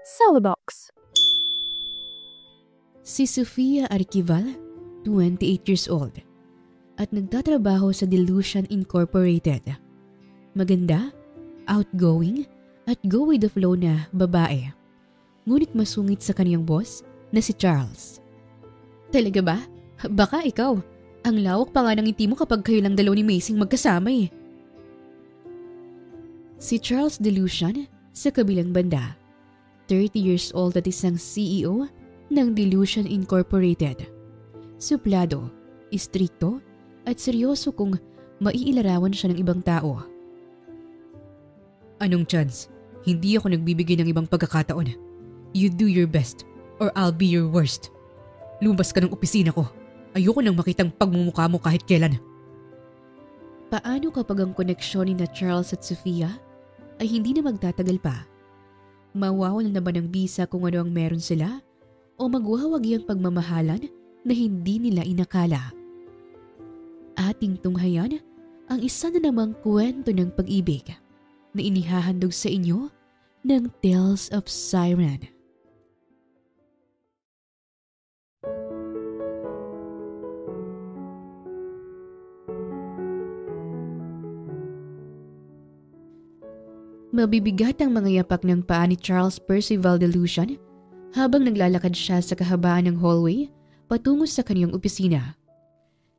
Celebox. Si Sofia Arquival, 28 years old, at nagtatrabaho sa Delusion Incorporated. Maganda, outgoing, at go with the flow na babae. Ngunit masungit sa kaniyang boss na si Charles. Talaga ba? Baka ikaw. Ang lawak pa nga ng ngiti mo kapag kayo lang dalaw ni Macing magkasama eh. Si Charles Delusion sa kabilang banda. 30 years old at isang CEO ng Delusion Incorporated. Suplado, istrikto at seryoso kung maiilarawan siya ng ibang tao. Anong chance? Hindi ako nagbibigay ng ibang pagkakataon. You do your best or I'll be your worst. Lumabas ka ng opisina ko. Ayoko nang makitang pagmumukha mo kahit kailan. Paano kapag ang koneksyon ni na Charles at Sofia ay hindi na magtatagal pa? Mawawalan na ba ng bisa kung ano ang meron sila o magwawagi ang pagmamahalan na hindi nila inakala? Ating tunghayan ang isa na namang kwento ng pag-ibig na inihahandog sa inyo ng Tales of Siren. Mabibigat ang mga yapak ng paa ni Charles Percival Delusion habang naglalakad siya sa kahabaan ng hallway patungo sa kaniyang opisina.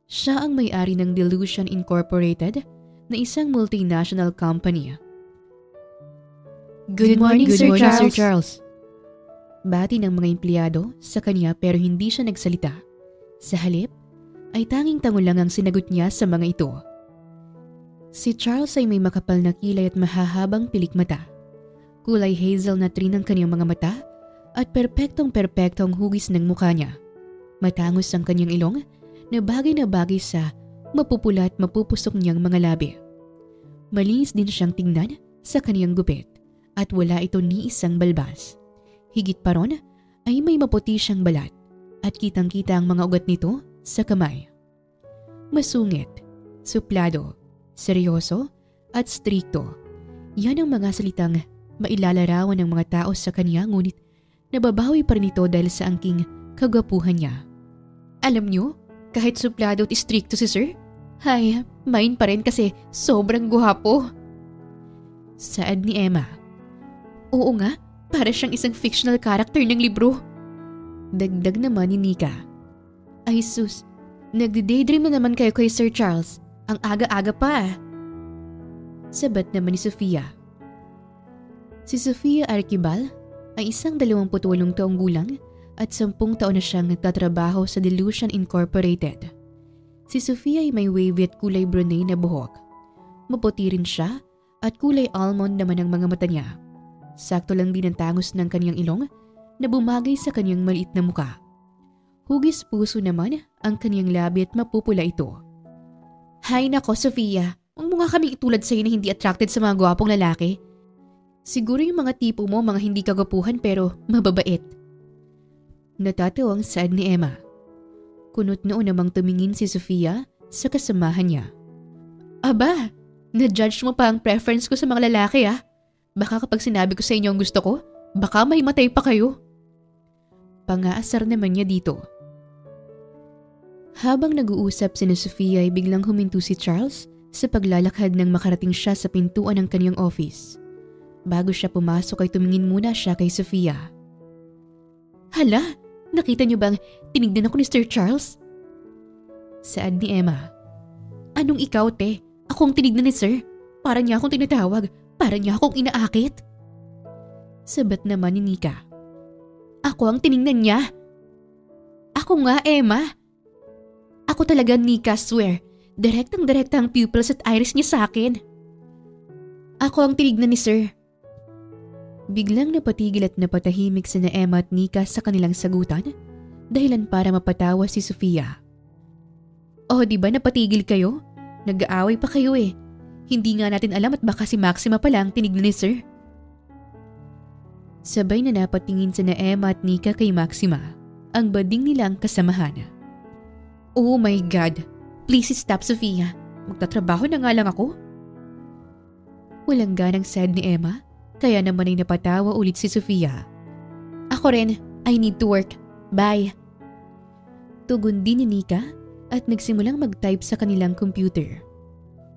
Siya ang may-ari ng Delusion Incorporated na isang multinational company. Good morning, Sir Charles. Bati ng mga empleyado sa kanya pero hindi siya nagsalita. Sa halip, ay tanging tango lang ang sinagot niya sa mga ito. Si Charles ay may makapal na kilay at mahahabang pilik mata. Kulay hazel na trin ang kanyang mga mata at perpektong-perpekto ang hugis ng mukha niya. Matangos ang kanyang ilong na bagay sa mapupula at mapupusok niyang mga labi. Malinis din siyang tingnan sa kanyang gupit at wala ito ni isang balbas. Higit pa ron ay may maputi siyang balat at kitang-kita ang mga ugat nito sa kamay. Masungit, suplado, seryoso at strikto. Yan ang mga salitang mailalarawan ng mga tao sa kanya ngunit nababawi pa rin ito dahil sa angking kagwapuhan niya. Alam niyo, kahit suplado at strikto si Sir, ay mine pa rin kasi sobrang guwapo. Saad ni Emma. Oo nga, para siyang isang fictional character ng libro. Dagdag naman ni Nika. Ay sus, nagdi-daydream na naman kayo kay Sir Charles. Ang aga-aga pa. Sabat naman ni Sofia. Si Sofia Arquibal ay isang 28 taong gulang at 10 taon na siyang nagtatrabaho sa Delusion Incorporated. Si Sofia ay may wavy at kulay brunei na buhok. Maputi rin siya at kulay almond naman ang mga mata niya. Sakto lang din ang tangos ng kanyang ilong na bumagay sa kanyang maliit na muka. Hugis puso naman ang kanyang labi at mapupula ito. Hay nako, Sofia. Huwag mo nga kaming itulad sa'yo na hindi attracted sa mga gwapong lalaki. Siguro yung mga tipo mo mga hindi kagwapuhan pero mababait. Natatawang saad ni Emma. Kunot noon namang tumingin si Sofia sa kasamahan niya. Aba, na-judge mo pa ang preference ko sa mga lalaki ah. Baka kapag sinabi ko sa inyo ang gusto ko, baka may matay pa kayo. Pangaasar naman niya dito. Habang nag-uusap si Sofia ay biglang huminto si Charles sa paglalakad nang makarating siya sa pintuan ng kanyang office. Bago siya pumasok ay tumingin muna siya kay Sofia. Hala, nakita niyo bang tinignan ako ni Sir Charles? Saad ni Emma. Anong ikaw, te? Ako ang tinignan ni Sir. Para niya akong tinatawag. Para niya akong inaakit. Sabat naman ni Nika. Ako ang tinignan niya. Ako nga, Emma. Ako talaga, Nika, swear. Direktang-direkta ang pupils at iris niya sa akin. Ako ang tinignan ni Sir. Biglang napatigil at napatahimik sina Emma at Nika sa kanilang sagutan, dahilan para mapatawa si Sofia. Oh, di ba napatigil kayo? Nag-aaway pa kayo eh. Hindi nga natin alam at baka si Maxima pala ang tinignan ni Sir. Sabay na napatingin sina Emma at Nika kay Maxima, ang bading nilang kasamahan. Oh my God! Please stop, Sofia. Magtatrabaho na nga lang ako. Walang ganang sad ni Emma, kaya naman ay napatawa ulit si Sofia. Ako rin. I need to work. Bye. Tugon din ni Nika at nagsimulang mag-type sa kanilang computer.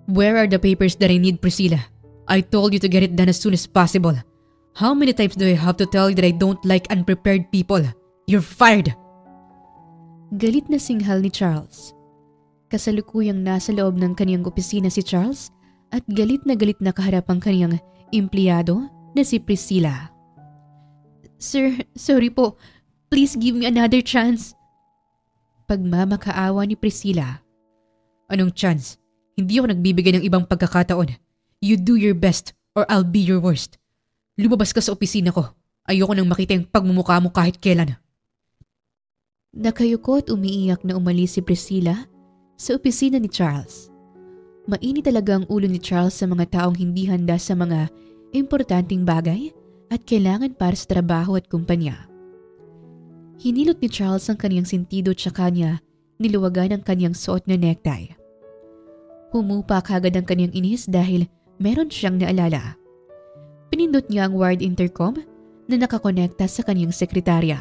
Where are the papers that I need, Priscilla? I told you to get it done as soon as possible. How many times do I have to tell you that I don't like unprepared people? You're fired! Galit na singhal ni Charles. Kasalukuyang nasa loob ng kaniyang opisina si Charles at galit na kaharap ang kaniyang empleyado na si Priscilla. Sir, sorry po. Please give me another chance. Pagmamakaawa ni Priscilla. Anong chance? Hindi ako nagbibigay ng ibang pagkakataon. You do your best or I'll be your worst. Lumabas ka sa opisina ko. Ayoko nang makita yung pagmumukha mo kahit kailan. Nakayuko at umiiyak na umalis si Priscilla sa opisina ni Charles. Mainit talaga ang ulo ni Charles sa mga taong hindi handa sa mga importanteng bagay at kailangan para sa trabaho at kumpanya. Hinilot ni Charles ang kaniyang sentido at saka niya niluwagan ang kaniyang suot na necktie. Humupa kagad ang kaniyang inis dahil meron siyang naalala. Pinindot niya ang wired intercom na nakakonekta sa kaniyang sekretarya.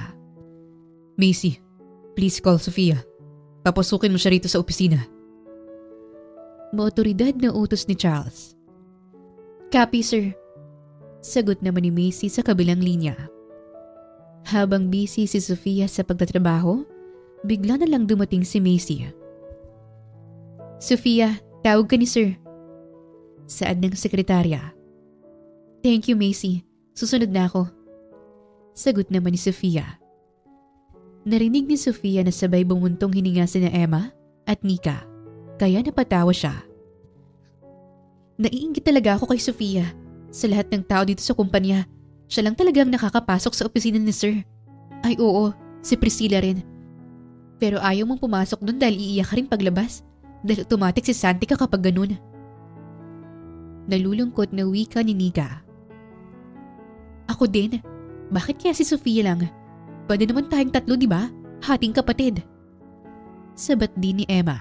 Macy, please call Sofia. Papasukin mo siya rito sa opisina. Maotoridad na utos ni Charles. Copy, sir. Sagot naman ni Macy sa kabilang linya. Habang busy si Sofia sa pagtatrabaho, bigla na lang dumating si Macy. Sofia, tawag ka ni sir. Saad ng sekretarya. Thank you, Macy. Susunod na ako. Sagot naman ni Sofia. Narinig ni Sofia na sabay bumuntong hininga sina Emma at Nika, kaya napatawa siya. Naiinggit talaga ako kay Sofia. Sa lahat ng tao dito sa kumpanya, siya lang talagang nakakapasok sa opisina ni Sir. Ay oo, si Priscilla rin. Pero ayaw mong pumasok dun dahil iiyak ka rin paglabas. Dahil automatic si Santi ka kapag ganun. Nalulungkot na wika ni Nika. Ako din. Bakit kaya si Sofia lang? Pwede naman tayong tatlo, di ba? Hating kapatid. Sabat din ni Emma.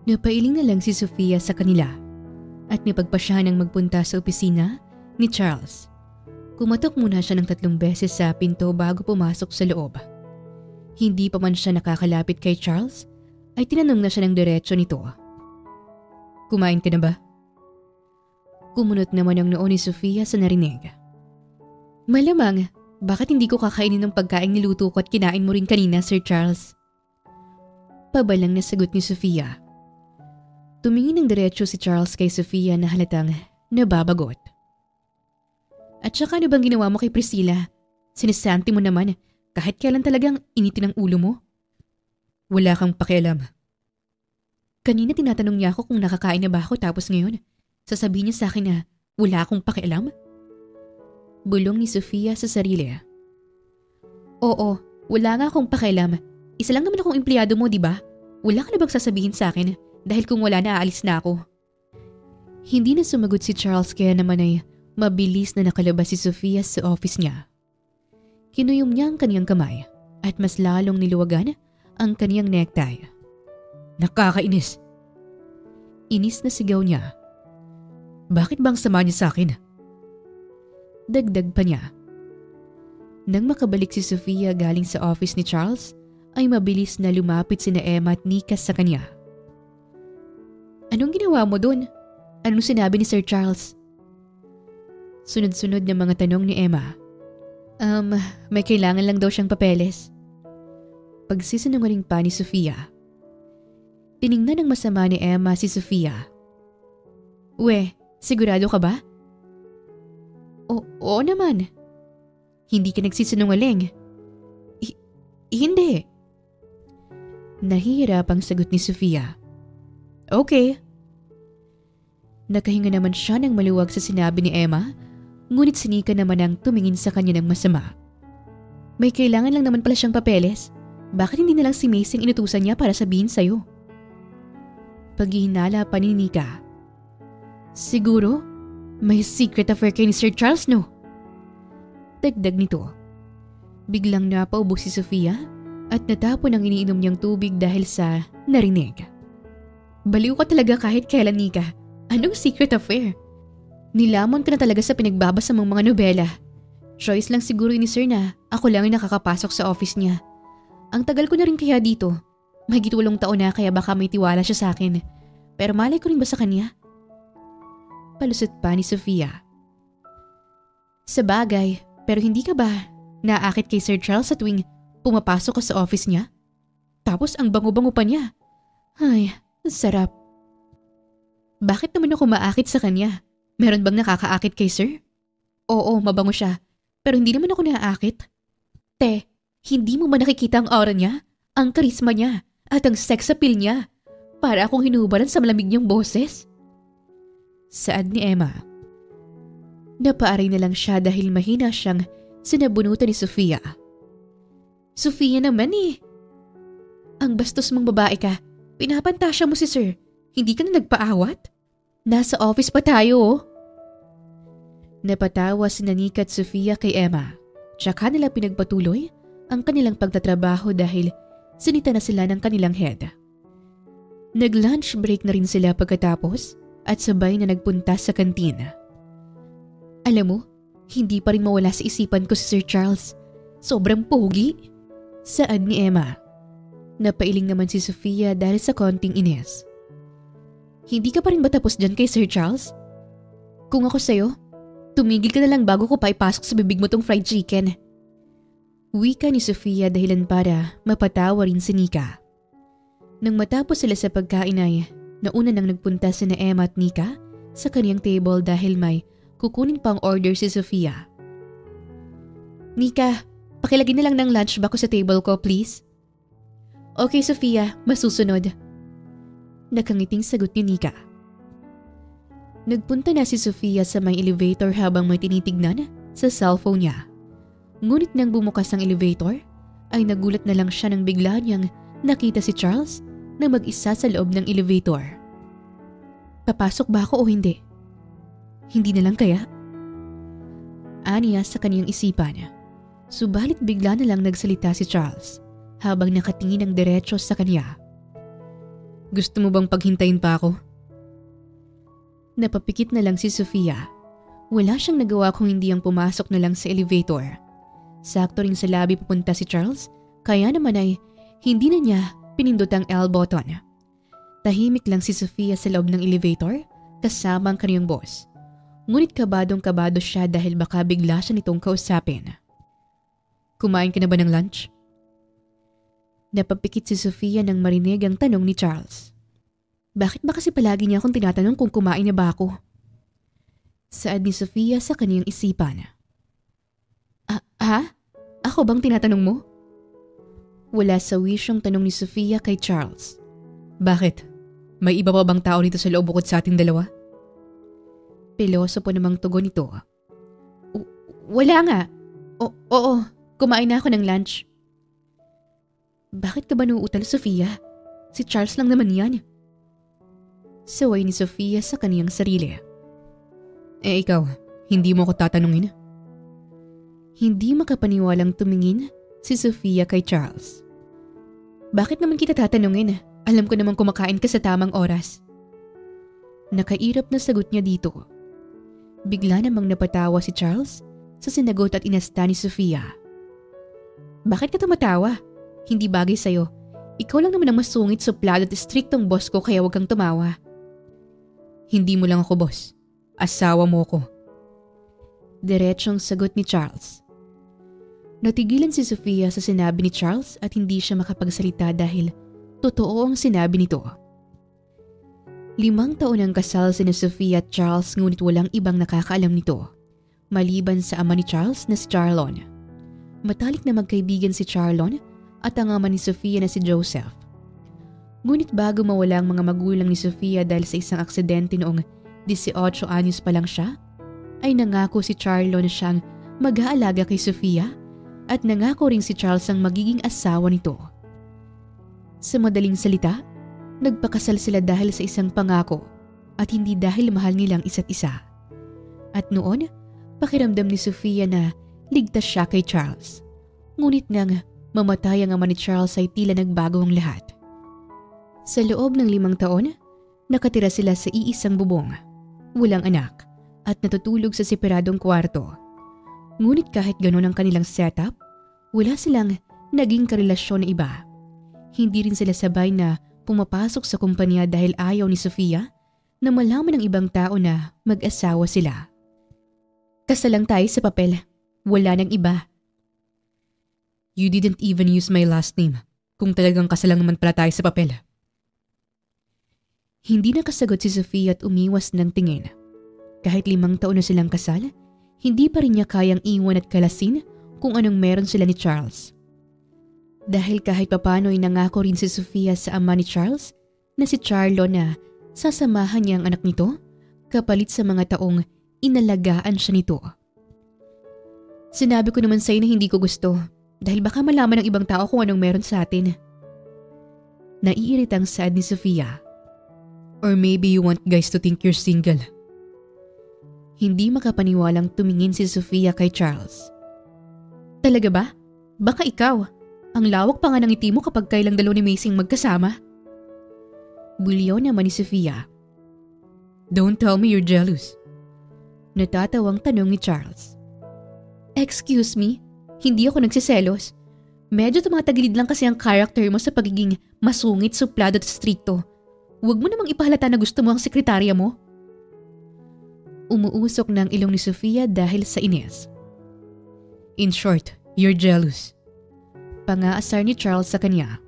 Napailing na lang si Sofia sa kanila at napagpasya ng magpunta sa opisina ni Charles. Kumatok muna siya ng 3 beses sa pinto bago pumasok sa loob. Hindi pa man siya nakakalapit kay Charles, ay tinanong na siya ng diretsyo nito. Kumain ka na ba? Kumunot naman ang noo ni Sofia sa narinig. Malamang, bakit hindi ko kakainin ng pagkain niluto ko at kinain mo rin kanina, Sir Charles? Pabalang na sagot ni Sofia. Tumingin ng diretsyo si Charles kay Sofia na halatang nababagot. At saka ano bang ginawa mo kay Priscilla? Sinisanti mo naman kahit kailan talagang initin ang ulo mo? Wala kang pakialam. Kanina tinatanong niya ako kung nakakain na ba ako tapos ngayon sasabihin niya sa akin na wala akong pakialam? Bulong ni Sofia sa sarili. Oo, wala nga akong pakialam. Isa lang naman akong empleyado mo, di ba? Wala ka na bang sasabihin sa akin dahil kung wala na aalis na ako? Hindi na sumagot si Charles kaya naman ay mabilis na nakalabas si Sofia sa office niya. Kinuyom niya ang kaniyang kamay at mas lalong niluwagan ang kaniyang necktie. Nakakainis. Inis na sigaw niya. Bakit bang sama niya sa akin? Dagdag pa niya. Nang makabalik si Sofia galing sa office ni Charles, ay mabilis na lumapit sina Emma at Nika sa kanya. Anong ginawa mo dun? Anong sinabi ni Sir Charles? Sunod-sunod na mga tanong ni Emma. May kailangan lang daw siyang papeles. Pagsisinungaling pa ni Sofia. Tiningnan ng masama ni Emma si Sofia. We, sigurado ka ba? Oo naman. Hindi ka nagsisinungaling. Hindi. Nahihirapang sagot ni Sofia. Okay. Nakahinga naman siya ng maluwag sa sinabi ni Emma, ngunit si Nika naman ang tumingin sa kanya ng masama. May kailangan lang naman pala siyang papeles. Bakit hindi na lang si Macy ang inutusan niya para sabihin sa'yo? Paghihinala pa ni Nika. Siguro, may secret affair kay ni Sir Charles, no? Dagdag nito. Biglang napaubos si Sofia at natapon ang iniinom niyang tubig dahil sa narinig. Baliw ka talaga kahit kailan, Nika. Anong secret affair? Nilamon ka na talaga sa pinagbabasa mong mga nobela. Choice lang siguro ni sir na ako lang ay nakakapasok sa office niya. Ang tagal ko na rin kaya dito. Mahigit 8 taon na kaya baka may tiwala siya sa akin. Pero malay ko rin ba sa kanya? Palusot pa ni Sofia. Sa bagay, pero hindi ka ba naakit kay Sir Charles sa tuwing pumapasok ka sa office niya? Tapos ang bango-bango pa niya. Ay, sarap. Bakit naman ako maakit sa kanya? Meron bang nakakaakit kay sir? Oo, mabango siya. Pero hindi naman ako naaakit. Te, hindi mo ba nakikita ang aura niya? Ang karisma niya at ang sex appeal niya. Para akong hinuhubaran sa malamig niyang boses. Saad ni Emma. Napaaray na lang siya dahil mahina siyang sinabunutan ni Sofia. Sofia naman eh. Ang bastos mong babae ka. Pinapantasya mo si sir. Hindi ka na nagpaawat? Nasa office pa tayo oh. Napatawa si Nanika at Sofia kay Emma. Tsaka nila pinagpatuloy ang kanilang pagtatrabaho dahil sinita na sila ng kanilang head. Nag-lunch break na rin sila pagkatapos at sabay na nagpunta sa kantina. Alam mo, hindi pa rin mawala sa isipan ko si Sir Charles. Sobrang pogi. Saad ni Emma. Napailing naman si Sofia dahil sa konting ines. Hindi ka pa rin ba tapos dyan kay Sir Charles? Kung ako sa'yo, tumigil ka na lang bago ko pa ipasok sa bibig mo tong fried chicken. Wika ni Sofia dahilan para mapatawa rin si Nika. Nang matapos sila sa pagkain ay nauna nang nagpunta sina Emma at Nika sa kaniyang table dahil may kukunin pang order si Sofia. Nika, pakilagay na lang ng lunch ba ko sa table ko please? Okay Sofia, masusunod. Nakangiting sagot ni Nika. Nagpunta na si Sofia sa may elevator habang may tinitignan sa cellphone niya. Ngunit nang bumukas ang elevator, ay nagulat na lang siya nang bigla niyang nakita si Charles na mag-isa sa loob ng elevator. Papasok ba ako o hindi? Hindi na lang kaya? Aniya sa kaniyang isipan. Subalit bigla na lang nagsalita si Charles habang nakatingin ng diretso sa kaniya. Gusto mo bang paghintayin pa ako? Napapikit na lang si Sofia. Wala siyang nagawa kung hindi ang pumasok na lang sa elevator. Sakto rin sa lobby pupunta si Charles, kaya naman ay hindi na niya pinindot ang L button. Tahimik lang si Sofia sa loob ng elevator kasama ang kaniyang boss. Ngunit kabadong-kabado siya dahil baka bigla siya nitong kausapin. Kumain ka na ba ng lunch? Napapikit si Sofia nang marinig ang tanong ni Charles. Bakit ba kasi palagi niya akong tinatanong kung kumain na ba ako? Saad ni Sofia sa kaniyang isipan. Ha? Ako bang tinatanong mo? Wala sa wisyong tanong ni Sofia kay Charles. Bakit? May iba pa bang tao dito sa loob bukod sa ating dalawa? Piloso po namang tugon nito. Wala nga. Oo, kumain na ako ng lunch. Bakit ka ba nuutal, Sofia? Si Charles lang naman yan. Saway ni Sofia sa kaniyang sarili. Ikaw, hindi mo ako tatanungin? Hindi makapaniwalang tumingin si Sofia kay Charles. Bakit naman kita tatanungin? Alam ko naman kumakain ka sa tamang oras. Nakairap na sagot niya dito. Bigla namang napatawa si Charles sa sinagot at inasta ni Sofia. Bakit ka tumatawa? Hindi bagay sa'yo. Ikaw lang naman ang masungit, suplado at striktong boss ko kaya huwag kang tumawa. Hindi mo lang ako boss. Asawa mo ko. Diretsong sagot ni Charles. Natigilan si Sofia sa sinabi ni Charles at hindi siya makapagsalita dahil totoo ang sinabi nito. 5 taon ang kasal sina Sofia at Charles ngunit walang ibang nakakaalam nito. Maliban sa ama ni Charles na si Charlon. Matalik na magkaibigan si Charlon at ang ama ni Sofia na si Joseph. Ngunit bago mawala ang mga magulang ni Sofia dahil sa isang aksidente noong 18 anyos pa lang siya, ay nangako si Charlon na siyang mag-aalaga kay Sofia at nangako ring si Charles ang magiging asawa nito. Sa madaling salita, nagpakasal sila dahil sa isang pangako at hindi dahil mahal nilang isa't isa. At noon, pakiramdam ni Sofia na ligtas siya kay Charles. Ngunit nang mamatay ang ama ni Charles ay tila nagbago ang lahat. Sa loob ng 5 taon, nakatira sila sa iisang bubong, walang anak at natutulog sa separadong kwarto. Ngunit kahit gano'n ang kanilang setup, wala silang naging karelasyon na iba. Hindi rin sila sabay na pumapasok sa kumpanya dahil ayaw ni Sofia na malaman ng ibang tao na mag-asawa sila. Kasal lang tayo sa papel. Wala nang iba. You didn't even use my last name kung talagang kasal lang naman pala tayo sa papel. Hindi nakasagot si Sofia at umiwas ng tingin. Kahit 5 taon na silang kasal, hindi pa rin niya kayang iwan at kalasin kung anong meron sila ni Charles. Dahil kahit papano ay nangako rin si Sofia sa ama ni Charles na si Charlo na sasamahan niya ang anak nito kapalit sa mga taong inalagaan siya nito. Sinabi ko naman sa'yo na hindi ko gusto dahil baka malaman ng ibang tao kung anong meron sa atin. Naiiritang saad ni Sofia. Or maybe you want guys to think you're single. Hindi makapaniwalang tumingin si Sofia kay Charles. Talaga ba? Baka ikaw. Ang lawak pa nga ng ngiti mo kapag kailang dalawa ni Macing magkasama. Bulyaw naman ni Sofia. Don't tell me you're jealous. Natatawang tanong ni Charles. Excuse me? Hindi ako nagsiselos. Medyo tumatagilid lang kasi ang character mo sa pagiging masungit, suplado at strikto. Huwag mo namang ipahalata na gusto mo ang sekretarya mo. Umuusok ng ilong ni Sofia dahil sa inis. In short, you're jealous. Pangaasar ni Charles sa kanya.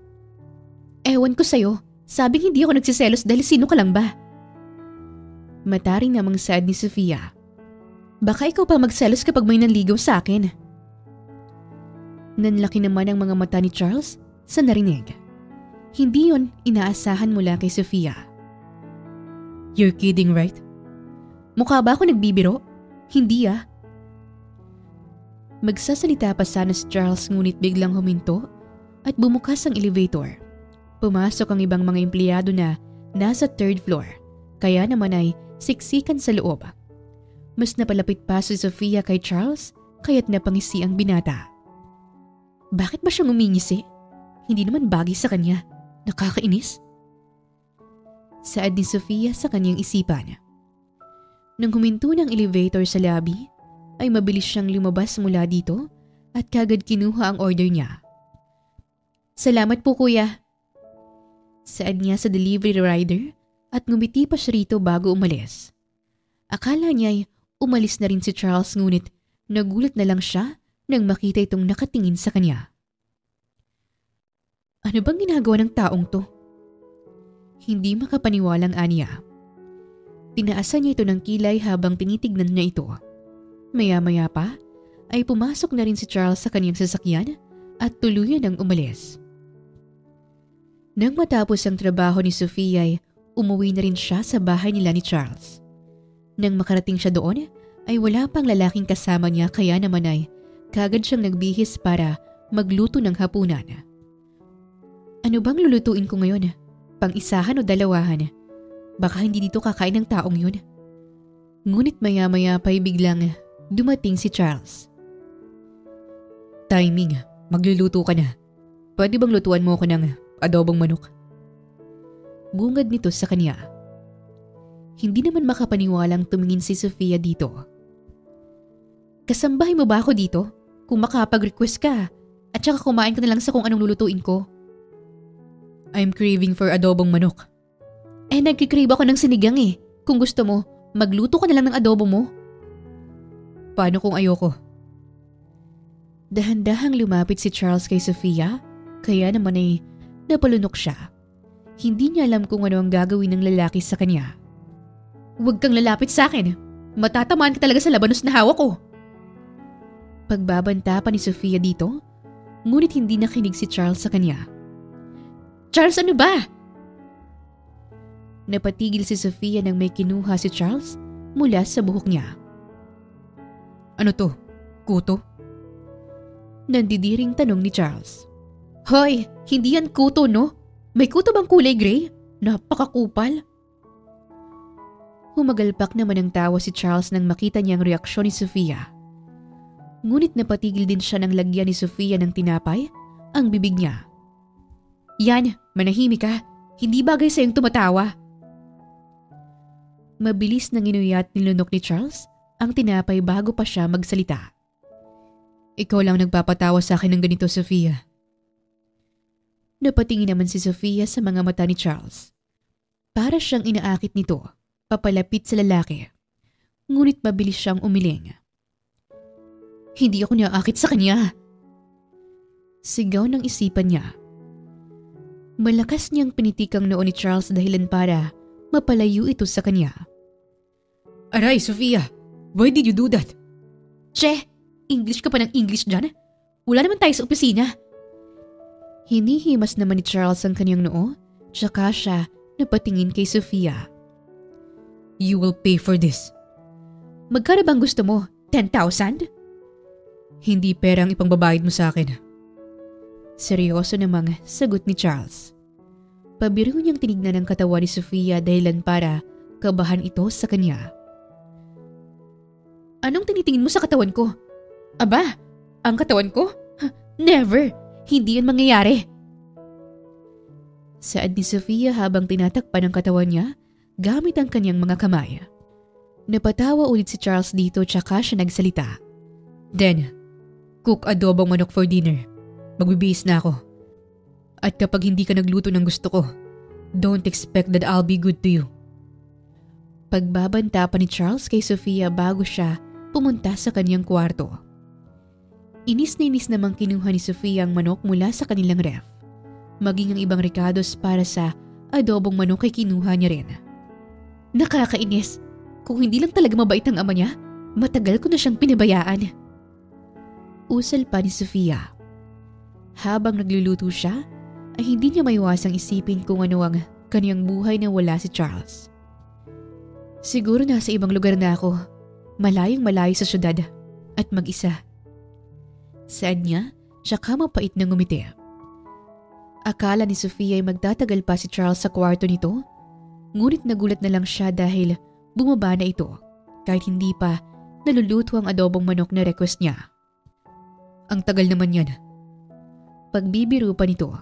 Ewan ko sa'yo, sabing hindi ako nagsiselos dahil sino ka lang ba? Mataring namang saad ni Sofia. Baka ikaw pa magselos kapag may nanligaw sa akin. Nanlaki naman ang mga mata ni Charles sa narinig. Hindi yon inaasahan mula kay Sofia. You're kidding, right? Mukha ba ako nagbibiro? Hindi ah. Magsasalita pa sana si Charles ngunit biglang huminto at bumukas ang elevator. Pumasok ang ibang mga empleyado na nasa 3rd floor, kaya naman ay siksikan sa loob. Mas napalapit pa si Sofia kay Charles kaya't napangisi ang binata. Bakit ba siyang umingisi? Hindi naman bagay sa kanya. Nakakainis. Saad ni Sofia sa kanyang isipan. Nang huminto ng elevator sa lobby, ay mabilis siyang lumabas mula dito at kagad kinuha ang order niya. Salamat po kuya. Saad niya sa delivery rider at ngumiti pa siya rito bago umalis. Akala niya ay umalis na rin si Charles ngunit nagulat na lang siya nang makita itong nakatingin sa kanya. Ano bang ginagawa ng taong to? Hindi makapaniwalang aniya. Tinaasan niya ito ng kilay habang tinitignan niya ito. Maya-maya pa ay pumasok na rin si Charles sa kanyang sasakyan at tuluyan ang umalis. Nang matapos ang trabaho ni Sofia ay umuwi na rin siya sa bahay nila ni Charles. Nang makarating siya doon ay wala pang lalaking kasama niya kaya naman ay kagad siyang nagbihis para magluto ng hapunan. Ano bang lulutuin ko ngayon? Pang-isahan o dalawahan? Baka hindi dito kakain ng taong yun. Ngunit maya-maya pa'y biglang dumating si Charles. Timing, magluluto ka na. Pwede bang lutuan mo ako ng adobong manok? Bungad nito sa kanya. Hindi naman makapaniwalang tumingin si Sofia dito. Kasambahay mo ba ako dito? Kung makapag-request ka at saka kumain ka na lang sa kung anong lulutuin ko. I'm craving for adobong manok. Nagkikrave ako ng sinigang eh. Kung gusto mo, magluto ka na lang ng adobo mo. Paano kung ayoko? Dahan-dahang lumapit si Charles kay Sofia, kaya naman ay napalunok siya. Hindi niya alam kung ano ang gagawin ng lalaki sa kanya. Huwag kang lalapit sa akin. Matatamaan ka talaga sa labanos na hawak ko. Pagbabanta pa ni Sofia dito, ngunit hindi nakinig si Charles sa kanya. Charles, ano ba? Napatigil si Sofia nang may kinuha si Charles mula sa buhok niya. Ano to? Kuto? Nandidiring tanong ni Charles. Hoy, hindi yan kuto no? May kuto bang kulay gray? Napakakupal. Humagalpak naman ang tawa si Charles nang makita niya ang reaksyon ni Sofia. Ngunit napatigil din siya nang lagyan ni Sofia ng tinapay ang bibig niya. Yan, manahimik ka. Hindi bagay sa'yong tumatawa. Mabilis nang inuyat nilunok ni Charles ang tinapay bago pa siya magsalita. Ikaw lang nagpapatawa sa akin ng ganito, Sofia. Napatingin naman si Sofia sa mga mata ni Charles. Para siyang inaakit nito, papalapit sa lalaki. Ngunit mabilis siyang umiling. Hindi ako naakit sa kanya. Sigaw ng isipan niya. Malakas niyang pinitikang noo ni Charles dahilan para mapalayo ito sa kanya. Aray, Sofia! Why did you do that? Che! English ka pa ng English dyan? Wala naman tayo sa opisina. Hinihimas naman ni Charles ang kanyang noo, tsaka siya napatingin kay Sofia. You will pay for this. Magkano bang gusto mo? 10,000? Hindi perang ipangbabayad mo sa akin. Seryoso namang sagot ni Charles. Pabiro niyang tinignan ang katawan ni Sofia dahilan para kabahan ito sa kanya. Anong tinitingin mo sa katawan ko? Aba, ang katawan ko? Never! Hindi yan mangyayari. Saad ni Sofia habang tinatakpan ang katawan niya gamit ang kanyang mga kamay. Napatawa ulit si Charles dito tsaka siya nagsalita. Then, cook adobong manok for dinner. Magbibihis na ako. At kapag hindi ka nagluto ng gusto ko, don't expect that I'll be good to you. Pagbabanta pa ni Charles kay Sofia bago siya pumunta sa kanyang kwarto. Inis na inis namang kinuha ni Sofia ang manok mula sa kanilang ref. Maging ang ibang recados para sa adobong manok ay kinuha niya rin. Nakakainis. Kung hindi lang talaga mabait ang ama niya, matagal ko na siyang pinabayaan. Usal pa ni Sofia. Habang nagluluto siya, ay hindi niya maiwasang isipin kung ano ang kanyang buhay na wala si Charles. Siguro nasa ibang lugar na ako, malayong malayo sa syudad at mag-isa. Saad niya, tsaka mapait na ngumiti. Akala ni Sofia ay magtatagal pa si Charles sa kwarto nito, ngunit nagulat na lang siya dahil bumaba na ito kahit hindi pa naluluto ang adobong manok na request niya. Ang tagal naman yan. Pagbibiro pa nito.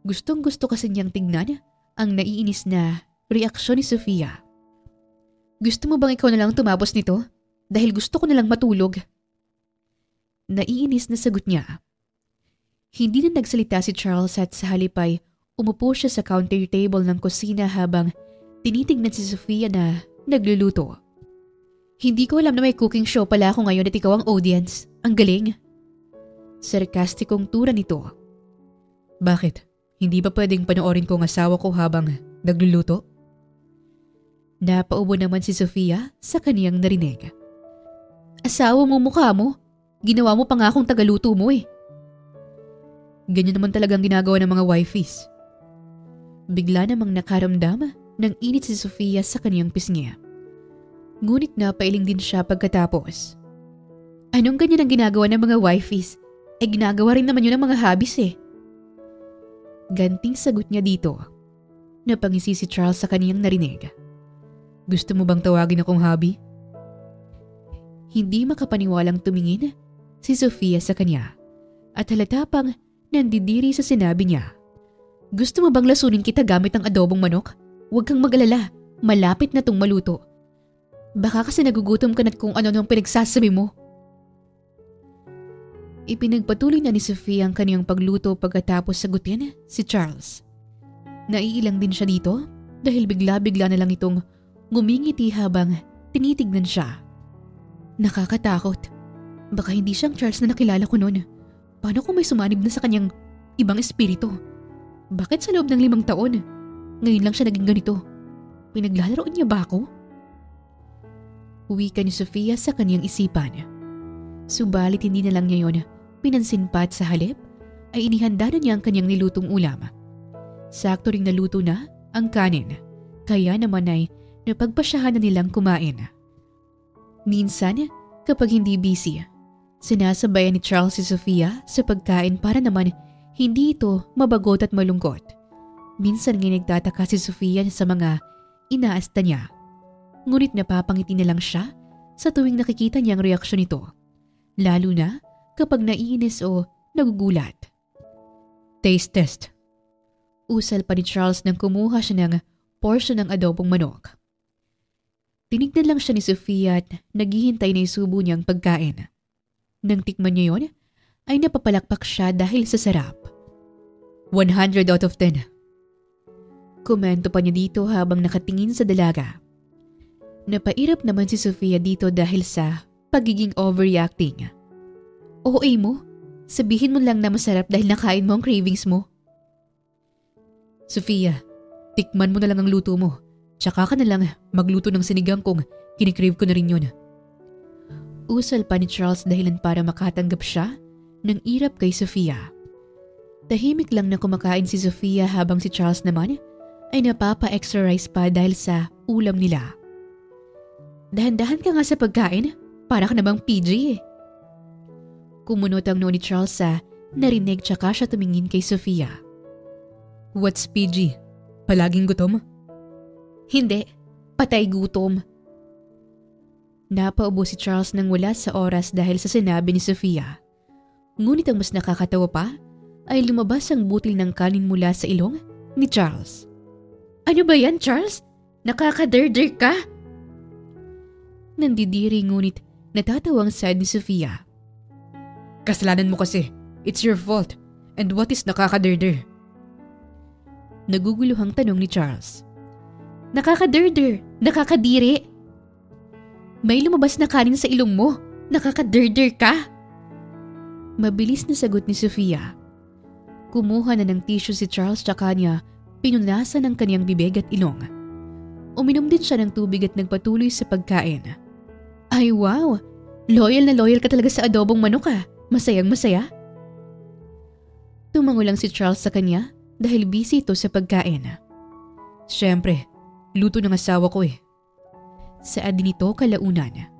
Gustong gusto kasi niyang tignan ang naiinis na reaksyon ni Sofia. Gusto mo bang ikaw na lang tumapos nito? Dahil gusto ko na lang matulog. Naiinis na sagot niya. Hindi na nagsalita si Charles at sa halip ay umupo siya sa counter table ng kusina habang tinitignan si Sofia na nagluluto. Hindi ko alam na may cooking show pala ako ngayon at ikaw ang audience. Ang galing. Sarkastikong tura nito. Bakit? Hindi ba pwedeng panoorin ko ang asawa ko habang nagluluto? Napaubo naman si Sofia sa kaniyang narinig. Asawa mo mukha mo? Ginawa mo pa nga akong tagaluto mo eh. Ganyan naman talagang ginagawa ng mga wifeys. Bigla namang nakaramdam ng init si Sofia sa kaniyang pisngi. Ngunit napailing din siya pagkatapos. Anong ganyan ang ginagawa ng mga wifeys? Ginagawa rin naman yun ng mga hobbies eh. Ganting sagot niya dito. Napangisi si Charles sa kaniyang narinig. Gusto mo bang tawagin akong hobby? Hindi makapaniwalang tumingin si Sofia sa kanya at halata pang nandidiri sa sinabi niya. Gusto mo bang lasunin kita gamit ang adobong manok? Huwag kang mag-alala, malapit na tong maluto. Baka kasi nagugutom ka na kung ano nang pinagsasabi mo. Ipinagpatuloy na ni Sofia ang kaniyang pagluto pagkatapos sagutin si Charles. Naiilang din siya dito dahil bigla-bigla na lang itong ngumingiti habang tinitignan siya. Nakakatakot. Baka hindi siyang Charles na nakilala ko noon. Paano kung may sumanib na sa kanyang ibang espiritu? Bakit sa loob ng 5 taon? Ngayon lang siya naging ganito. Pinaglalaroan niya ba ako? Uwi ka ni Sofia sa kanyang isipan. Subalit hindi na lang niya yun pinansin pa at sa halip ay inihanda na niya ang kanyang nilutong ulam. Sakto ring naluto na ang kanin, kaya naman ay napagpasyahan na nilang kumain. Minsan, kapag hindi busy, sinasabayan ni Charles si Sofia sa pagkain para naman hindi ito mabagot at malungkot. Minsan nga nagtataka si Sofia sa mga inaasta niya. Ngunit napapangiti na lang siya sa tuwing nakikita niya ang reaksyon nito. Lalo na kapag naiinis o nagugulat. Taste test. Usal pa ni Charles nang kumuha siya ng portion ng adobong manok. Tinignan lang siya ni Sofia at naghihintay na isubo niyang pagkain. Nang tikman niya yon, ay napapalakpak siya dahil sa sarap. 100 out of 10. Komento pa niya dito habang nakatingin sa dalaga. Napairap naman si Sofia dito dahil sa pagiging overreacting. OA mo? Sabihin mo lang na masarap dahil nakain mo ang cravings mo. Sofia, tikman mo na lang ang luto mo. Tsaka ka na lang magluto ng sinigang kung kinikrave ko na rin yun. Usal pa ni Charles dahilan para makatanggap siya ng irap kay Sofia. Tahimik lang na kumakain si Sofia habang si Charles naman ay napapa-exercise pa dahil sa ulam nila. Dahan-dahan ka nga sa pagkain, para ka namang PG eh. Kumunot ang noo ni Charles sa narinig tsaka siya tumingin kay Sofia. What's PG? Palaging gutom? Hindi, patay gutom. Napaubo si Charles nang wala sa oras dahil sa sinabi ni Sofia. Ngunit ang mas nakakatawa pa ay lumabas ang butil ng kanin mula sa ilong ni Charles. Ano ba yan, Charles? Nakakaderder ka? Nandidiri ngunit natatawang sad ni Sofia. Kasalanan mo kasi. It's your fault. And what is nakakaderder? Naguguluhang tanong ni Charles. Nakakaderder, nakakadiri. May lumabas na kanin sa ilong mo. Nakakaderder ka. Mabilis na sagot ni Sofia. Kumuha na ng tissue si Charles tsaka niya pinunasan ang kaniyang bibig at ilong. Uminom din siya ng tubig at nagpatuloy sa pagkain. Ay wow! Loyal na loyal ka talaga sa adobong manok ah. Masayang masaya. Tumango lang si Charles sa kanya dahil busy ito sa pagkain. Siyempre, luto ng asawa ko eh. Saad din ito kalaunan.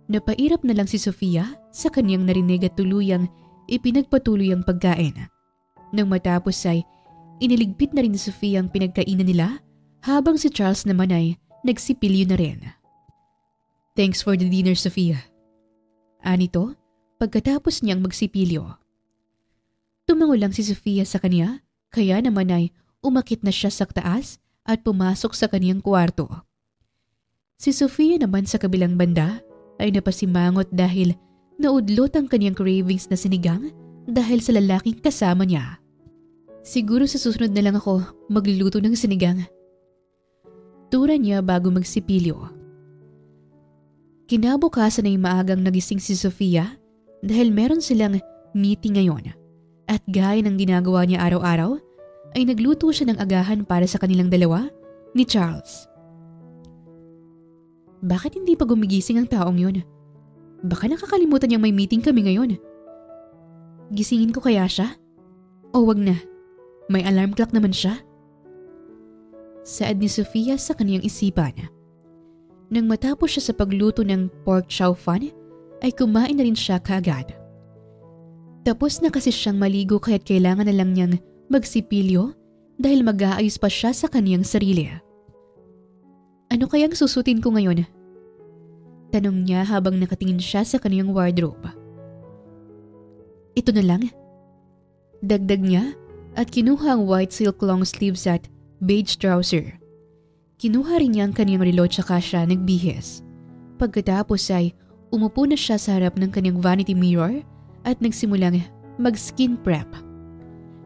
Napairap na lang si Sofia sa kanyang narinig at tuluyang ipinagpatuloy ang pagkain. Nang matapos ay iniligpit na rin ni Sofia ang pinagkainan nila habang si Charles naman ay nagsipilyo na rin. Thanks for the dinner, Sofia. Anito, pagkatapos niyang magsipilyo. Tumango lang si Sofia sa kanya, kaya naman ay umakit na siya sa taas at pumasok sa kaniyang kwarto. Si Sofia naman sa kabilang banda ay napasimangot dahil naudlot ang kaniyang cravings na sinigang dahil sa lalaking kasama niya. Siguro sa susunod na lang ako magluluto ng sinigang. Tura niya bago magsipilyo. Kinabukasan ay maagang nagising si Sofia dahil meron silang meeting ngayon at gaya ng ginagawa niya araw-araw ay nagluto siya ng agahan para sa kanilang dalawa ni Charles. Bakit hindi pa gumigising ang taong yun? Baka nakakalimutan niyang may meeting kami ngayon. Gisingin ko kaya siya? O wag na, may alarm clock naman siya. Saad ni Sofia sa kaniyang isipan. Nang matapos siya sa pagluto ng pork chow fan, ay kumain na rin siya kaagad. Tapos na kasi siyang maligo kaya't kailangan na lang niyang magsipilyo dahil mag-aayos pa siya sa kaniyang sarili. Ano kayang susutin ko ngayon? Tanong niya habang nakatingin siya sa kaniyang wardrobe. Ito na lang. Dagdag niya at kinuha ang white silk long sleeves at beige trouser. Kinuha rin niya ang kaniyang relo tsaka siya nagbihis. Pagkatapos ay umupo na siya sa harap ng kaniyang vanity mirror at nagsimulang mag-skin prep.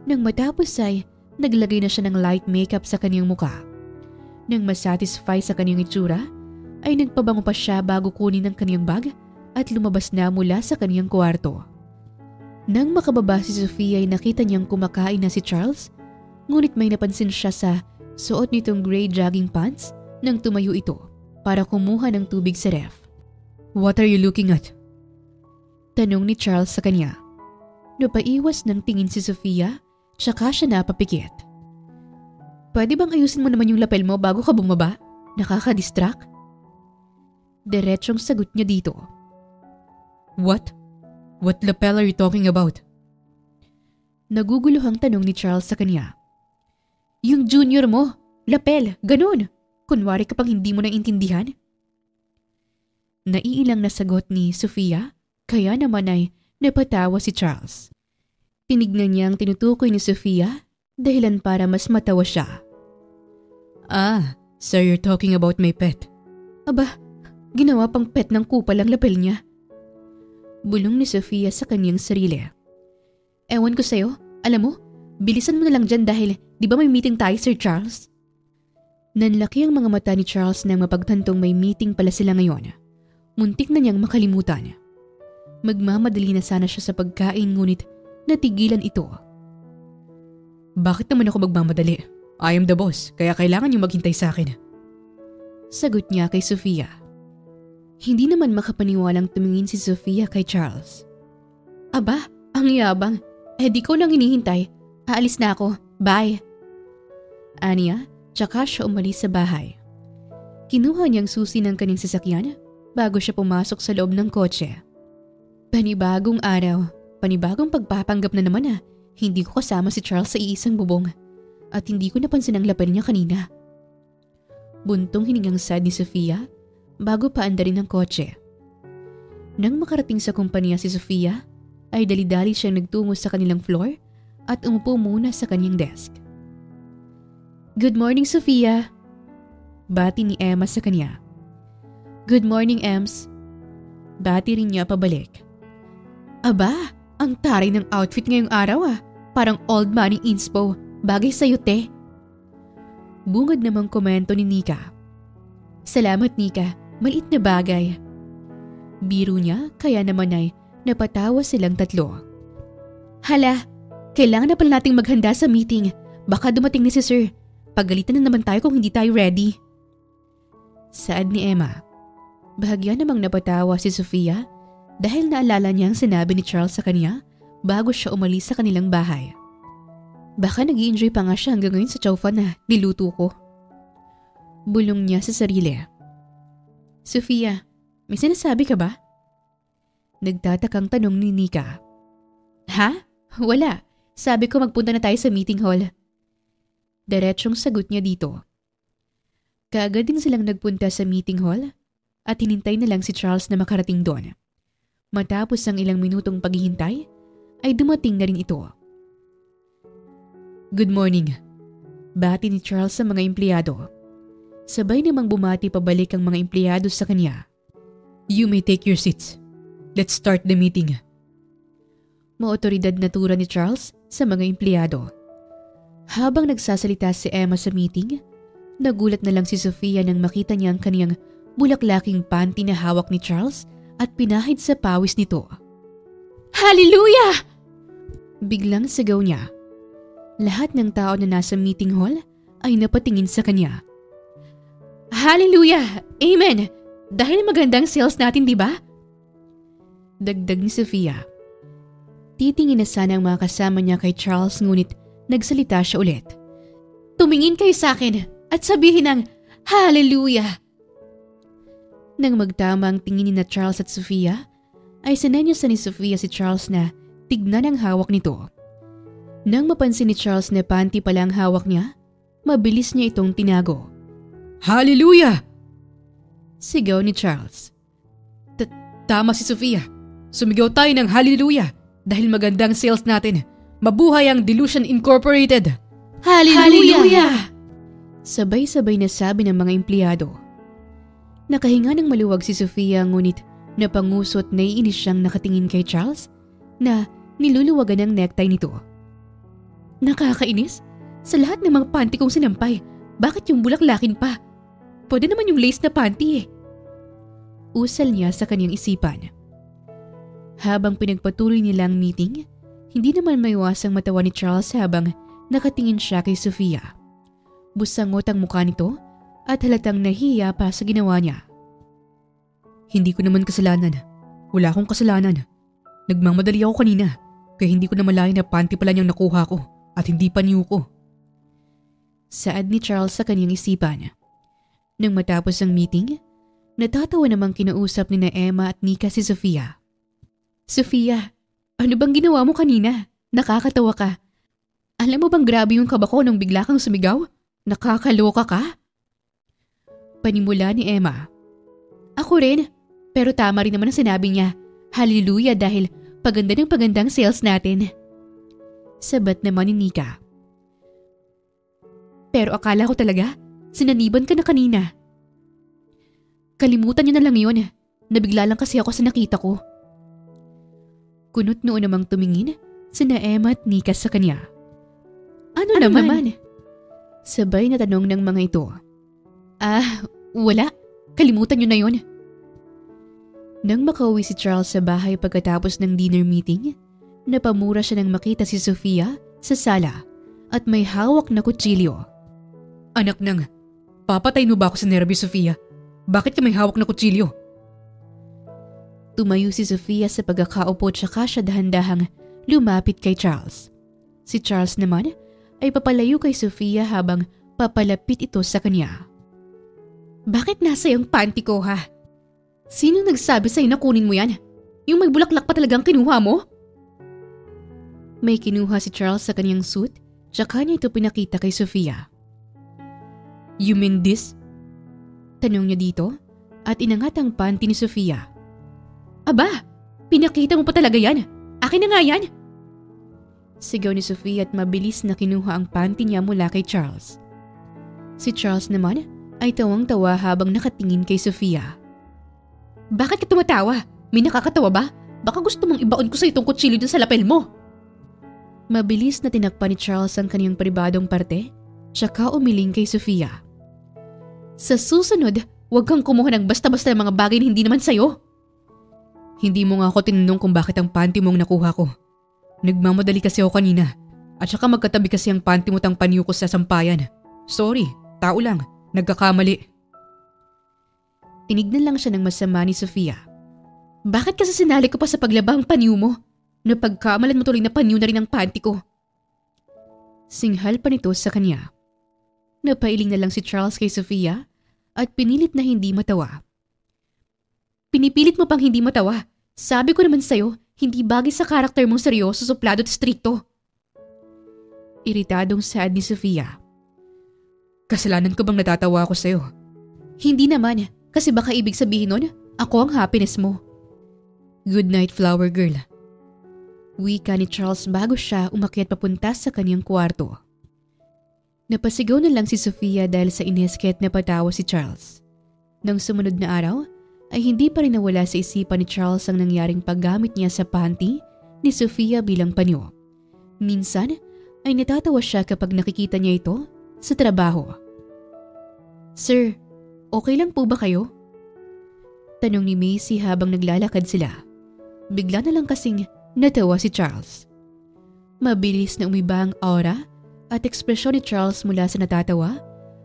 Nang matapos ay naglagay na siya ng light makeup sa kaniyang mukha. Nang masatisfy sa kaniyang itsura, ay nagpabango pa siya bago kunin ang kaniyang bag at lumabas na mula sa kaniyang kwarto. Nang makababa si Sofia ay nakita niyang kumakain na si Charles, ngunit may napansin siya sa suot nitong gray jogging pants nang tumayo ito para kumuha ng tubig sa ref. What are you looking at? Tanong ni Charles sa kanya. Napaiwas ng tingin si Sofia, tsaka siya napapikit. Pwede bang ayusin mo naman yung lapel mo bago ka bumaba? Nakaka-distract? Diretsyong sagot niya dito. What? What lapel are you talking about? Naguguluhang tanong ni Charles sa kanya. Yung junior mo, lapel, ganun. Kunwari ka pang hindi mo naiintindihan. Naiilang na sagot ni Sofia, kaya naman ay napatawa si Charles. Tinignan niya ang tinutukoy ni Sofia, dahilan para mas matawa siya. Ah, so you're talking about my pet. Aba, ginawa pang pet ng kupal ang lapel niya. Bulong ni Sofia sa kanyang sarili. Ewan ko sa'yo, alam mo, bilisan mo na lang dyan dahil di ba may meeting tayo, Sir Charles? Nanlaki ang mga mata ni Charles nang mapagtantong may meeting pala sila ngayon. Muntik na niyang makalimutan. Magmamadali na sana siya sa pagkain ngunit natigilan ito. Bakit naman ako magmamadali? I am the boss, kaya kailangan niyong maghintay sa akin. Sagot niya kay Sofia. Hindi naman makapaniwalang tumingin si Sofia kay Charles. Aba, ang yabang. Di ko lang hinihintay. Aalis na ako. Bye. Aniya, tsaka siya umalis sa bahay. Kinuha niyang susi ng kanyang sasakyan bago siya pumasok sa loob ng kotse. Panibagong araw, panibagong pagpapanggap na naman Hindi ko kasama si Charles sa iisang bubong at hindi ko napansin ang lapel niya kanina. Buntong hiningang sad ni Sofia bago paandarin ng kotse. Nang makarating sa kumpanya si Sofia, ay dali-dali siyang nagtungo sa kanilang floor at umupo muna sa kanyang desk. Good morning, Sofia. Bati ni Emma sa kanya. Good morning, Ems. Bati rin niya pabalik. Aba, ang taray ng outfit ngayong araw Parang old money inspo. Bagay sa'yo, te. Bungad namang komento ni Nika. Salamat, Nika. Maliit na bagay. Biro niya, kaya naman ay napatawa silang tatlo. Hala, kailangan na pala nating maghanda sa meeting. Baka dumating ni si Sir. Pagalitan na naman tayo kung hindi tayo ready. Saad ni Emma. Bahagya namang napatawa si Sofia dahil naalala niya ang sinabi ni Charles sa kanya bago siya umalis sa kanilang bahay. Baka nag-i-enjoy pa nga siya hanggang ngayon sa chowfan na niluto ko. Bulong niya sa sarili. Sofia, may sinasabi ka ba? Nagtatakang tanong ni Nika. Ha? Wala. Sabi ko magpunta na tayo sa meeting hall. Diretsong sagot niya dito. Kaagad din silang nagpunta sa meeting hall at hinintay na lang si Charles na makarating doon. Matapos ang ilang minutong paghihintay, ay dumating na rin ito. Good morning. Bati ni Charles sa mga empleyado. Sabay namang bumati pabalik ang mga empleyado sa kanya. You may take your seats. Let's start the meeting. Maotoridad na tura ni Charles sa mga empleyado. Habang nagsasalita si Emma sa meeting, nagulat na lang si Sofia nang makita niya ang kaniyang bulaklaking panty na hawak ni Charles at pinahid sa pawis nito. Hallelujah! Biglang sigaw niya. Lahat ng tao na nasa meeting hall ay napatingin sa kanya. Hallelujah! Amen! Dahil magandang sales natin, di ba? Dagdag ni Sofia. Titingin na sana ang mga kasama niya kay Charles ngunit nagsalita siya ulit. Tumingin kayo sa akin at sabihin ng Hallelujah! Nang magtama ang tingin ni na Charles at Sofia, ay sinenyosa ni Sofia si Charles na tignan ang hawak nito. Nang mapansin ni Charles na panty pala ang hawak niya, mabilis niya itong tinago. Hallelujah! Sigaw ni Charles. Tama si Sofia. Sumigaw tayo ng hallelujah dahil magandang sales natin. Mabuhay ang Delusion Incorporated! Hallelujah! Sabay-sabay na sabi ng mga empleyado. Nakahinga ng maluwag si Sofia ngunit napangusot na iinis siyang nakatingin kay Charles na niluluwagan ng necktie nito. Nakakainis? Sa lahat ng mga panty kong sinampay, bakit yung bulaklakin pa? Pwede naman yung lace na panty Usal niya sa kanyang isipan. Habang pinagpatuloy nila ang meeting, hindi naman maiwasang matawa ni Charles habang nakatingin siya kay Sofia. Busangot ang mukha nito at halatang nahiya pa sa ginawa niya. Hindi ko naman kasalanan. Wala akong kasalanan. Nagmamadali ako kanina kaya hindi ko namalayan na panty pala niyang nakuha ko at hindi pa niyo ko. Saad ni Charles sa kanyang isipan. Nang matapos ang meeting, natatawa namang kinausap ni na Emma at Nika si Sofia. Sofia, ano bang ginawa mo kanina? Nakakatawa ka. Alam mo bang grabe yung kaba ko nung bigla kang sumigaw? Nakakaloka ka? Panimula ni Emma. Ako rin, pero tama rin naman ang sinabi niya. Hallelujah dahil paganda ng pagandang sales natin. Sabat naman ni Nika. Pero akala ko talaga, sinaniban ka na kanina. Kalimutan niyo na lang yun. Nabigla lang kasi ako sa nakita ko. Kunot noon namang tumingin sina Emma at Nika sa kanya. Ano naman? Sabay na tanong ng mga ito. Wala. Kalimutan niyo na yon. Nang makauwi si Charles sa bahay pagkatapos ng dinner meeting, napamura siya nang makita si Sofia sa sala at may hawak na kutsilyo. Anak nang, papatayin mo ba ako sa nervyos, Sofia? Bakit ka may hawak na kutsilyo? Tumayo si Sofia sa pagkakaupo tsaka siya dahan-dahang lumapit kay Charles. Si Charles naman ay papalayo kay Sofia habang papalapit ito sa kanya. Bakit nasa yung panty ko ha? Sino nagsabi sa'yo na kunin mo yan? Yung may bulaklak pa talagang kinuha mo? May kinuha si Charles sa kanyang suit tsaka niya ito pinakita kay Sofia. You mean this? Tanong niya dito at inangat ang panty ni Sofia. Aba, pinakita mo pa talaga yan. Akin na nga yan. Sigaw ni Sofia at mabilis na kinuha ang panty niya mula kay Charles. Si Charles naman ay tawang-tawa habang nakatingin kay Sofia. Bakit ka tumatawa? May nakakatawa ba? Baka gusto mong ibaon ko sa itong kutsilyo dun sa lapel mo. Mabilis na tinakpan ni Charles ang kanyang pribadong parte, tsaka umiling kay Sofia. Sa susunod, huwag kang kumuha ng basta-basta ng mga bagay na hindi naman sa'yo. Hindi mo nga ako tinanong kung bakit ang panty mong nakuha ko. Nagmamadali kasi ako kanina, at saka magkatabi kasi ang panty mo tang panyo ko sa sampayan. Sorry, tao lang, nagkakamali. Tinignan lang siya ng masama ni Sofia. Bakit kasi sinali ko pa sa paglaba ang panyo mo? Napagkamalan mo tuloy na panyo na rin ang panty ko. Singhal pa nito sa kanya. Napailing na lang si Charles kay Sofia at pinilit na hindi matawa. Pinipilit mo pang hindi matawa. Sabi ko naman sa'yo, hindi bagay sa karakter mong seryoso, suplado at strikto. Iritadong sad ni Sofia. Kasalanan ko bang natatawa ako sa'yo? Hindi naman. Kasi baka ibig sabihin nun, ako ang happiness mo. Good night, flower girl. Wika ni Charles bago siya umakyat papunta sa kanyang kwarto. Napasigaw na lang si Sofia dahil sa inesket na patawa si Charles. Nang sumunod na araw, ay hindi pa rin nawala sa isipan ni Charles ang nangyaring paggamit niya sa panty ni Sofia bilang panyo. Minsan ay natatawa siya kapag nakikita niya ito sa trabaho. Sir, okay lang po ba kayo? Tanong ni Macy habang naglalakad sila. Bigla na lang kasing natawa si Charles. Mabilis na umiba ang aura at ekspresyon ni Charles mula sa natatawa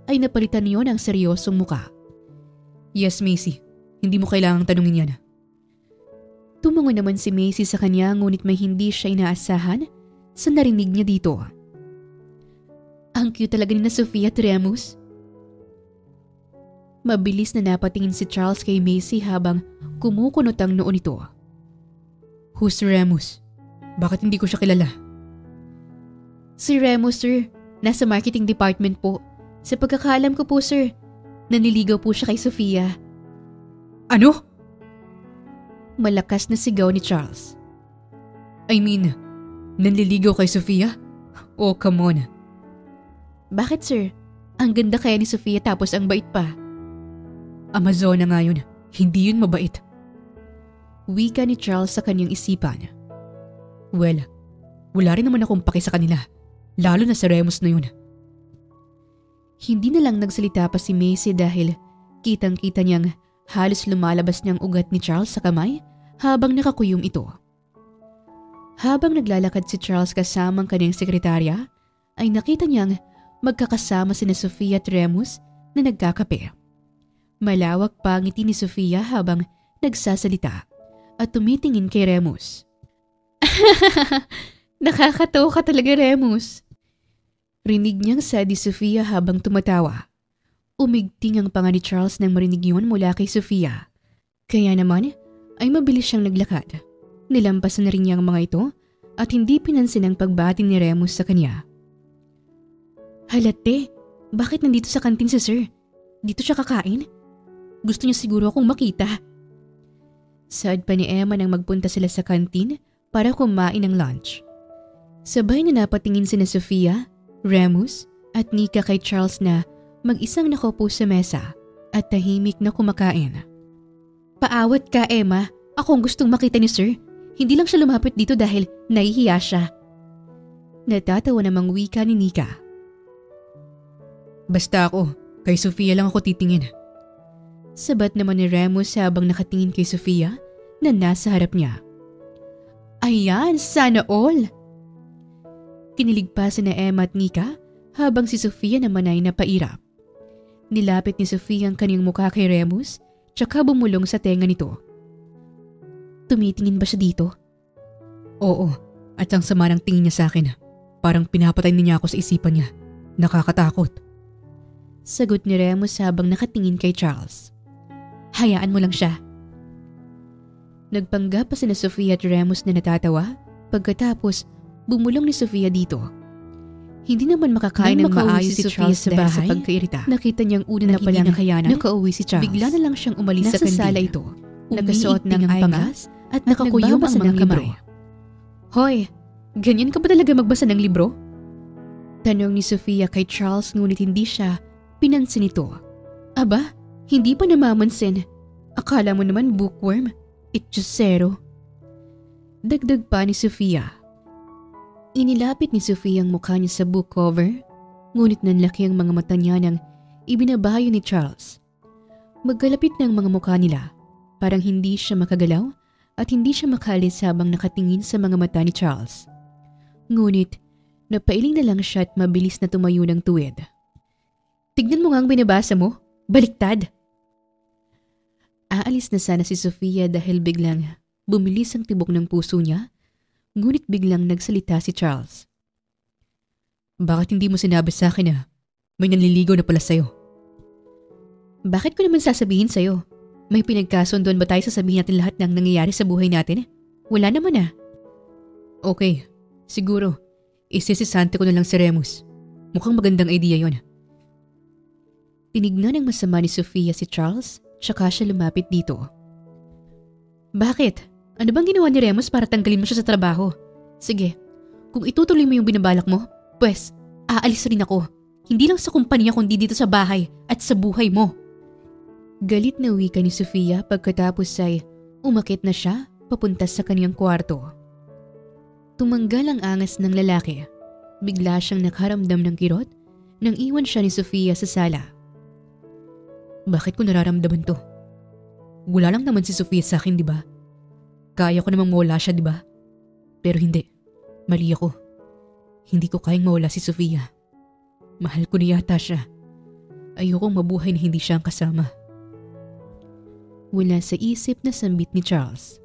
ay napalitan niyo ng seryosong muka. Yes, Macy. Hindi mo kailangang tanungin yan. Tumango naman si Macy sa kanya ngunit may hindi siya inaasahan sa narinig niya dito. Ang cute talaga ni na Sofia at Remus. Mabilis na napatingin si Charles kay Macy habang kumukunot ang noo nito. Who's Remus? Bakit hindi ko siya kilala? Si Remus, sir. Nasa marketing department po. Sa pagkakaalam ko po, sir, nanliligaw po siya kay Sofia. Ano? Malakas na sigaw ni Charles. I mean, nanliligaw kay Sofia? Oh, come on. Bakit, sir? Ang ganda kaya ni Sofia tapos ang bait pa. Amazona nga yun. Hindi yun mabait. Wika ni Charles sa kanyang isipan. Well, wala rin naman akong paki sa kanila. Lalo na sa Remus na yun. Hindi na lang nagsalita pa si Macy dahil kitang-kita niyang halos lumalabas niyang ugat ni Charles sa kamay habang nakakuyom ito. Habang naglalakad si Charles kasamang kanyang sekretarya, ay nakita niyang magkakasama sina Sofia at Remus na nagkakape. Malawak pa ang ngiti ni Sofia habang nagsasalita at tumitingin kay Remus. Nakakatawa ka talaga, Remus. Rinig niyang sad ni Sofia habang tumatawa. Umigting ang panga ni Charles nang marinig yun mula kay Sofia. Kaya naman ay mabilis siyang naglakad. Nilampasan na rin niya ang mga ito at hindi pinansin ang pagbati ni Remus sa kanya. Halate, bakit nandito sa kantin si sir? Dito siya kakain? Gusto niya siguro akong makita. Sad pa ni Emma nang magpunta sila sa kantin para kumain ng lunch. Sabay na napatingin sina Sofia, Remus at Nika kay Charles na mag-isang nakaupo sa mesa at tahimik na kumakain. Paawat ka, Emma. Ako ang gustong makita ni sir. Hindi lang siya lumapit dito dahil nahihiya siya. Natatawa namang wika ni Nika. Basta ako, kay Sofia lang ako titingin. Sabat naman ni Remus habang nakatingin kay Sofia na nasa harap niya. Ayan, sana all! Kinilig pa si na Emma at Nika habang si Sofia naman ay napairap. Nilapit ni Sofia ang kanyang mukha kay Remus tsaka bumulong sa tenga nito. Tumitingin ba siya dito? Oo, at ang sama ng tingin niya sa akin. Parang pinapatay niya ako sa isipan niya. Nakakatakot. Sagot ni Remus habang nakatingin kay Charles. Hayaan mo lang siya. Nagpanggap pa sina Sofia at Remus na natatawa pagkatapos bumulong ni Sofia dito. Hindi naman makakain ng maayos si Charles sa bahay. Sa pagkairita. Nakita niyang una na palang nakauwi si Charles. Bigla na lang siyang umalis sa kantin. Nasa sala ito. Nagkasuot ng eyeglass at nakakuyom ang mga kamay. Hoy, ganyan ka ba talaga magbasa ng libro? Tanong ni Sofia kay Charles ngunit hindi siya pinansin ito. Aba, hindi pa namamansin. Akala mo naman bookworm. It's just zero. Dagdag pa ni Sofia. Inilapit ni Sofia ang mukha niya sa book cover, ngunit nanlaki ang mga mata niya nang ibinabayo ni Charles. Magkalapit ng mga mukha nila, parang hindi siya makagalaw at hindi siya makalis habang nakatingin sa mga mata ni Charles. Ngunit, napailing na lang siya at mabilis na tumayo ng tuwid. Tignan mo nga ang binabasa mo, baliktad! Aalis na sana si Sofia dahil biglang bumilis ang tibok ng puso niya, ngunit biglang nagsalita si Charles. Bakit hindi mo sinabi sa akin na may nanliligaw na pala sa'yo? Bakit ko naman sasabihin sa'yo? May pinagkasunduan ba tayo sasabihin natin lahat ng nangyayari sa buhay natin? Wala naman ah. Okay, siguro. Isisisante ko na lang si Remus. Mukhang magandang idea yon. Tinignan ng masama ni Sofia si Charles, tsaka siya lumapit dito. Bakit? Ano bang ginawa ni Remus para tanggalin mo siya sa trabaho? Sige, kung itutuloy mo yung binabalak mo, pues, aalis rin ako. Hindi lang sa kumpanya kundi dito sa bahay at sa buhay mo. Galit na wika ni Sofia pagkatapos ay umakit na siya papunta sa kaniyang kwarto. Tumanggal ang angas ng lalaki. Bigla siyang nakaramdam ng kirot nang iwan siya ni Sofia sa sala. Bakit ko nararamdaman to? Wala lang naman si Sofia sa akin, di ba? Kaya ko namang mawala siya, di ba? Pero hindi. Mali ako. Hindi ko kayang mawala si Sofia. Mahal ko na yata siya. Ayokong mabuhay na hindi siya ang kasama. Wala sa isip na sambit ni Charles.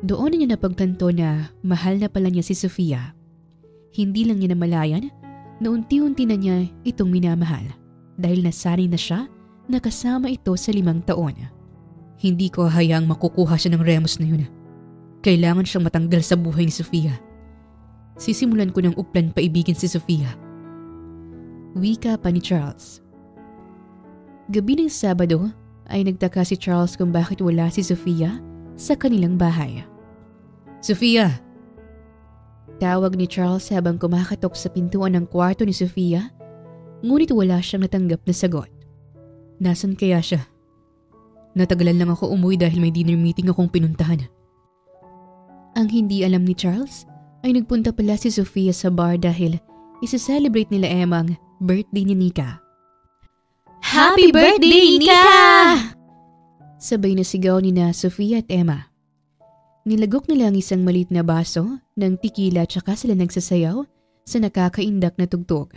Doon na niya napagtanto na mahal na pala niya si Sofia. Hindi lang niya namalayan na unti-unti na niya itong minamahal dahil nasanay na siya na kasama ito sa 5 taon. Hindi ko hayaang makukuha siya ng Remus na yun. Kailangan siyang matanggal sa buhay ni Sofia. Sisimulan ko ng uplan paibigin si Sofia. Wika pa ni Charles. Gabi ng Sabado ay nagtaka si Charles kung bakit wala si Sofia sa kanilang bahay. Sofia! Tawag ni Charles habang kumakatok sa pintuan ng kwarto ni Sofia, ngunit wala siyang natanggap na sagot. Nasaan kaya siya? Natagalan lang ako umuwi dahil may dinner meeting akong pinuntahan. Ang hindi alam ni Charles ay nagpunta pala si Sofia sa bar dahil isa-celebrate nila Emma ang birthday ni Nika. Happy birthday, Nika! Sabay na sigaw ni na Sofia at Emma. Nilagok nila ang isang maliit na baso ng tequila tsaka sila nagsasayaw sa nakakaindak na tugtog.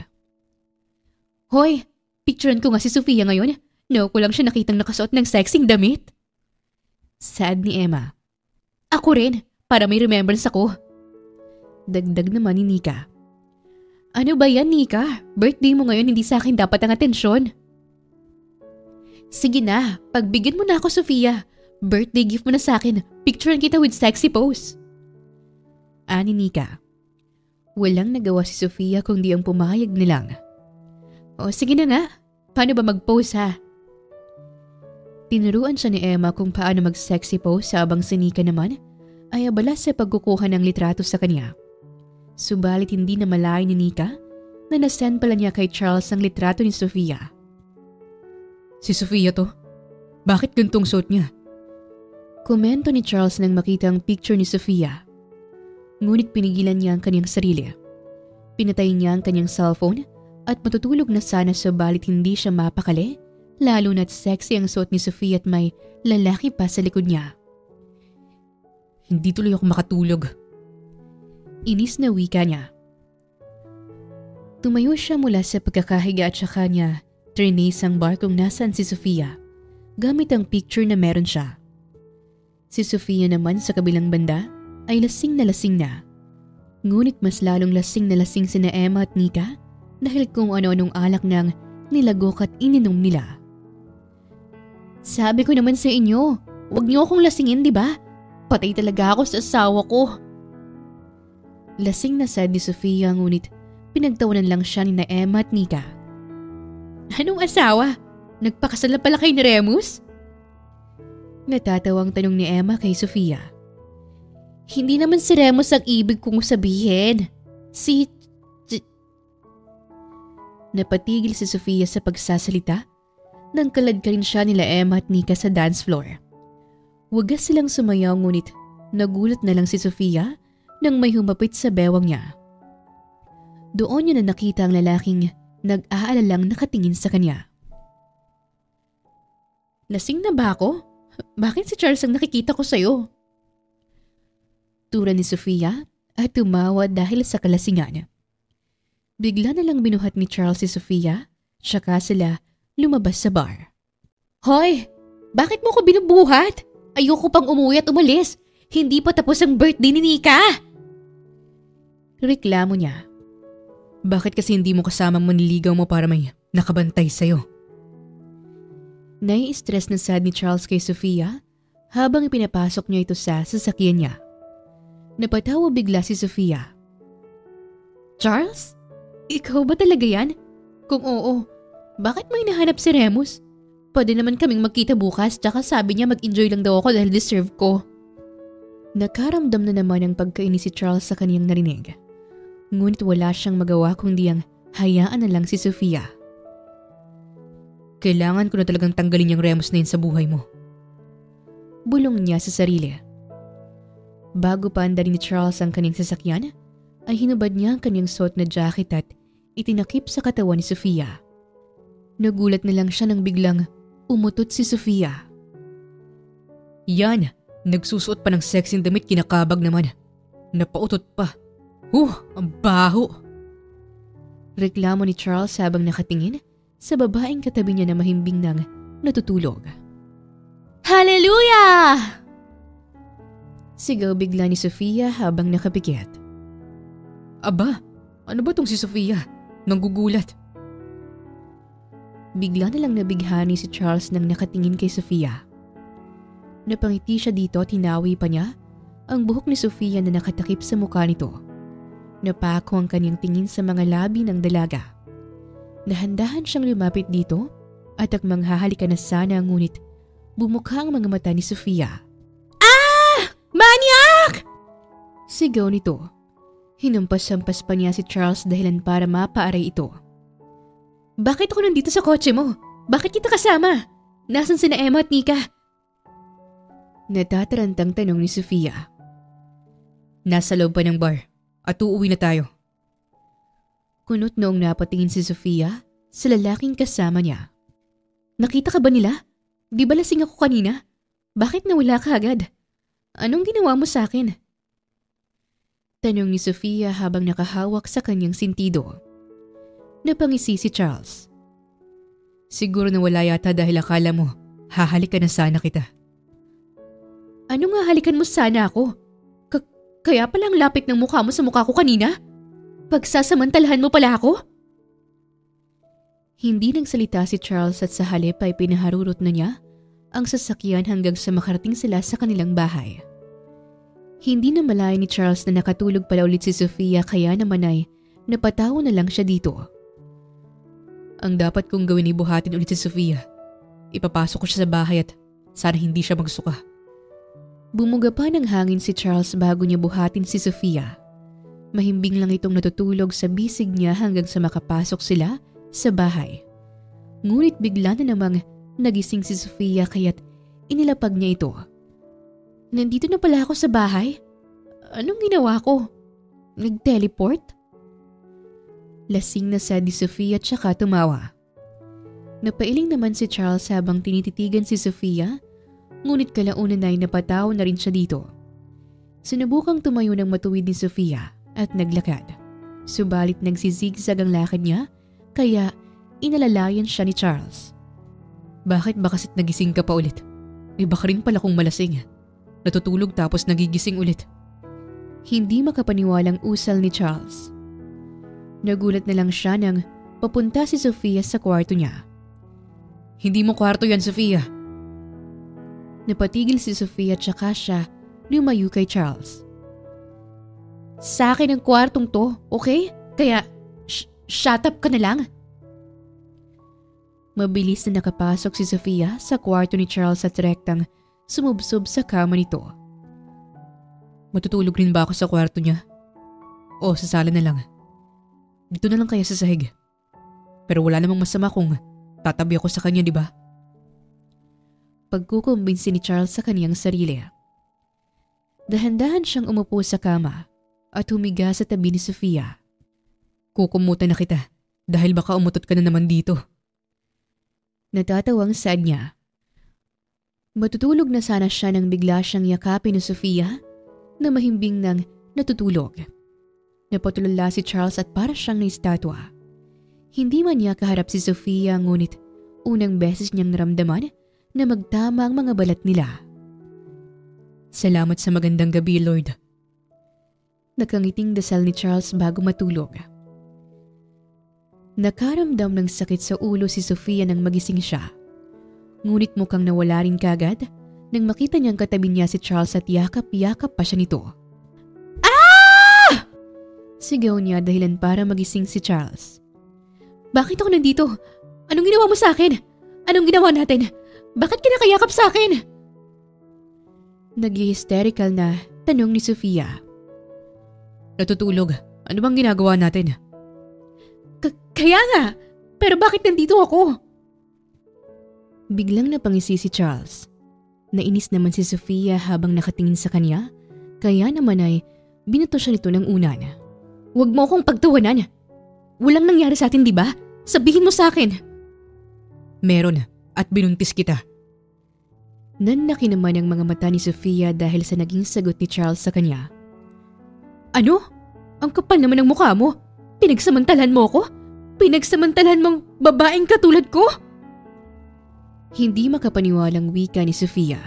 Hoy, picturean ko nga si Sofia ngayon. No, ko lang siya nakitang nakasuot ng sexing damit. Sad ni Emma. Ako rin, para may remembrance ako. Dagdag naman ni Nika. Ano ba yan, Nika? Birthday mo ngayon, hindi sa akin dapat ang atensyon. Sige na, pagbigyan mo na ako, Sofia. Birthday gift mo na sa akin. Picturean kita with sexy pose. Ani Nika. Walang nagawa si Sofia kundi ang pumayag nilang. O sige na nga, paano ba mag-pose ha? Tinuruan siya ni Emma kung paano mag-sexy pose habang si Nika naman ay abala sa pagkukuha ng litrato sa kanya. Subalit hindi na malayo ni Nika na nasend pala niya kay Charles ang litrato ni Sofia. Si Sofia to? Bakit gantong suot niya? Komento ni Charles nang makita ang picture ni Sofia. Ngunit pinigilan niya ang kanyang sarili. Pinatay niya ang kanyang cellphone at matutulog na sana subalit hindi siya mapakali, lalo na't sexy ang suot ni Sofia at may lalaki pa sa likod niya. Hindi tuloy ako makatulog. Inis na wika niya. Tumayo siya mula sa pagkakahiga at saka niya trinace ang bar kung nasaan si Sofia, gamit ang picture na meron siya. Si Sofia naman sa kabilang banda ay lasing na. Ngunit mas lalong lasing na lasing sina Emma at Nika dahil kung ano-anong alak nang nilagok at ininom nila. Sabi ko naman sa inyo, huwag niyo akong lasingin, di ba? Patay talaga ako sa asawa ko. Lasing na sad ni Sofia ngunit pinagtawanan lang siya ni Emma at Nika. Anong asawa? Nagpakasal na pala kay ni Remus? Natatawang tanong ni Emma kay Sofia. Hindi naman si Remus ang ibig kong sabihin. Napatigil si Sofia sa pagsasalita nang kalad ka rin siya nila Emma at Nika sa dance floor. Wagas silang sumayaw ngunit nagulat na lang si Sofia nang may humapit sa bewang niya. Doon niya na nakita ang lalaking nag-aalalang nakatingin sa kanya. Lasing na ba ako? Bakit si Charles ang nakikita ko sa'yo? Tura ni Sofia at tumawa dahil sa kalasingan. Bigla na lang binuhat ni Charles si Sofia, saka sila lumabas sa bar. Hoy! Bakit mo ko binubuhat? Ayoko pang umuwi at umalis. Hindi pa tapos ang birthday ni Nika! Reklamo niya. Bakit kasi hindi mo kasamang maniligaw mo para may nakabantay sa'yo? Nai-stress na sad ni Charles kay Sofia habang ipinapasok niya ito sa sasakyan niya. Napatawa bigla si Sofia. Charles? Ikaw ba talaga yan? Kung oo, bakit may nahanap si Remus? Pwede naman kaming magkita bukas tsaka sabi niya mag-enjoy lang daw ako dahil deserve ko. Nakaramdam na naman ang pagkainis si Charles sa kaniyang narinig. Ngunit wala siyang magawa kundi ang hayaan na lang si Sofia. Kailangan ko na talagang tanggalin yung Remus na yun sa buhay mo. Bulong niya sa sarili. Bago pa andarin ni Charles ang kanyang sasakyan, ay hinubad niya ang kanyang suot na jacket at itinakip sa katawan ni Sofia. Nagulat na lang siya nang biglang umutot si Sofia. Yan, nagsusuot pa ng sexy damit, kinakabag naman. Napautot pa. Ang baho! Reklamo ni Charles habang nakatingin sa babaeng katabi niya na mahimbing nang natutulog. Hallelujah! Sigaw bigla ni Sofia habang nakapikit. Aba, ano ba tong si Sofia? Nanggugulat. Bigla na lang nabighani si Charles nang nakatingin kay Sofia. Napangiti siya dito at hinawi pa niya ang buhok ni Sofia na nakatakip sa mukha nito. Napako ang kanyang tingin sa mga labi ng dalaga. Dahan-dahan siyang lumapit dito at akmang hahalikan na sana ngunit bumukha ang mga mata ni Sofia. Ah! Maniak! Sigaw nito. Hinampas-hampas pa niya si Charles dahilan para mapaaray ito. Bakit ako nandito sa kotse mo? Bakit kita kasama? Nasaan sina Emma at Nika? Natatarantang tanong ni Sofia. Nasa loob pa ng bar at uuwi na tayo. Kunot noong napatingin si Sofia sa lalaking kasama niya. Nakita ka ba nila? Di ba lasing ako kanina? Bakit nawala ka agad? Anong ginawa mo sa akin? Tanong ni Sofia habang nakahawak sa kanyang sintido. Napangisi si Charles. Siguro nawala yata dahil akala mo hahalikan na sana kita. Ano nga halikan mo sana ako? Kaya palang lapit ng mukha mo sa mukha ko kanina? Pagsasamantalahan mo pala ako? Hindi nagsalita si Charles at sa halip ay pinaharurot na niya ang sasakyan hanggang sa makarating sila sa kanilang bahay. Hindi na malaya ni Charles na nakatulog pala ulit si Sofia kaya naman ay napatawa na lang siya dito. Ang dapat kong gawin ay buhatin ulit si Sofia. Ipapasok ko siya sa bahay at sana hindi siya magsuka. Bumuga pa ng hangin si Charles bago niya buhatin si Sofia. Mahimbing lang itong natutulog sa bisig niya hanggang sa makapasok sila sa bahay. Ngunit bigla na namang nagising si Sofia kaya't inilapag niya ito. Nandito na pala ako sa bahay? Anong ginawa ko? Nag-teleport? Lasing na sad ni Sofia at saka tumawa. Napailing naman si Charles habang tinititigan si Sofia, ngunit kalaunan ay napatawa na rin siya dito. Sinubukang tumayo ng matuwid ni Sofia at naglakad. Subalit nagsizigzag ang lakad niya, kaya inalalayan siya ni Charles. Bakit ba kasit nagising ka pa ulit? Iba ka rin pala kung malasing. Natutulog tapos nagigising ulit. Hindi makapaniwalang usal ni Charles. Nagulat na lang siya nang papunta si Sofia sa kwarto niya. Hindi mo kwarto yan, Sofia. Napatigil si Sofia at saka siya lumayo kay Charles. Sa akin ang kwartong to, okay? Kaya shut up ka na lang. Mabilis na nakapasok si Sofia sa kwarto ni Charles at rektang sumubsob sa kama nito. Matutulog rin ba ako sa kwarto niya? O sa sala na lang? Dito na lang kaya sa sahig. Pero wala namang masama kung tatabi ako sa kanya, di ba? Pagkukumbinsi ni Charles sa kaniyang sarili. Dahan-dahan siyang umupo sa kama at humiga sa tabi ni Sofia. Kukumutan na kita dahil baka umutot ka na naman dito. Natatawang sad niya. Matutulog na sana siya nang bigla siyang yakapin ni Sofia na mahimbing nang natutulog. Napatulala si Charles at para siyang naistatwa. Hindi man niya kaharap si Sofia ngunit unang beses niyang naramdaman na magtama ang mga balat nila. Salamat sa magandang gabi, Lord. Nakangiting dasal ni Charles bago matulog. Nakaramdam ng sakit sa ulo si Sofia nang magising siya. Ngunit mukhang nawala rin kagad nang makita niyang katabi niya si Charles at yakap-yakap pa siya nito. Ah! Sigaw niya dahilan para magising si Charles. Bakit ako nandito? Anong ginawa mo sa akin? Anong ginawa natin? Bakit kinakayakap sa akin? Nag-hysterical na tanong ni Sofia. Natutulog. Ano bang ginagawa natin? Kaya nga, pero bakit nandito ako? Biglang napangisi si Charles. Nainis naman si Sofia habang nakatingin sa kanya, kaya naman ay binato siya nito ng unan. Huwag mo akong pagtawanan. Walang nangyari sa atin, di ba? Sabihin mo sa akin. Meron at binuntis kita. Nanlaki naman ang mga mata ni Sofia dahil sa naging sagot ni Charles sa kanya. Ano? Ang kapal naman ng mukha mo. Pinagsamantalan mo ko? Pinagsamantalan mong babaeng katulad ko? Hindi makapaniwalang wika ni Sofia.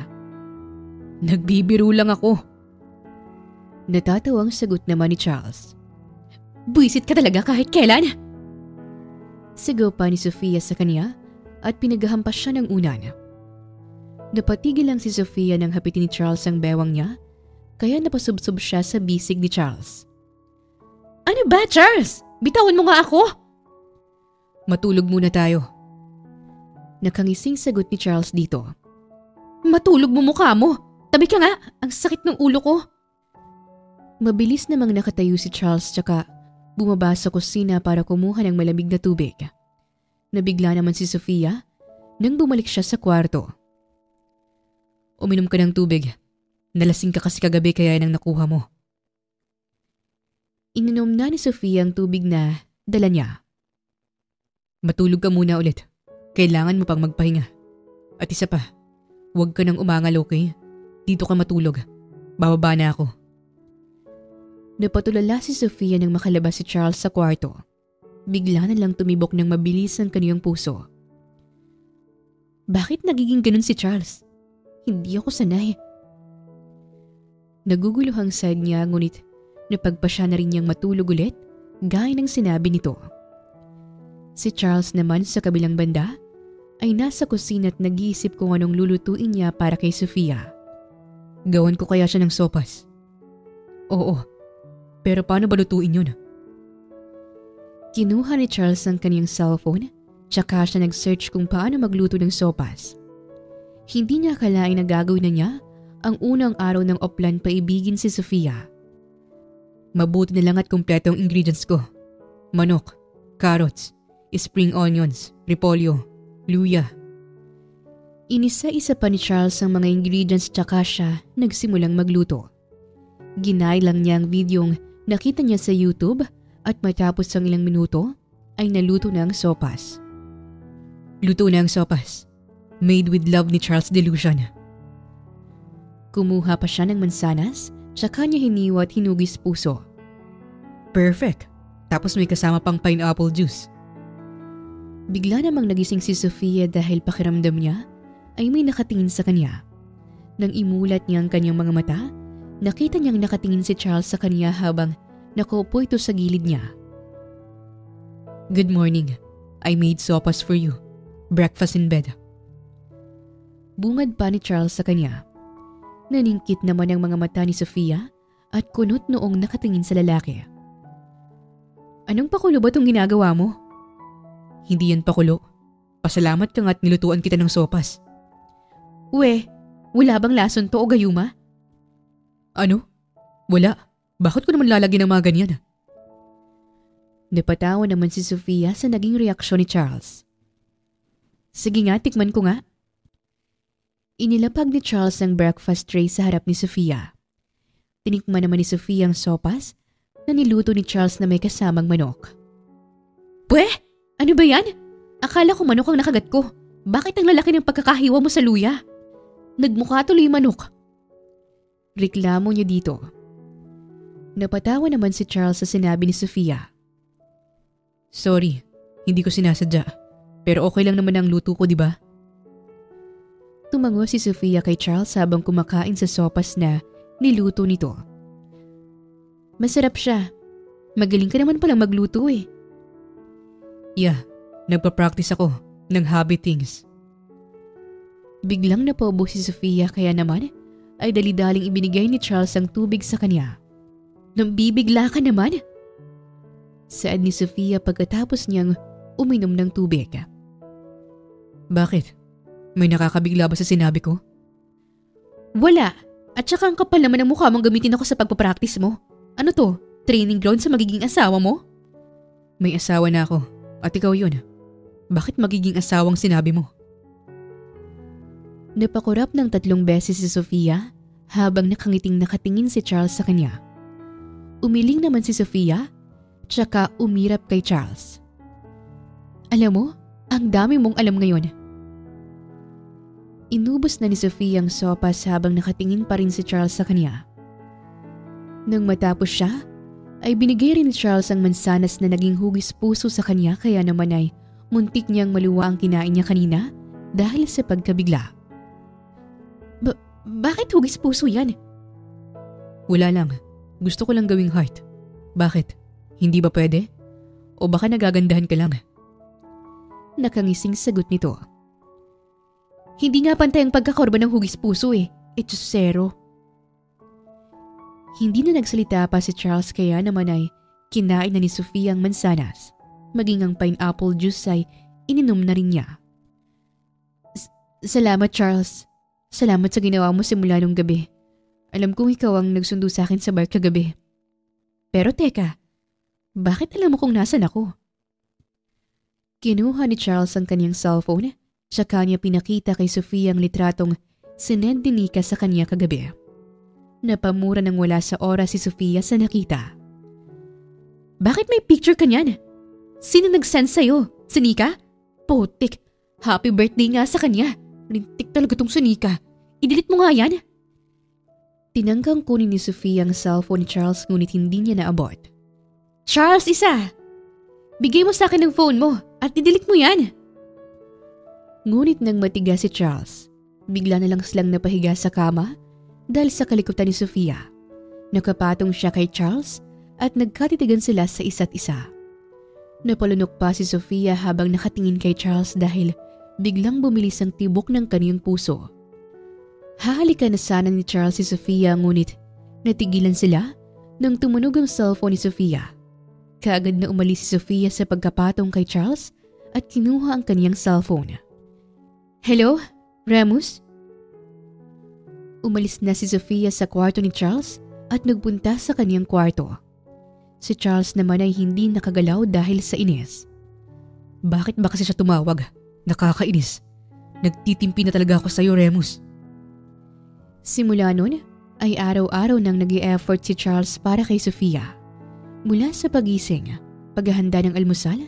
Nagbibiro lang ako. Natatawang sagot naman ni Charles. Buisit ka talaga kahit kailan? Sigaw pa ni Sofia sa kanya at pinaghahampas siya ng unan. Napatigil lang si Sofia nang hapitin ni Charles ang bewang niya, kaya napasubsob siya sa bisig ni Charles. Ano ba, Charles? Bitawan mo nga ako! Matulog muna tayo. Nakangising sagot ni Charles dito. Matulog mo mukha mo! Tabi ka nga! Ang sakit ng ulo ko! Mabilis namang nakatayo si Charles tsaka bumaba sa kusina para kumuha ng malamig na tubig. Nabigla naman si Sofia nang bumalik siya sa kwarto. Uminom ka ng tubig. Nalasing ka kasi kagabi kaya nang nakuha mo. Ininom na ni Sofia ang tubig na dala niya. Matulog ka muna ulit. Kailangan mo pang magpahinga. At isa pa, huwag ka nang umangal, okay? Dito ka matulog. Bababa na ako. Napatulala si Sofia nang makalabas si Charles sa kwarto. Bigla na lang tumibok ng mabilis ang kaniyang puso. Bakit nagiging ganun si Charles? Hindi ako sanay. Naguguluhang sad niya ngunit napagpasya na rin niyang matulog ulit gaya ng sinabi nito. Si Charles naman sa kabilang banda ay nasa kusina at nag-iisip kung anong lulutuin niya para kay Sofia. Gawan ko kaya siya ng sopas? Oo, pero paano ba lutuin yun? Kinuha ni Charles ang kaniyang cellphone tsaka siya nag-search kung paano magluto ng sopas. Hindi niya akalain na gagawin na niya ang unang araw ng oplan paibigin si Sofia. Mabuti na lang at kumpleto ang ingredients ko. Manok, carrots, spring onions, repolyo, luya. Inisa-isa pa ni Charles ang mga ingredients tsaka siya nagsimulang magluto. Ginay lang niya ang videong nakita niya sa YouTube at matapos ang ilang minuto ay naluto na ang sopas. Luto na ang sopas. Made with love ni Charles Delusion. Kumuha pa siya ng mansanas tsaka niya hiniwa at hinugis puso. Perfect. Tapos may kasama pang pineapple juice. Bigla namang nagising si Sofia dahil pakiramdam niya ay may nakatingin sa kanya. Nang imulat niya ang kanyang mga mata, nakita niyang nakatingin si Charles sa kanya habang nakaupo ito sa gilid niya. Good morning. I made sopas for you. Breakfast in bed. Bungad pa ni Charles sa kanya. Naningkit naman ang mga mata ni Sofia at kunot noong nakatingin sa lalaki. Anong pakulo ba itong ginagawa mo? Hindi yan pakulo. Pasalamat ka nga at nilutuan kita ng sopas. Wala bang lason to o gayuma? Ano? Wala. Bakit ko naman lalagyan ng mga ganyan? Napatawa naman si Sofia sa naging reaksyon ni Charles. Sige nga, tikman ko nga. Inilapag ni Charles ang breakfast tray sa harap ni Sofia. Tinikman naman ni Sofia ang sopas na niluto ni Charles na may kasamang manok. Ano ba yan? Akala ko manok ang nakagat ko. Bakit ang lalaki ng pagkakahiwa mo sa luya? Nagmukha tuloy manok. Reklamo niya dito. Napatawa naman si Charles sa sinabi ni Sofia. Sorry, hindi ko sinasadya. Pero okay lang naman ang luto ko, di ba? Tumango si Sofia kay Charles habang kumakain sa sopas na niluto nito. Masarap siya. Magaling ka naman palang magluto eh. Yeah, nagpa-practice ako ng hobby things. Biglang napaubo si Sofia kaya naman ay dali-daling ibinigay ni Charles ang tubig sa kanya. Nambibigla ka naman? Saad ni Sofia pagkatapos niyang uminom ng tubig. Bakit? May nakakabigla ba sa sinabi ko? Wala. At saka ang kapal naman ang mukha mong gamitin ako sa pagpapractice mo. Ano to? Training ground sa magiging asawa mo? May asawa na ako. At ikaw yun. Bakit magiging asawang sinabi mo? Napakurap ng 3 beses si Sofia habang nakangiting nakatingin si Charles sa kanya. Umiling naman si Sofia, tsaka umirap kay Charles. Alam mo, ang dami mong alam ngayon. Inubos na ni Sofia ang sopas habang nakatingin pa rin si Charles sa kanya. Nang matapos siya, ay binigay rin ni Charles ang mansanas na naging hugis puso sa kanya kaya naman ay muntik niyang maluwa ang kinain niya kanina dahil sa pagkabigla. Bakit hugis puso yan? Wala lang. Gusto ko lang gawing heart. Bakit? Hindi ba pwede? O baka nagagandahan ka lang? Nakangising sagot nito. Hindi nga pantay ang pagkakorba ng hugis puso eh. It's zero. Hindi na nagsalita pa si Charles kaya naman ay kinain na ni Sofia ang mansanas. Maging ang pineapple juice ay ininom na rin niya. Salamat Charles. Salamat sa ginawa mo simula nung gabi. Alam kong ikaw ang nagsundo sa akin sa bar kagabi. Pero teka, bakit alam mo kung nasan ako? Kinuha ni Charles ang kanyang cellphone, tsaka niya pinakita kay Sofia ang litratong sinend ni Nika sa kanya kagabi. Napamura nang wala sa oras si Sofia sa nakita. Bakit may picture ka niyan? Sino nag-send sa'yo? Si Nika? Putik, happy birthday nga sa kanya. Rintik talaga tong si Nika. I-delete mo nga yan. Tinanggang kunin ni Sofia ang cellphone ni Charles ngunit hindi niya naabot. Charles, isa! Bigay mo sa akin ang phone mo at i-delete mo yan. Ngunit nang matigas si Charles, bigla na lang silang napahiga sa kama dahil sa kalikutan ni Sofia. Nakapatong siya kay Charles at nagkatitigan sila sa isa't isa. Napalunok pa si Sofia habang nakatingin kay Charles dahil biglang bumilis ang tibok ng kaniyang puso. Hahalikan na sana ni Charles si Sofia ngunit natigilan sila nang tumunog ang cellphone ni Sofia. Kaagad na umalis si Sofia sa pagkapatong kay Charles at kinuha ang kaniyang cellphone. Hello, Remus? Umalis na si Sofia sa kwarto ni Charles at nagpunta sa kaniyang kwarto. Si Charles naman ay hindi nakagalaw dahil sa inis. Bakit ba kasi siya tumawag? Nakakainis. Nagtitimpi na talaga ako sa'yo, Remus. Simula nun ay araw-araw nang nag-i-effort si Charles para kay Sofia. Mula sa pagising, paghahanda ng almusal,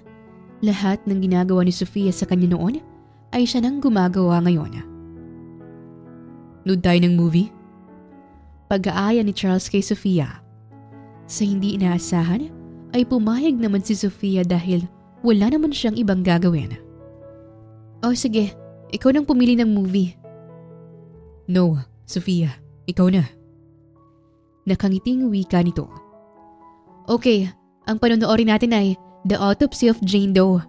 lahat ng ginagawa ni Sofia sa kanya noon ay siya nang gumagawa ngayon. Nood tayo ng movie? Pag-aaya ni Charles kay Sofia. Sa hindi inaasahan ay pumayag naman si Sofia dahil wala naman siyang ibang gagawin. O sige, ikaw nang pumili ng movie. No, Sofia, ikaw na. Nakangiting wika nito. Okay, ang panonoorin natin ay The Autopsy of Jane Doe.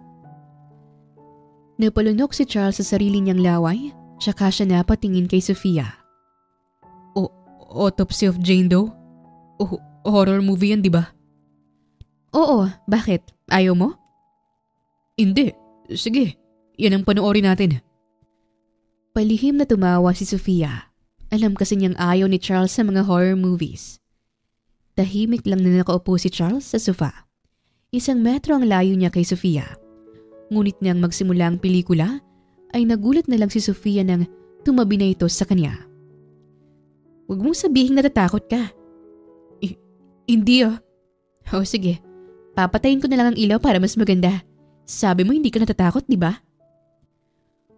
Napalunok si Charles sa sarili niyang laway, tsaka siya napatingin kay Sofia. Autopsy of Jane Doe? Horror movie yan, di ba? Oo, bakit? Ayaw mo? Hindi. Sige, yan ang panoorin natin. Palihim na tumawa si Sofia. Alam kasi niyang ayaw ni Charles sa mga horror movies. Tahimik lang na nakaupo si Charles sa sofa. 1 metro ang layo niya kay Sofia. Ngunit nang magsimula ang pelikula, ay nagulat na lang si Sofia nang tumabi na ito sa kanya. Huwag mong sabihin natatakot ka. Hindi ah. O sige, papatayin ko na lang ang ilaw para mas maganda. Sabi mo hindi ka natatakot, di ba?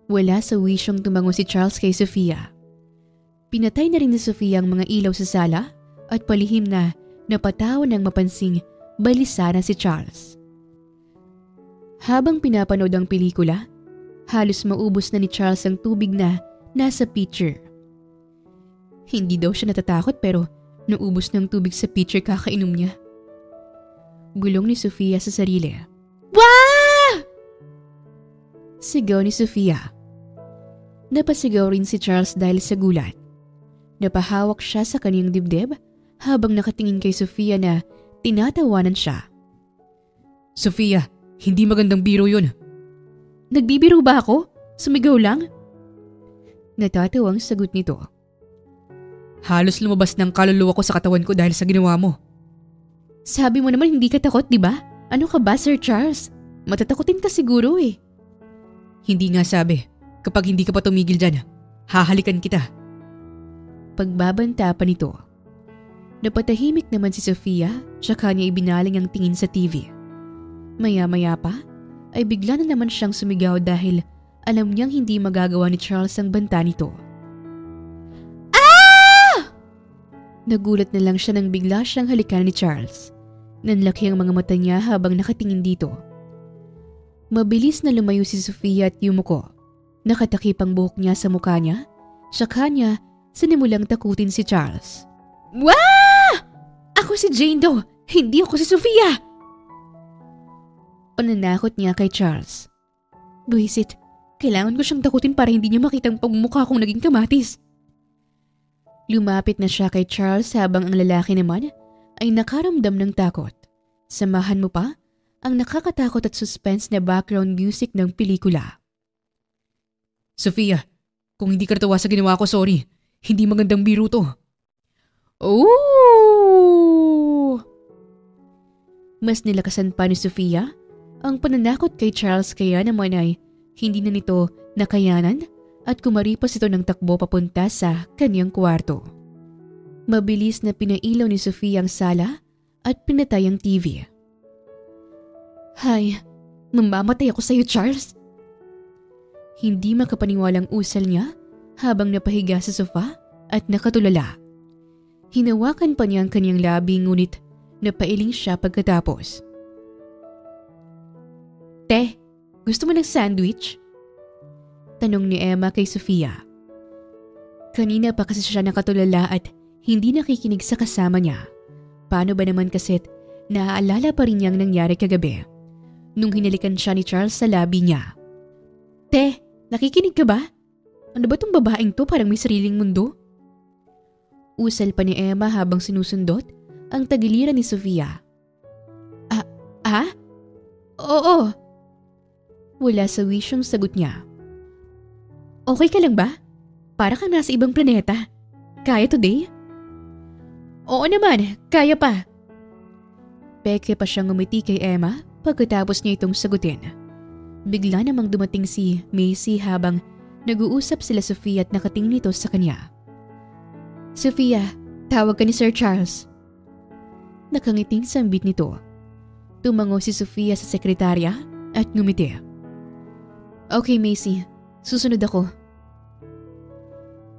Wala sa wisyong tumango si Charles kay Sofia. Pinatay na rin ni Sofia ang mga ilaw sa sala at palihim na napatawa ng mapansing balisa na si Charles. Habang pinapanood ang pelikula, halos maubos na ni Charles ang tubig na nasa pitcher. Hindi daw siya natatakot pero naubos ng tubig sa pitcher kakainom niya. Bulong ni Sofia sa sarili. Wah! Sigaw ni Sofia. Napasigaw rin si Charles dahil sa gulat. Napahawak siya sa kaniyang dibdib habang nakatingin kay Sofia na tinatawanan siya. Sofia, hindi magandang biro yun. Nagbibiro ba ako? Sumigaw lang? Natatawang sagot nito. Halos lumabas ng kaluluwa ko sa katawan ko dahil sa ginawa mo. Sabi mo naman hindi ka takot, di ba? Ano ka ba, Sir Charles? Matatakotin ka siguro eh. Hindi nga sabi. Kapag hindi ka pa tumigil dyan, hahalikan kita. Pagbabanta pa nito. Napatahimik naman si Sofia, tsaka niya ibinaling ang tingin sa TV. Maya-maya pa, ay bigla na naman siyang sumigaw dahil alam niyang hindi magagawa ni Charles ang banta nito. Nagulat na lang siya nang bigla siyang halikan ni Charles. Nanlaki ang mga mata niya habang nakatingin dito. Mabilis na lumayo si Sofia at yumuko. Nakatakip ang buhok niya sa mukha niya, saka niya sinimulang takutin si Charles. Wah! Ako si Jane Doe, hindi ako si Sofia! Pananakot niya kay Charles. Buisit, kailangan ko siyang takutin para hindi niya makita ang pagmumukha kong naging kamatis. Lumapit na siya kay Charles habang ang lalaki naman ay nakaramdam ng takot. Samahan mo pa ang nakakatakot at suspense na background music ng pelikula. Sofia, kung hindi ka natawa sa ginawa ko, sorry. Hindi magandang biro to. Ooh! Mas nilakasan pa ni Sofia ang pananakot kay Charles kaya naman ay hindi na nito nakayanan at kumaripas ito ng takbo papunta sa kanyang kwarto. Mabilis na pinailaw ni Sofia ang sala at pinatay ang TV. Hay, mamamatay ako sa iyo, Charles. Hindi makapaniwalang usal niya habang napahiga sa sofa at nakatulala. Hinawakan pa niya ang kanyang labi ngunit napailing siya pagkatapos. Te, gusto mo ng sandwich? Tanong ni Emma kay Sofia. Kanina pa kasi siya nakatulala at hindi nakikinig sa kasama niya. Paano ba naman kasit naaalala pa rin niyang nangyari kagabi nung hinalikan siya ni Charles sa labi niya. Te, nakikinig ka ba? Ano ba tong babaeng to parang may sariling mundo? Usal pa ni Emma habang sinusundot ang tagiliran ni Sofia. Oo. Wala sa wisyong sagot niya. Okay ka lang ba? Para kang nasa ibang planeta. Kaya today? Oo naman, kaya pa. Peke pa siyang ngumiti kay Emma pagkatapos niya itong sagutin. Bigla namang dumating si Macy habang Nag-uusap sila Sofia at nakatingin ito sa kanya. Sofia, tawag ka ni Sir Charles. Nakangiting sambit nito. Tumango si Sofia sa sekretarya at ngumiti. Okay Macy, susunod ako.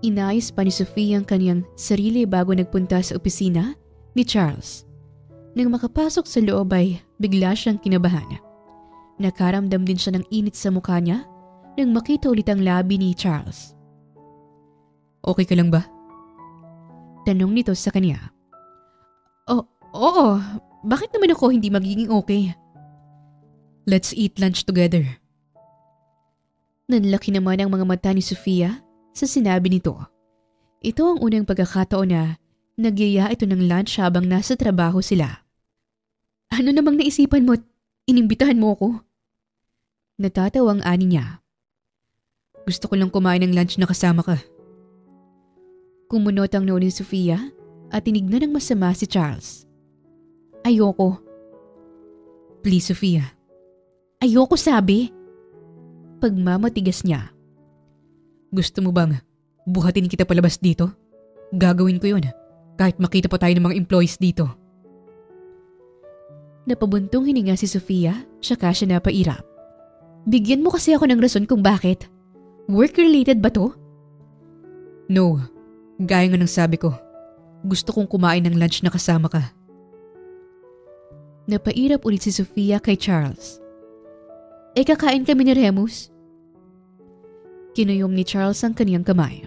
Inayos pa ni Sofia ang kanyang sarili bago nagpunta sa opisina ni Charles. Nang makapasok sa loob ay bigla siyang kinabahan. Nakaramdam din siya ng init sa mukha niya nang makita ulit ang labi ni Charles. Okay ka lang ba? Tanong nito sa kanya. Oo, bakit naman ako hindi magiging okay? Let's eat lunch together. Nanlaki naman ang mga mata ni Sofia sa sinabi nito. Ito ang unang pagkakataon na nagyaya ito ng lunch habang nasa trabaho sila. Ano namang naisipan mo? Inimbitahan mo ako? Natatawang ani niya. Gusto ko lang kumain ng lunch na kasama ka. Kumunot ang noo ni Sofia at tinignan ng masama si Charles. Ayoko. Please, Sofia. Ayoko sabi. Pagmamatigas niya. Gusto mo bang buhatin kita palabas dito? Gagawin ko yun kahit makita pa tayo ng mga employees dito. Napabuntong hininga si Sofia tsaka siya napairap. Bigyan mo kasi ako ng rason kung bakit. Work-related ba to? No. Gaya nga ng sabi ko. Gusto kong kumain ng lunch na kasama ka. Napairap ulit si Sofia kay Charles. Kakain kami ni Remus. Kinuyom ni Charles ang kaniyang kamay.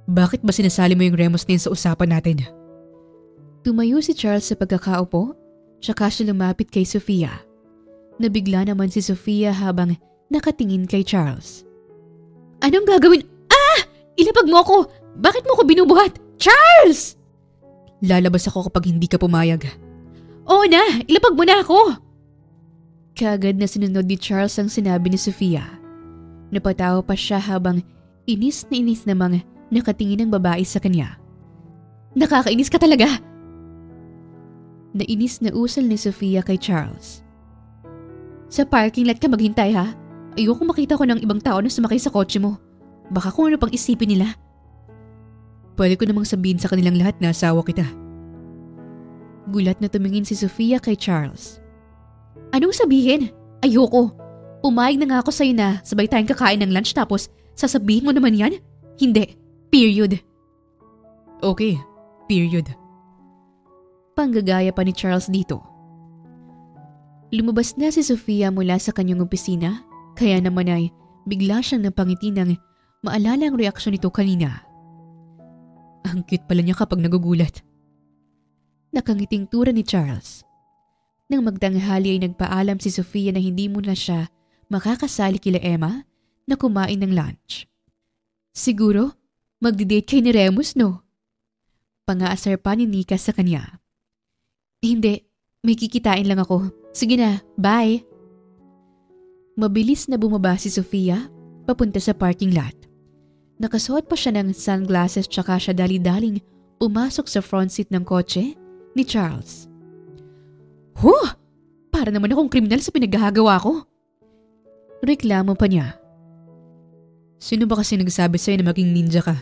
Bakit ba sinasali mo yung Remus din sa usapan natin? Tumayo si Charles sa pagkakaupo, tsaka siya lumapit kay Sofia. Nabigla naman si Sofia habang nakatingin kay Charles. Anong gagawin? Ilapag mo ako! Bakit mo ako binubuhat? Charles! Lalabas ako kapag hindi ka pumayag. Oo na! Ilapag mo na ako! Kaagad na sinunod ni Charles ang sinabi ni Sofia. Napatawa pa siya habang inis namang nakatingin ang babae sa kanya. Nakakainis ka talaga! Nainis na usal ni Sofia kay Charles. Sa parking lot ka maghintay ha? Ayoko makita ko ng ibang tao na sumakay sa kotse mo. Baka kung ano pang isipin nila. Pwede ko namang sabihin sa kanilang lahat na asawa kita. Gulat na tumingin si Sofia kay Charles. Anong sabihin? Ayoko. Pumayag na nga ako sa'yo na sabay tayong kakain ng lunch tapos sasabihin mo naman yan? Hindi. Period. Okay. Period. Panggagaya pa ni Charles dito. Lumabas na si Sofia mula sa kanyang opisina kaya naman ay bigla siyang napangiti nang maalala ang reaksyon nito kanina. Ang cute pala niya kapag nagugulat. Nakangiting tura ni Charles. Nang magtanghali ay nagpaalam si Sofia na hindi muna siya makakasali kila Emma na kumain ng lunch. Siguro, magdi-date kay ni Remus, no? Pangaasar pa ni Nika sa kanya. Hindi, may kikitain lang ako. Sige na, bye! Mabilis na bumaba si Sofia papunta sa parking lot. Nakasuot pa siya ng sunglasses tsaka siya dali-daling pumasok sa front seat ng kotse ni Charles. Huh! Para naman akong kriminal sa pinaghahagawa ko. Reklamo pa niya. Sino ba kasi nagsabi sa'yo na maging ninja ka?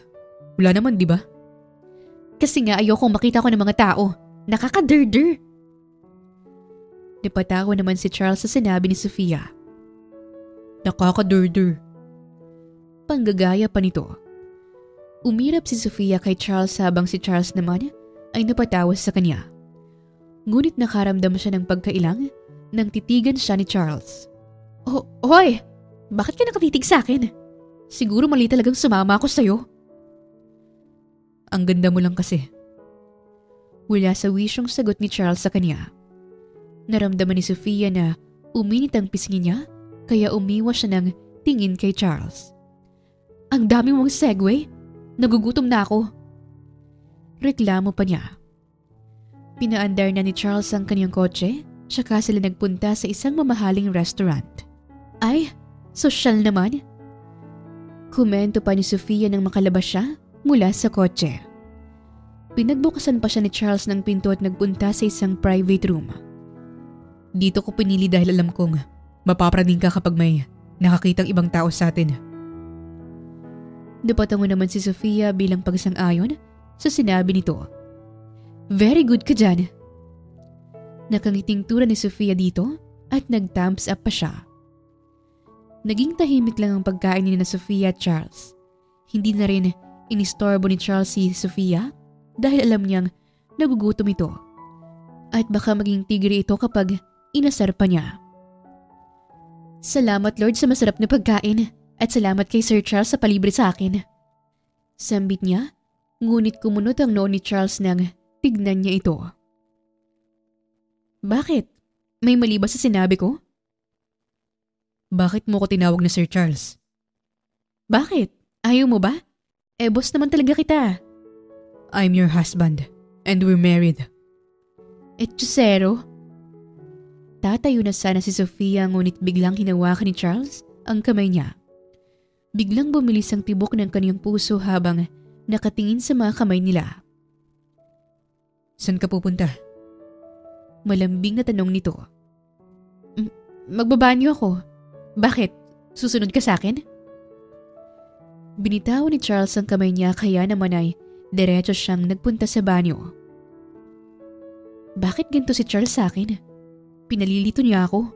Wala naman, di ba? Kasi nga ayokong makita ko ng mga tao. Nakakaderder. Napatawa naman si Charles sa sinabi ni Sofia. Nakakaderder. Panggagaya pa nito. Umirap si Sofia kay Charles habang si Charles naman ay napatawa sa kanya. Ngunit nakaramdam siya ng pagkailang nang titigan siya ni Charles. Hoy! Bakit ka nakatitig sa akin? Siguro mali talagang sumama ako sa'yo. Ang ganda mo lang kasi. Wala sa wisyong sagot ni Charles sa kanya. Naramdaman ni Sofia na uminit ang pisngi niya kaya umiwas siya ng tingin kay Charles. Ang dami mong segue. Nagugutom na ako. Reklamo pa niya. Pinaandar na ni Charles ang kanyang kotse tsaka sila nagpunta sa isang mamahaling restaurant. Ay, sosyal naman. Komento pa ni Sofia nang makalabas siya mula sa kotse. Pinagbukasan pa siya ni Charles ng pinto at nagpunta sa isang private room. Dito ko pinili dahil alam kong mapapraning ka kapag may nakakitang ibang tao sa atin. Napatango naman si Sofia bilang pagsang-ayon sa sinabi nito. Very good ka dyan. Nakangiting tura ni Sofia dito at nag-thumbs up pa siya. Naging tahimik lang ang pagkain ni na Sofia at Charles. Hindi na rin inistorbo ni Charles si Sofia dahil alam niyang nagugutom ito. At baka maging tigre ito kapag inasar pa niya. Salamat Lord sa masarap na pagkain at salamat kay Sir Charles sa palibre sa akin. Sambit niya, ngunit kumunot ang noo ni Charles nang tignan niya ito. Bakit? May mali ba sa sinabi ko? Bakit mo ko tinawag na Sir Charles? Bakit? Ayaw mo ba? Boss naman talaga kita. I'm your husband and we're married. Chusero? Tatayo na sana si Sofia ngunit biglang hinawakan ni Charles ang kamay niya. Biglang bumilis ang tibok ng kaniyang puso habang nakatingin sa mga kamay nila. Saan ka pupunta? Malambing na tanong nito. Magbabanyo ako. Bakit? Susunod ka sa akin? Binitawan ni Charles ang kamay niya kaya naman ay diretso siyang nagpunta sa banyo. Bakit ganito si Charles sa akin? Pinalilito niya ako.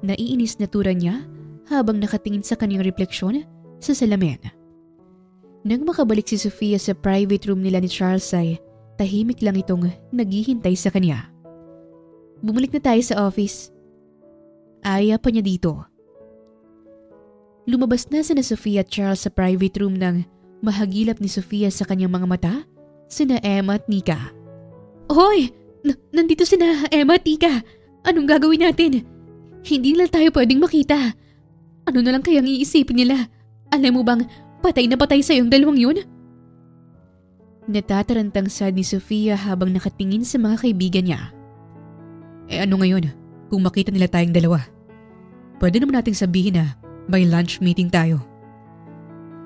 Naiinis na tura niya habang nakatingin sa kanyang refleksyon sa salamin. Nang makabalik si Sofia sa private room nila ni Charles ay tahimik lang itong naghihintay sa kanya. Bumalik na tayo sa office. Aya pa niya dito. Lumabas na sina Sofia at Charles sa private room nang mahagilap ni Sofia sa kanyang mga mata sina Emma at Nika. Hoy! Nandito sina Emma at Nika. Anong gagawin natin? Hindi na tayo pwedeng makita. Ano na lang kayang iisipin nila? Alam mo bang patay na patay sa yung dalawang yun? Natatarantang sad ni Sofia habang nakatingin sa mga kaibigan niya. Ano ngayon kung makita nila tayong dalawa? Pwede naman nating sabihin na may lunch meeting tayo.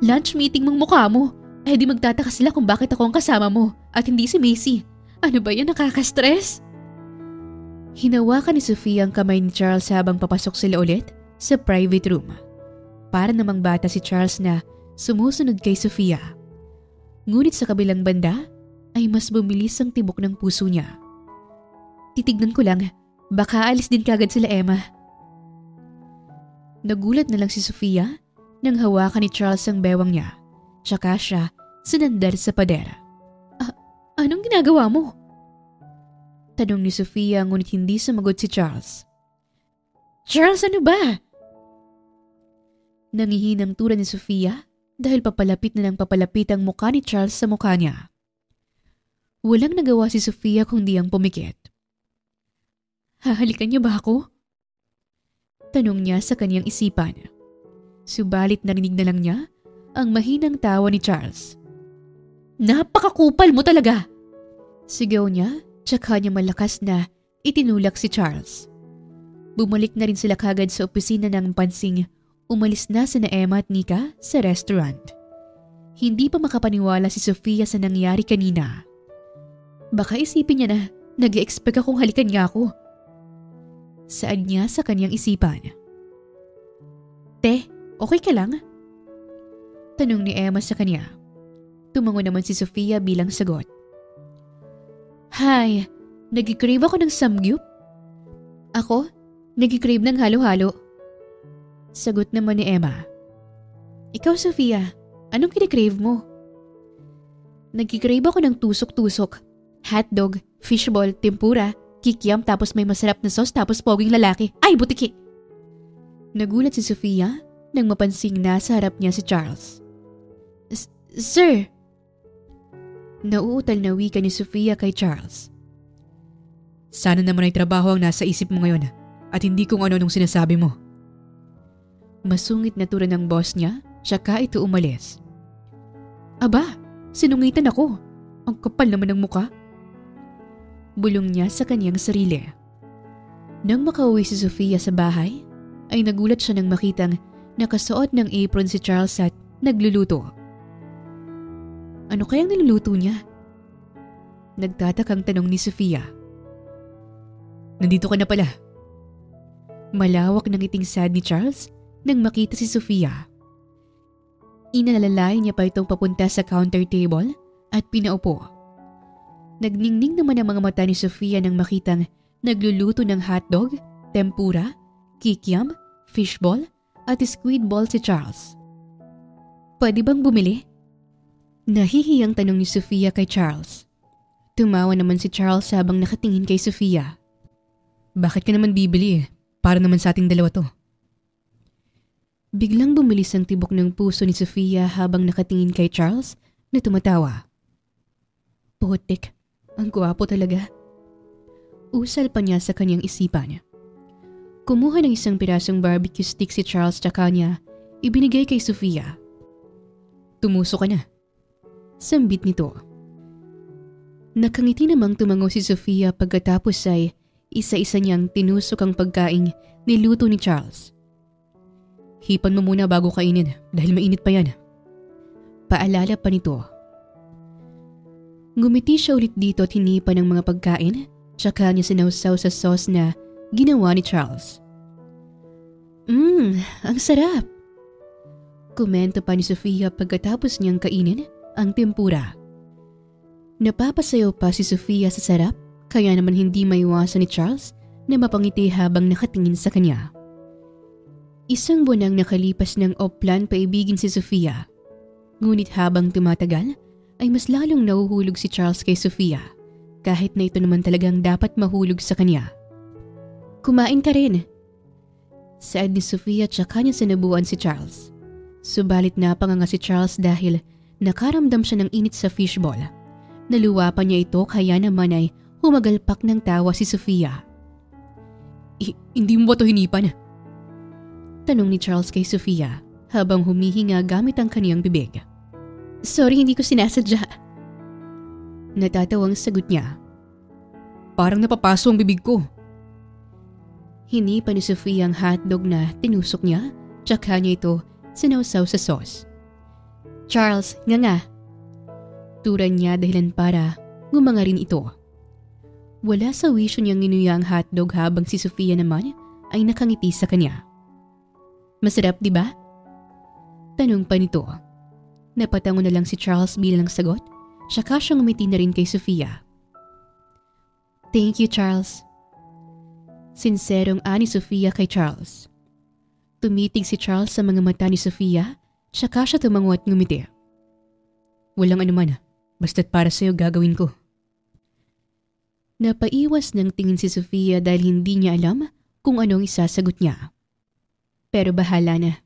Lunch meeting mong mukha mo? Di magtataka sila kung bakit ako ang kasama mo at hindi si Macy. Ano ba yan, nakaka-stress? Hinawakan ni Sofia ang kamay ni Charles habang papasok sila ulit sa private room. Para namang bata si Charles na sumusunod kay Sofia. Ngunit sa kabilang banda ay mas bumilis ang tibok ng puso niya. Titignan ko lang, baka alis din kagad sila Emma. Nagulat na lang si Sofia nang hawakan ni Charles ang bewang niya. Tsaka siya sinandar sa pader. Anong ginagawa mo? Tanong ni Sofia ngunit hindi sumagot si Charles. Charles, ano ba? Nangihinang tura ni Sofia dahil papalapit na ng papalapit ang mukha ni Charles sa mukha niya. Walang nagawa si Sofia kundi ang pumikit. Hahalikan niya ba ako? Tanong niya sa kanyang isipan. Subalit narinig na lang niya ang mahinang tawa ni Charles. Napakakupal mo talaga! Sigaw niya, tsaka niya malakas na itinulak si Charles. Bumalik na rin sila kagad sa opisina ng pansing umalis na sina Emma at Nika sa restaurant. Hindi pa makapaniwala si Sofia sa nangyari kanina. Baka isipin niya na nag-e-expect akong halikan niya ako. Saan niya sa kanyang isipan? Te, okay ka lang? Tanong ni Emma sa kanya. Tumango naman si Sofia bilang sagot. Hay, nag-crave ako ng samgyup. Ako, nag-crave ng halo-halo. Sagot naman ni Emma. Ikaw Sofia, anong kinikrave mo? Nag-crave ako ng tusok-tusok, hotdog, fishball, tempura, kikiam tapos may masarap na sauce tapos poging lalaki. Ay, butiki! Nagulat si Sofia nang mapansing nasa harap niya si Charles. Sir! Nauutal na wika ni Sofia kay Charles. Sana naman ay trabaho ang nasa isip mo ngayon at hindi kung ano nung sinasabi mo. Masungit na tura ng boss niya, tsaka ito umalis. Aba, sinungitan ako. Ang kapal naman ng muka. Bulong niya sa kanyang sarili. Nang makauwi si Sofia sa bahay, ay nagulat siya nang makitang nakasuot ng apron si Charles at nagluluto. Ano kayang niluluto niya? Nagtatakang tanong ni Sofia. Nandito ka na pala. Malawak ng ngiting sad ni Charles nang makita si Sofia. Inalalay niya pa itong papunta sa counter table at pinaupo. Nagningning naman ang mga mata ni Sofia nang makitang nagluluto ng hotdog, tempura, kikiam, fishball at squid ball si Charles. Pwede bang bumili? Nahihiyang tanong ni Sofia kay Charles. Tumawa naman si Charles habang nakatingin kay Sofia. Bakit ka naman bibili eh? Para naman sa ating dalawa to. Biglang bumilis ang tibok ng puso ni Sofia habang nakatingin kay Charles na tumatawa. Putik, ang gwapo talaga. Usal pa niya sa kanyang isipan. Kumuha ng isang pirasong barbecue stick si Charles tsaka niya ibinigay kay Sofia. Tumuso ka na. Sambit nito. Nakangiti namang tumango si Sofia pagkatapos ay isa-isa niyang tinusok ang pagkaing niluto ni Charles. Hipan mo muna bago kainin dahil mainit pa yan. Paalala pa nito. Ngumiti siya ulit dito at hinipan ng mga pagkain tsaka niya sinawsaw sa sauce na ginawa ni Charles. Ang sarap! Komento pa ni Sofia pagkatapos niyang kainin ang tempura. Napapasayaw pa si Sofia sa sarap kaya naman hindi maiwasan ni Charles na mapangiti habang nakatingin sa kanya. Isang buwan ang nakalipas ng oplan paibigin si Sofia. Ngunit habang tumatagal ay mas lalong nahuhulog si Charles kay Sofia kahit na ito naman talagang dapat mahulog sa kanya. Kumain ka rin. Saad ni Sofia tsaka niya sinabuan si Charles. Subalit napanganga si Charles dahil nakaramdam siya ng init sa fishball. Naluwa pa niya ito kaya naman ay humagalpak ng tawa si Sofia. Hindi mo ba ito hinipan? Tanong ni Charles kay Sofia habang humihinga gamit ang kaniyang bibig. Sorry, hindi ko sinasadya. Natatawang sagot niya. Parang napapaso ang bibig ko. Hinipan ni Sofia ang hotdog na tinusok niya tsaka niya ito sinawsaw sa sauce. Charles, nga. Turan niya dahilan para ngumanga rin ito. Wala sa wisyo niyang nginuya ang hotdog habang si Sofia naman ay nakangiti sa kanya. Masarap, di ba? Tanong pa nito. Napatango na lang si Charles bilang sagot, tsaka siyang umiti na rin kay Sofia. Thank you, Charles. Sinserong ani Sofia kay Charles. Tumitig si Charles sa mga mata ni Sofia, tsaka siya tumango at ngumiti. Walang anuman, basta't para sa'yo gagawin ko. Napaiwas ng tingin si Sofia dahil hindi niya alam kung anong isasagot niya. Pero bahala na.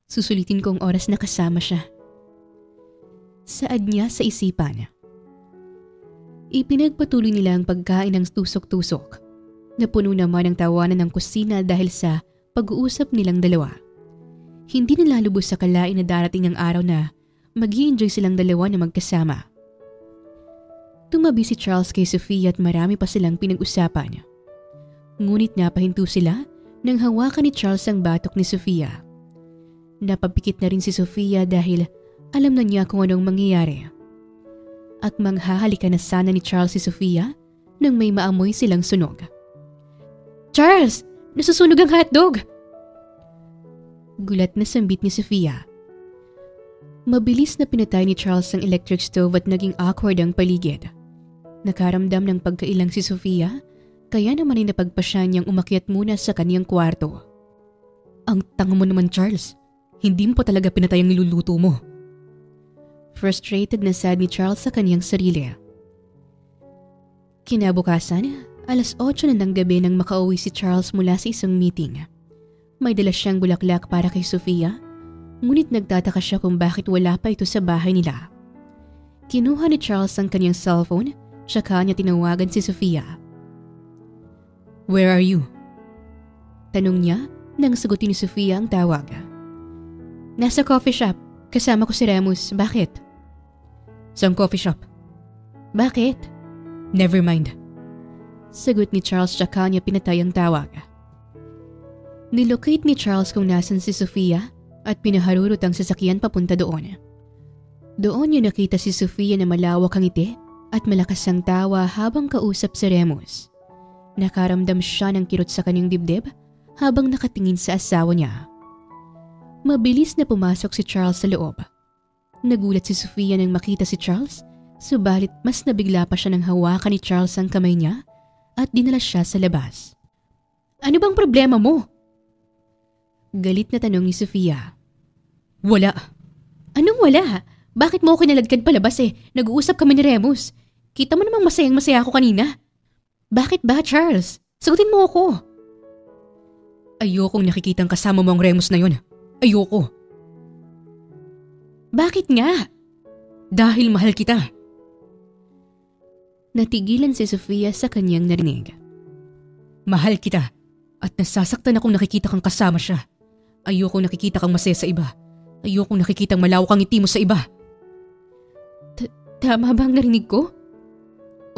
Susulitin ko ang oras na kasama siya. Saad niya sa isipan. Ipinagpatuloy nila ang pagkain ng tusok-tusok. Napuno naman ang tawanan ng kusina dahil sa pag-uusap nilang dalawa. Hindi nila lubos sa kalain na darating ang araw na mag-i-enjoy silang dalawa na magkasama. Tumabi si Charles kay Sofia at marami pa silang pinag-usapan. Ngunit napahinto sila nang hawakan ni Charles ang batok ni Sofia. Napapikit na rin si Sofia dahil alam na niya kung anong mangyayari. At manghahalikan na sana ni Charles si Sofia nang may maamoy silang sunog. Charles! Nasusunog ang hotdog! Gulat na sambit ni Sofia. Mabilis na pinatay ni Charles ang electric stove at naging awkward ang paligid. Nakaramdam ng pagkailang si Sofia, kaya naman ay napagpasya niyang umakyat muna sa kaniyang kwarto. Ang tanga mo naman, Charles. Hindi mo pa talaga pinatay ang niluluto mo. Frustrated na sad ni Charles sa kaniyang sarili. Kinabukasan, 8:00 na ng gabi nang makauwi si Charles mula sa isang meeting. May dala siyang bulaklak para kay Sofia, ngunit nagtataka siya kung bakit wala pa ito sa bahay nila. Kinuha ni Charles ang kaniyang cellphone, tsaka niya tinawagan si Sofia. Where are you? Tanong niya nang sagutin ni Sofia ang tawag. Nasa coffee shop. Kasama ko si Remus. Bakit? Saan coffee shop? Bakit? Never mind. Sagot ni Charles tsaka niya pinatay ang tawag. Nilocate ni Charles kung nasan si Sofia at pinaharurot ang sasakyan papunta doon. Doon niya nakita si Sofia na malawak ang ngiti at malakas ang tawa habang kausap si Remus. Nakaramdam siya ng kirot sa kanyang dibdib habang nakatingin sa asawa niya. Mabilis na pumasok si Charles sa loob Nagulat si Sofia nang makita si Charles, subalit mas nabigla pa siya nang hawakan ni Charles ang kamay niya at dinala siya sa labas. Ano bang problema mo? Galit na tanong ni Sofia. Wala. Anong wala? Bakit mo ako kinaladkad palabas Nag-uusap kami ni Remus. Kita mo namang masayang-masaya ako kanina. Bakit ba, Charles? Sagutin mo ako. Ayokong nakikitang kasama mo ang Remus na yun. Ayoko. Bakit nga? Dahil mahal kita. Natigilan si Sofia sa kanyang narinig. Mahal kita at nasasaktan akong nakikita kang kasama siya. Ayokong nakikita kang masaya sa iba. Ayokong nakikitang malawak ang ngiti mo sa iba. Tama ba ang narinig ko?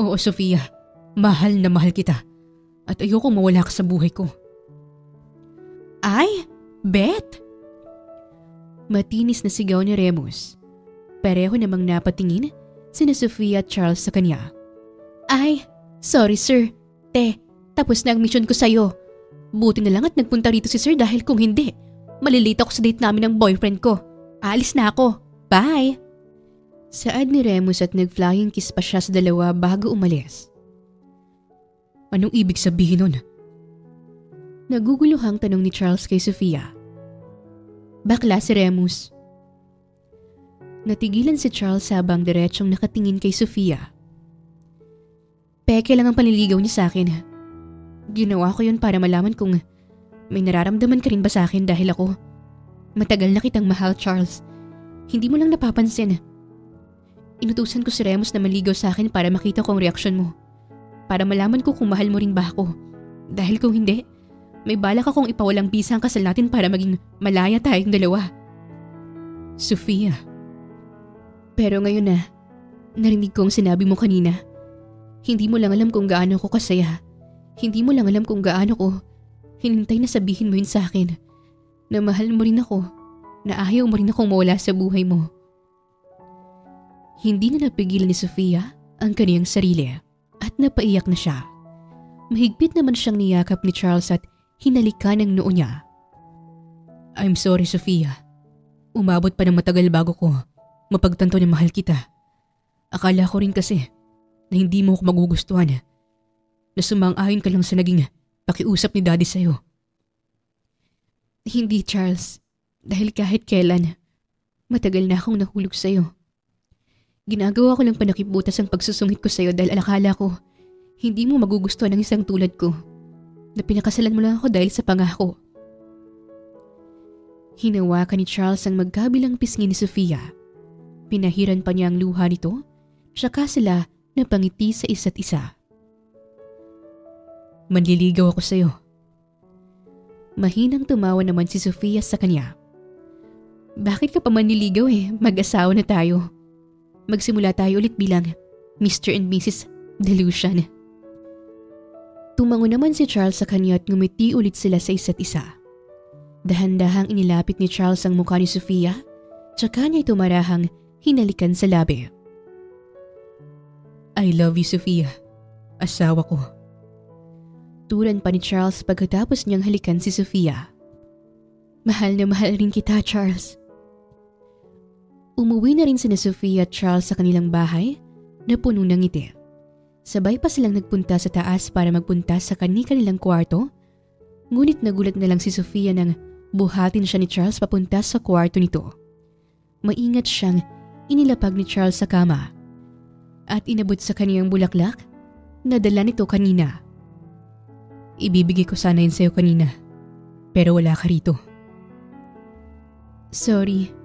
Oo, Sofia. Mahal na mahal kita. At ayokong mawala ka sa buhay ko. Ay, Beth! Matinis na sigaw ni Remus. Pareho namang napatingin sina Sofia at Charles sa kanya. Ay, sorry sir. Tapos na ang mission ko sa'yo. Buti na lang at nagpunta rito si sir dahil kung hindi, malilate ako sa date namin ng boyfriend ko. Aalis na ako. Bye! Saad ni Remus at nag-flying kiss pa siya sa dalawa bago umalis. Anong ibig sabihin nun? Naguguluhang tanong ni Charles kay Sofia. Bakla si Remus. Natigilan si Charles habang diretsong nakatingin kay Sofia. Peke lang ang panliligaw niya sa akin. Ginawa ko yun para malaman kung may nararamdaman ka rin ba sa akin dahil ako. Matagal na kitang mahal, Charles. Hindi mo lang napapansin. Inutusan ko si Remus na maligaw sa akin para makita ko ang reaksyon mo. Para malaman ko kung mahal mo rin ba ako. Dahil kung hindi, may balak akong ipawalang bisa ang kasal natin para maging malaya tayong dalawa. Sofia. Pero ngayon narinig ko ang sinabi mo kanina. Hindi mo lang alam kung gaano ko kasaya. Hindi mo lang alam kung gaano ko hinintay na sabihin mo yun sa akin. Na mahal mo rin ako. Na ayaw mo rin akong mawala sa buhay mo. Hindi na napigilan ni Sofia ang kaniyang sarili at napaiyak na siya. Mahigpit naman siyang niyakap ni Charles at hinalikan ang noo niya. I'm sorry, Sofia. Umabot pa ng matagal bago ko mapagtanto na mahal kita. Akala ko rin kasi na hindi mo ako magugustuhan. Na sumang-ayon ka lang sa naging pakiusap ni Daddy sa'yo. Hindi, Charles. Dahil kahit kailan, matagal na akong nahulog sa'yo. Ginagawa ko lang panakibutas ang pagsusungit ko sa'yo dahil akala ko hindi mo magugustuhan ang isang tulad ko. Na pinakasalan mo lang ako dahil sa pangako. Hinawakan ni Charles ang magkabilang pisngi ni Sofia. Pinahiran pa niya ang luha nito, saka sila napangiti sa isa't isa. Manliligaw ako sa'yo. Mahinang tumawa naman si Sofia sa kanya. Bakit ka pa manliligaw Mag-asawa na tayo. Magsimula tayo ulit bilang Mr. and Mrs. Delusion. Tumango naman si Charles sa kanya at ngumiti ulit sila sa isa't isa. Dahan-dahang inilapit ni Charles ang mukha ni Sofia, tsaka niya ito marahang hinalikan sa labi. I love you, Sofia. Asawa ko. Turan pa ni Charles pagkatapos niyang halikan si Sofia. Mahal na mahal rin kita, Charles. Umuwi na rin sina Sofia at Charles sa kanilang bahay na puno ng ngiti. Sabay pa silang nagpunta sa taas para magpunta sa kanilang kwarto, ngunit nagulat na lang si Sofia nang buhatin siya ni Charles papunta sa kwarto nito. Maingat siyang inilapag ni Charles sa kama at inabot sa kaniyang bulaklak na dala nito kanina. Ibibigay ko sana yun sa'yo kanina, pero wala ka rito. Sorry.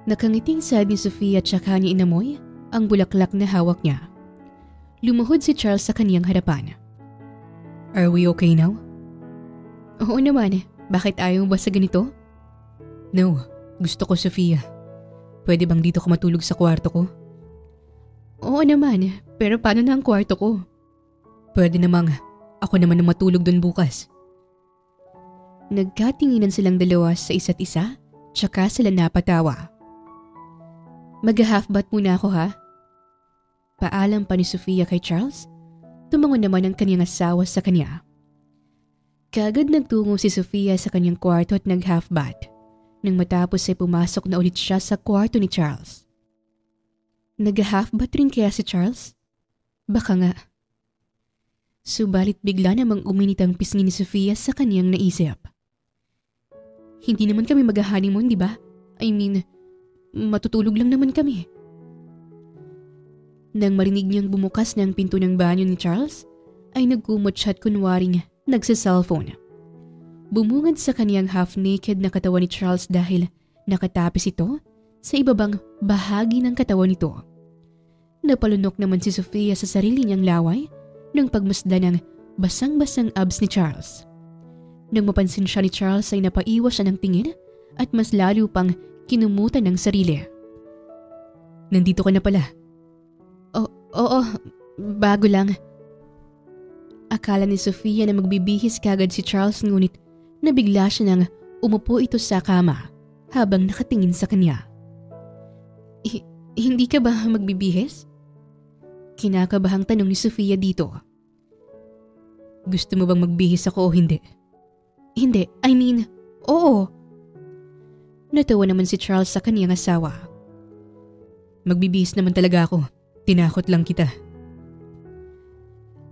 Nakangiting sad ni Sofia at saka niya inamoy ang bulaklak na hawak niya. Lumuhod si Charles sa kaniyang harapan. Are we okay now? Oo naman. Bakit ayaw mo ba sa ganito? No, gusto ko, Sofia. Pwede bang dito ka matulog sa kwarto ko? Oo naman, pero paano na ang kwarto ko? Pwede namang ako naman na matulog doon bukas. Nagkatinginan silang dalawa sa isa't isa, tsaka sila napatawa. Mag-half-bath muna ako ha? Paalam pa ni Sofia kay Charles, tumango naman ang kanyang asawa sa kanya. Kaagad nagtungo si Sofia sa kanyang kwarto at nag-half-bath. Nang matapos ay pumasok na ulit siya sa kwarto ni Charles. Nag-half bath rin kaya si Charles? Baka nga. Subalit bigla namang uminit ang pisngi ni Sofia sa kaniyang naisip. Hindi naman kami mag-honeymoon, di ba? I mean, matutulog lang naman kami. Nang marinig niyang bumukas ng pinto ng banyo ni Charles, ay nagkumot siya at kunwaring nagsa-cellphone. Bumungad sa kaniyang half-naked na katawan ni Charles dahil nakatapis ito sa ibabang bahagi ng katawan nito. Napalunok naman si Sofia sa sarili niyang laway nang pagmasdan ng basang-basang abs ni Charles. Nang mapansin siya ni Charles ay napaiwas siya ng tingin at mas lalo pang kinumutan ng sarili. Nandito ka na pala. Oo, bago lang. Akala ni Sofia na magbibihis kagad si Charles ngunit nabigla siya nang umupo ito sa kama habang nakatingin sa kanya. Hindi ka ba magbibihis? Kinakabahang tanong ni Sofia dito. Gusto mo bang magbihis ako o hindi? Hindi, I mean, oo. Natawa naman si Charles sa kaniyang asawa. Magbibihis naman talaga ako. Tinakot lang kita.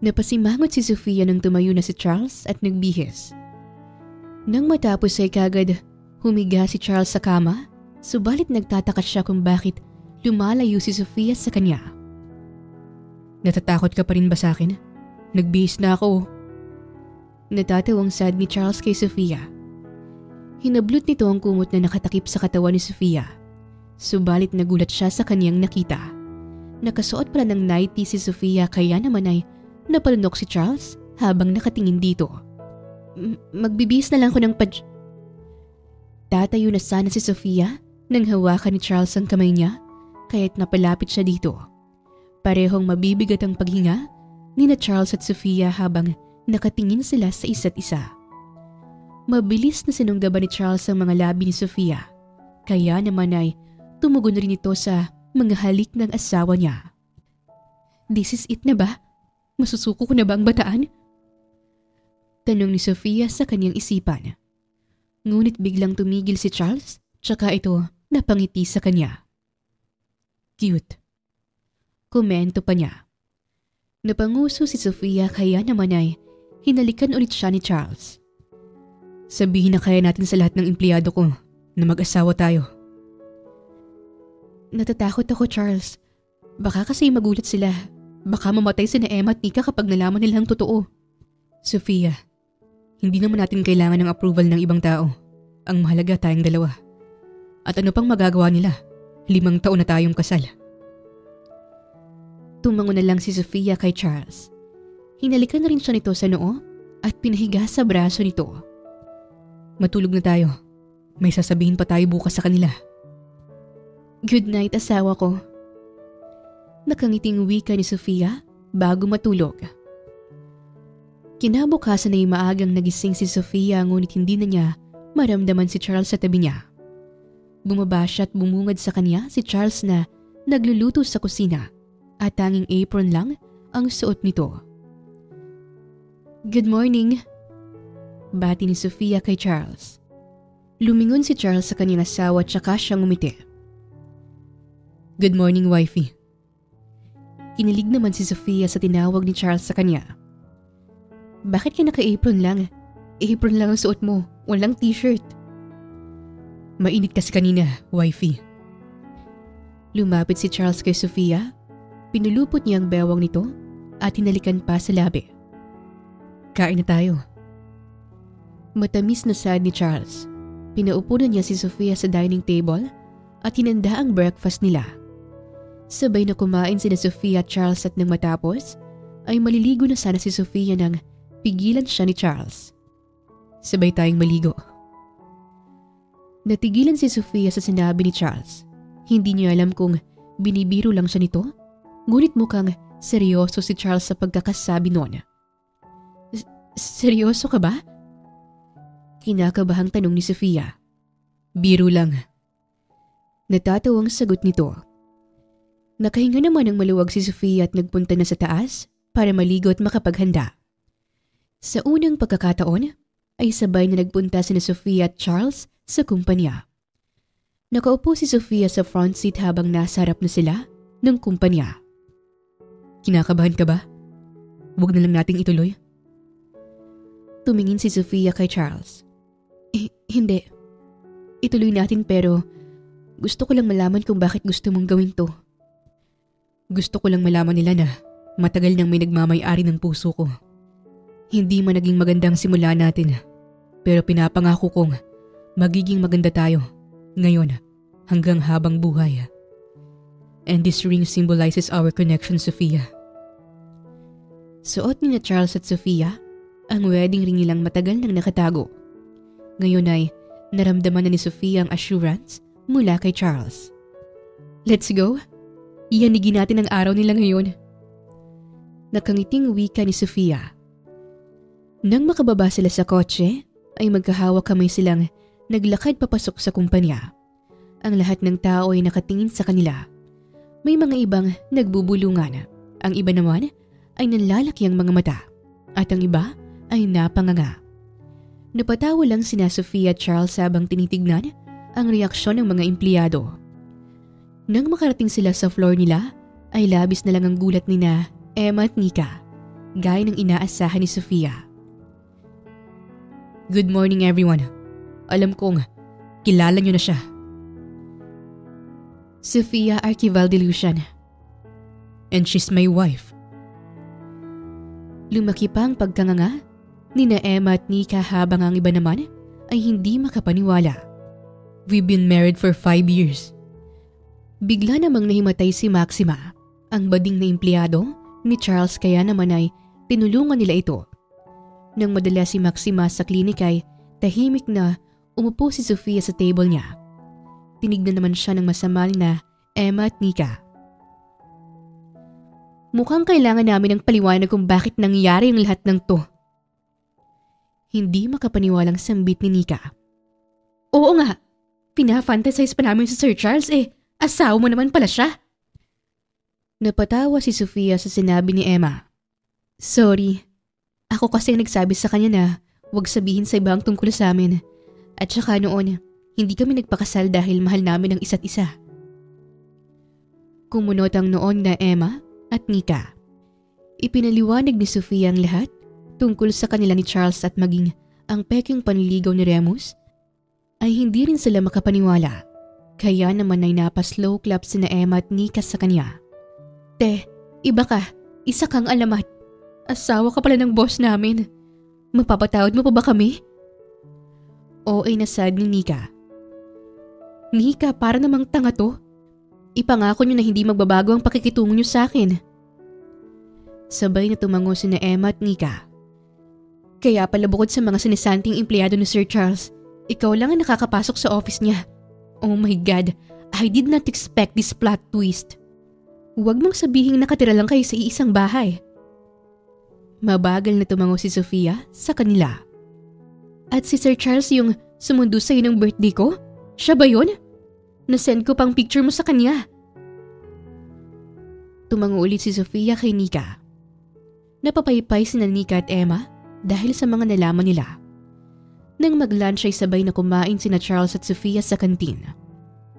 Napasimangot si Sofia nang tumayo na si Charles at nagbihis. Nang matapos ay kagad humiga si Charles sa kama, subalit nagtataka siya kung bakit lumalayo si Sofia sa kanya. Natatakot ka pa rin ba sa akin? Nagbihis na ako. Natatawang sad ni Charles kay Sofia. Hinablot nito ang kumot na nakatakip sa katawan ni Sofia. Subalit nagulat siya sa kaniyang nakita. Nakasuot pala ng nightie si Sofia kaya naman ay napalunok si Charles habang nakatingin dito. Magbibihis na lang ko ng Tatayo na sana si Sofia nang hawakan ni Charles ang kamay niya kaya't napalapit siya dito. Parehong mabibigat ang paghinga ni na Charles at Sofia habang nakatingin sila sa isa't isa. Mabilis na sinunggaban ni Charles ang mga labi ni Sofia kaya naman ay tumugon rin ito sa mga halik ng asawa niya. This is it na ba? Masusuko ko na ba ang bataan? Tanong ni Sofia sa kanyang isipan. Ngunit biglang tumigil si Charles tsaka ito napangiti sa kanya. Cute. Komento pa niya. Napanguso si Sofia kaya naman ay hinalikan ulit siya ni Charles. Sabihin na kaya natin sa lahat ng empleyado ko na mag-asawa tayo. Natatakot ako, Charles. Baka kasi magulat sila. Baka mamatay sina Emma at Nika kapag nalaman nilang totoo. Sofia, hindi naman natin kailangan ng approval ng ibang tao. Ang mahalaga tayong dalawa. At ano pang magagawa nila? 5 taon na tayong kasal. Tumango na lang si Sofia kay Charles. Hinalikan na rin siya nito sa noo at pinahiga sa braso nito. Matulog na tayo. May sasabihin pa tayo bukas sa kanila. Good night, asawa ko. Nakangiting wika ni Sofia bago matulog. Kinabukasan ay maagang nagising si Sofia ngunit hindi na niya maramdaman si Charles sa tabi niya. Bumaba siya at bumungad sa kanya si Charles na nagluluto sa kusina at tanging apron lang ang suot nito. Good morning. Bati ni Sofia kay Charles. Lumingon si Charles sa kanyang asawa at saka siyang ngumiti. Good morning, wifey. Kinilig naman si Sofia sa tinawag ni Charles sa kanya. Bakit ka naka-apron lang? Apron lang ang suot mo, walang t-shirt. Mainit kasi kanina, wifey. Lumapit si Charles kay Sofia, pinulupot niya ang bewang nito at hinalikan pa sa labi. Kain na tayo. Matamis na sad ni Charles. Pinaupo na niya si Sofia sa dining table at hinanda ang breakfast nila. Sabay na kumain sina Sofia at Charles at nang matapos, ay maliligo na sana si Sofia nang pigilan siya ni Charles. Sabay tayong maligo. Natigilan si Sofia sa sinabi ni Charles. Hindi niya alam kung binibiro lang siya nito, ngunit mukhang seryoso si Charles sa pagkakasabi noon. Seryoso ka ba? Kinakabahang tanong ni Sofia. Biro lang. Natatawang sagot nito. Nakahinga naman ng maluwag si Sofia at nagpunta na sa taas para maligo at makapaghanda. Sa unang pagkakataon ay sabay na nagpunta sina Sofia at Charles sa kumpanya. Nakaupo si Sofia sa front seat habang nasa harap na sila ng kumpanya. Kinakabahan ka ba? Huwag na lang nating ituloy. Tumingin si Sofia kay Charles. Hindi. Ituloy natin pero gusto ko lang malaman kung bakit gusto mong gawin to. Gusto ko lang malaman nila na matagal nang may nagmamay-ari ng puso ko. Hindi man naging magandang simula natin, pero pinapangako kong magiging maganda tayo ngayon hanggang habang buhay. And this ring symbolizes our connection, Sofia. Suot ni na Charles at Sofia ang wedding ring nilang matagal nang nakatago. Ngayon ay naramdaman na ni Sofia ang assurance mula kay Charles. Let's go. Iyanigin natin ang araw nila ngayon. Nakangiting wika ni Sofia. Nang makababa sila sa kotse, ay magkahawak kamay silang naglakad papasok sa kumpanya. Ang lahat ng tao ay nakatingin sa kanila. May mga ibang nagbubulungan. Ang iba naman ay nanlalaki ang mga mata. At ang iba ay napanganga. Napatawa lang sina Sofia at Charles habang tinitignan ang reaksyon ng mga empleyado. Nang makarating sila sa floor nila, ay labis na lang ang gulat nina Emma at Nika, gaya ng inaasahan ni Sofia. Good morning everyone. Alam kong kilala niyo na siya. Sofia Arquivaldelucian. And she's my wife. Lumaki pa ang pagkanganga ni na Emma at Nika habang ang iba naman ay hindi makapaniwala. We've been married for 5 years. Bigla namang nahimatay si Maxima, ang bading na empleyado ni Charles, kaya naman ay tinulungan nila ito. Nang madala si Maxima sa klinik ay tahimik na umupo si Sofia sa table niya. Tinignan naman siya ng masama na Emma at Nika. Mukhang kailangan namin ng paliwanag kung bakit nangyari ang lahat ng to. Hindi makapaniwalang sambit ni Nika. Oo nga, pinafantasize pa namin si Sir Charles asawa mo naman pala siya. Napatawa si Sofia sa sinabi ni Emma. Sorry, ako kasi nagsabi sa kanya na huwag sabihin sa ibang tungkol sa amin. At saka noon, hindi kami nagpakasal dahil mahal namin ang isa't isa. Kumunot ang noon na Emma at Nika. Ipinaliwanag ni Sofia ang lahat tungkol sa kanila ni Charles at maging ang peking panliligaw ni Remus ay hindi rin sila makapaniwala. Kaya naman ay napaslow clap sina Emma at Nika sa kanya. Te, iba ka. Isa kang alamat. Asawa ka pala ng boss namin. Mapapatawad mo pa ba kami? Oo ay nasad ni Nika. Nika, para namang tanga to. Ipangako niyo na hindi magbabago ang pakikitungo niyo sa akin. Sabay na tumango sina Emma at Nika. Kaya pala bukod sa mga sinisanting empleyado ni Sir Charles, ikaw lang ang nakakapasok sa office niya. Oh my God, I did not expect this plot twist. Huwag mong sabihin nakatira lang kayo sa iisang bahay. Mabagal na tumango si Sofia sa kanila. At si Sir Charles yung sumundo sa'yo ng birthday ko? Siya ba yun? Nasend ko pang picture mo sa kanya. Tumango ulit si Sofia kay Nika. Napapaypay sina Nika at Emma dahil sa mga nalaman nila. Nang mag-lunch ay sabay na kumain sina Charles at Sofia sa kantin.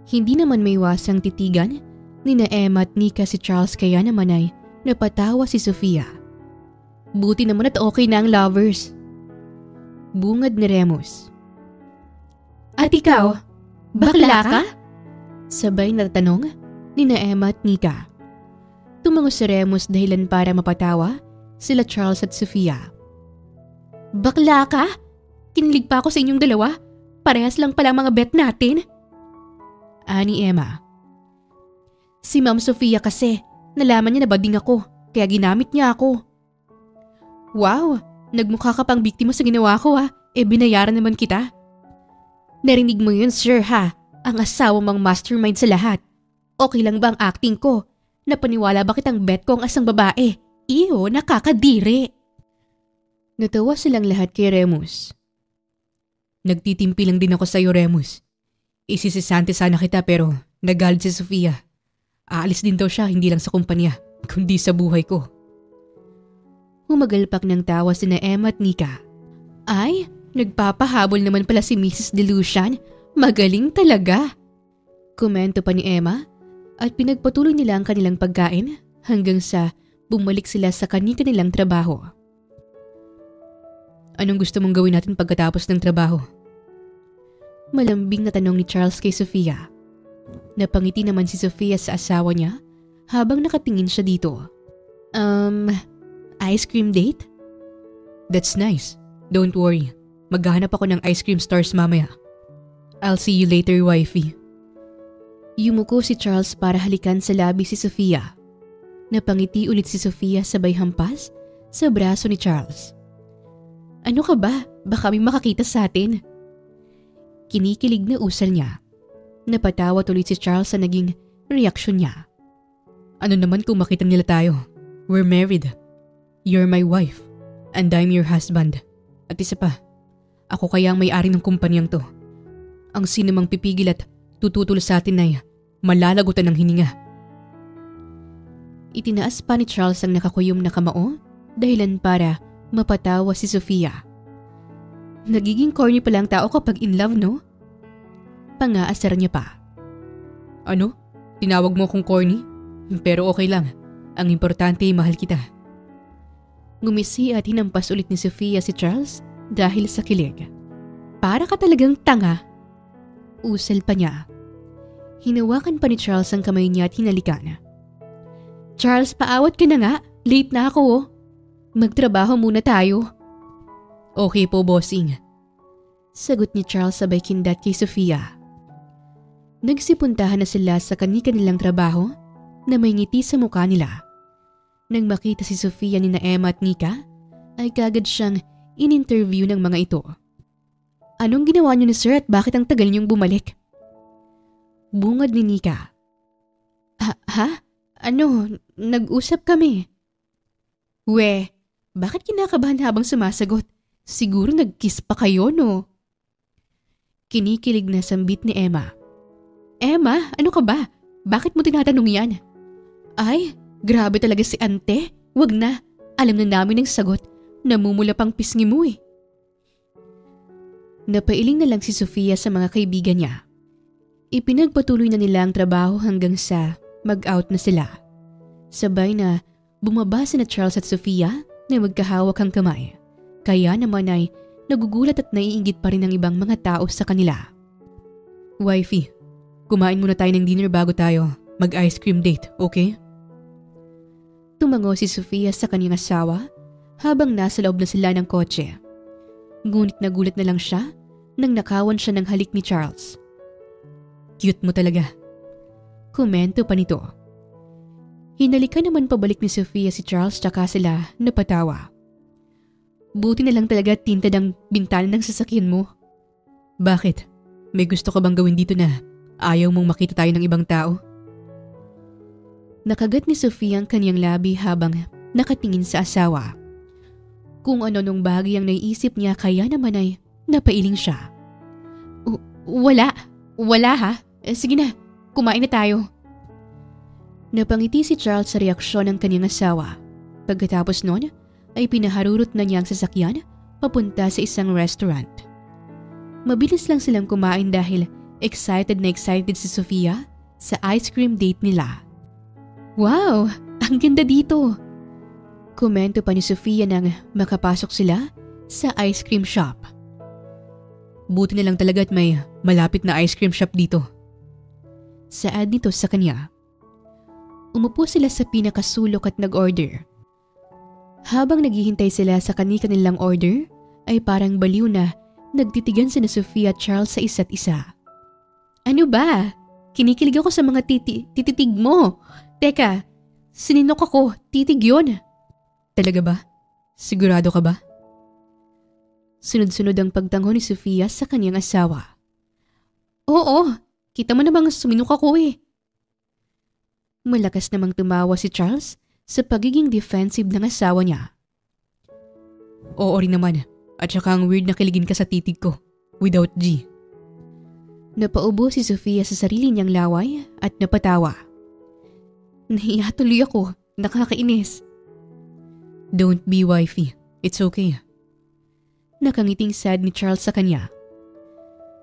Hindi naman may iwasang titigan ni na Emma at Nika si Charles, kaya naman ay napatawa si Sofia. Buti naman at okay na ang lovers. Bungad ni Remus. At ikaw, bakla ka? Sabay na tanong ni na Emma at Nika. Tumango si Remus dahilan para mapatawa sila Charles at Sofia. Bakla ka? Kinilig pa ako sa inyong dalawa. Parehas lang pala mga bet natin. Ani Emma. Si Ma'am Sofia kasi, nalaman niya na bading ako, kaya ginamit niya ako. Wow, nagmukha ka pang biktima sa ginawa ko binayaran naman kita. Narinig mo yun, sir ha? Ang asawa mong mastermind sa lahat. Okay lang ba ang acting ko? Napaniwala ba kitang bet ko ang asang babae? Iyo, nakakadiri. Natawa silang lahat kay Remus. Nagtitimpi lang din ako sa iyo, Remus. Isisisante sana kita pero nagalit si Sofia. Aalis din daw siya, hindi lang sa kumpanya, kundi sa buhay ko. Humagalpak ng tawa sina Emma at Nika. Ay, nagpapahabol naman pala si Mrs. Delucian. Magaling talaga. Komento pa ni Emma at pinagpatuloy nila ang kanilang pagkain hanggang sa bumalik sila sa kanilang trabaho. Anong gusto mong gawin natin pagkatapos ng trabaho? Malambing na tanong ni Charles kay Sofia. Napangiti naman si Sofia sa asawa niya habang nakatingin siya dito. Ice cream date? That's nice. Don't worry. Maghahanap ako ng ice cream stores mamaya. I'll see you later, wifey. Yumuko si Charles para halikan sa labi si Sofia. Napangiti ulit si Sofia sabay hampas sa braso ni Charles. Ano ka ba? Baka may makakita sa atin. Kinikilig na usal niya. Napatawa tuloy si Charles sa naging reaksyon niya. Ano naman kung makita nila tayo? We're married. You're my wife. And I'm your husband. At isa pa, ako kaya ang may-ari ng kumpanyang to. Ang sino mang pipigil at tututol sa atin ay malalagutan ng hininga. Itinaas pa ni Charles ang nakakuyom na kamao dahilan para mapatawa si Sofia. Nagiging corny pala ang tao kapag in love, no? Pangaasar niya pa. Ano? Tinawag mo akong corny? Pero okay lang. Ang importante ay mahal kita. Ngumisi at hinampas ulit ni Sofia si Charles dahil sa kilig. Para ka talagang tanga. Usal pa niya. Hinawakan pa ni Charles ang kamay niya at hinalikan. Charles, paawat ka na nga. Late na ako, oh. Magtrabaho muna tayo. Okay po, bossing. Sagot ni Charles sabay kindat kay Sofia. Nagsipuntahan na sila sa kanilang trabaho na may ngiti sa mukha nila. Nang makita si Sofia ni na Emma at Nika, ay kagad siyang in-interview ng mga ito. Anong ginawa niyo ni sir at bakit ang tagal niyong bumalik? Bungad ni Nika. Ha? Ano? Nag-usap kami. We, bakit kinakabahan habang sumasagot? Siguro nag-kiss pa kayo, no? Kinikilig na sambit ni Emma. Emma, ano ka ba? Bakit mo tinatanong yan? Ay, grabe talaga si ante. Wag na. Alam na namin ang sagot. Namumula pang pisngi mo eh. Napailing na lang si Sofia sa mga kaibigan niya. Ipinagpatuloy na nila ang trabaho hanggang sa mag-out na sila. Sabay na bumaba na Charles at Sofia na magkahawak ang kamay. Kaya naman ay nagugulat at naiinggit pa rin ang ibang mga tao sa kanila. Wifey, kumain muna tayo ng dinner bago tayo mag-ice cream date, okay? Tumango si Sofia sa kanyang asawa habang nasa loob na sila ng kotse. Ngunit nagulat na lang siya nang nakawan siya ng halik ni Charles. Cute mo talaga. Komento pa nito. Hinalikan naman pabalik ni Sofia si Charles tsaka sila napatawa. Buti na lang talaga tinted ang bintana ng sasakyan mo. Bakit? May gusto ka bang gawin dito na ayaw mong makita tayo ng ibang tao? Nakagat ni Sofia ang kanyang labi habang nakatingin sa asawa. Kung ano nung bagay ang naiisip niya kaya naman ay napailing siya. Wala ha? Sige na, kumain na tayo. Napangiti si Charles sa reaksyon ng kanyang asawa. Pagkatapos nun, ay pinaharurot na niya ang sasakyan papunta sa isang restaurant. Mabilis lang silang kumain dahil excited si Sofia sa ice cream date nila. Wow! Ang ganda dito! Komento pa ni Sofia nang makapasok sila sa ice cream shop. Buti na lang talaga at may malapit na ice cream shop dito. Saad nito sa kanya. Umupo sila sa pinakasulok at nag-order. Habang naghihintay sila sa kanilang order, ay parang baliw na nagtitigan sina Sofia at Charles sa isa't isa. Ano ba? Kinikilig ako sa mga tititig mo. Teka, sininok ako, titig yun. Talaga ba? Sigurado ka ba? Sunod-sunod ang pagtango ni Sofia sa kanyang asawa. Oo, kita mo namang suminok ako eh. Malakas namang tumawa si Charles sa pagiging defensive ng asawa niya. Oo rin naman, at saka ang weird na kiligin ka sa titig ko, without G. Napaubo si Sofia sa sarili niyang laway at napatawa. Nahiya tuloy ako, nakakainis. Don't be wifey, it's okay. Nakangiting sad ni Charles sa kanya.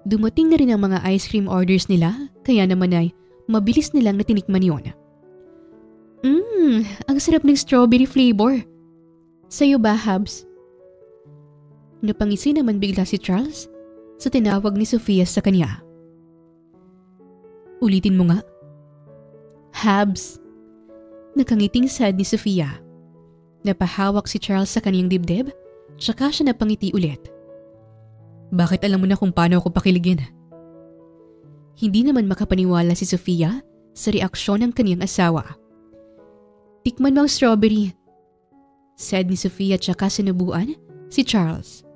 Dumating na rin ang mga ice cream orders nila kaya naman ay mabilis nilang natinikman yon. Ang sarap ng strawberry flavor. Sa'yo ba, Habs? Napangisi naman bigla si Charles sa tinawag ni Sofia sa kanya. Ulitin mo nga. Habs. Nakangiting sad ni Sofia. Napahawak si Charles sa kanyang dibdib, tsaka siya napangiti ulit. Bakit alam mo na kung paano ako pakiligin? Hindi naman makapaniwala si Sofia sa reaksyon ng kanyang asawa. Tikman mo ang strawberry, said ni Sofia tsaka sinubuan si Charles.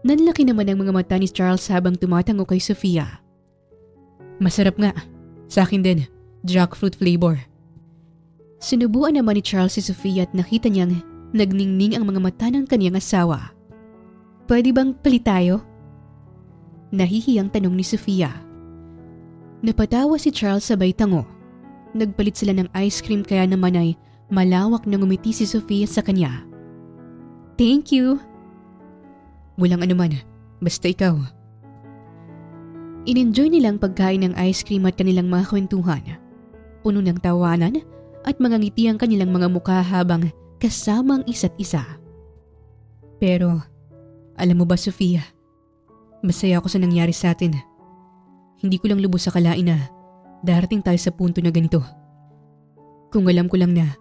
Nanlaki naman ang mga mata ni Charles habang tumatango kay Sofia. Masarap nga. Sa akin din, jackfruit flavor. Sinubuan naman ni Charles si Sofia at nakita niyang nagningning ang mga mata ng kanyang asawa. Pwede bang palit tayo? Nahihiyang tanong ni Sofia. Napatawa si Charles sabay tango. Nagpalit sila ng ice cream kaya naman ay malawak na ngumiti si Sofia sa kanya. Thank you. Walang anuman, basta ikaw. In-enjoy nilang pagkain ng ice cream at kanilang mga kwentuhan. Puno ng tawanan at mga ngiti ang kanilang mga mukha habang kasama ang isa't isa. Pero, alam mo ba Sofia, masaya ako sa nangyari sa atin. Hindi ko lang lubos akalain na darating tayo sa punto na ganito. Kung alam ko lang na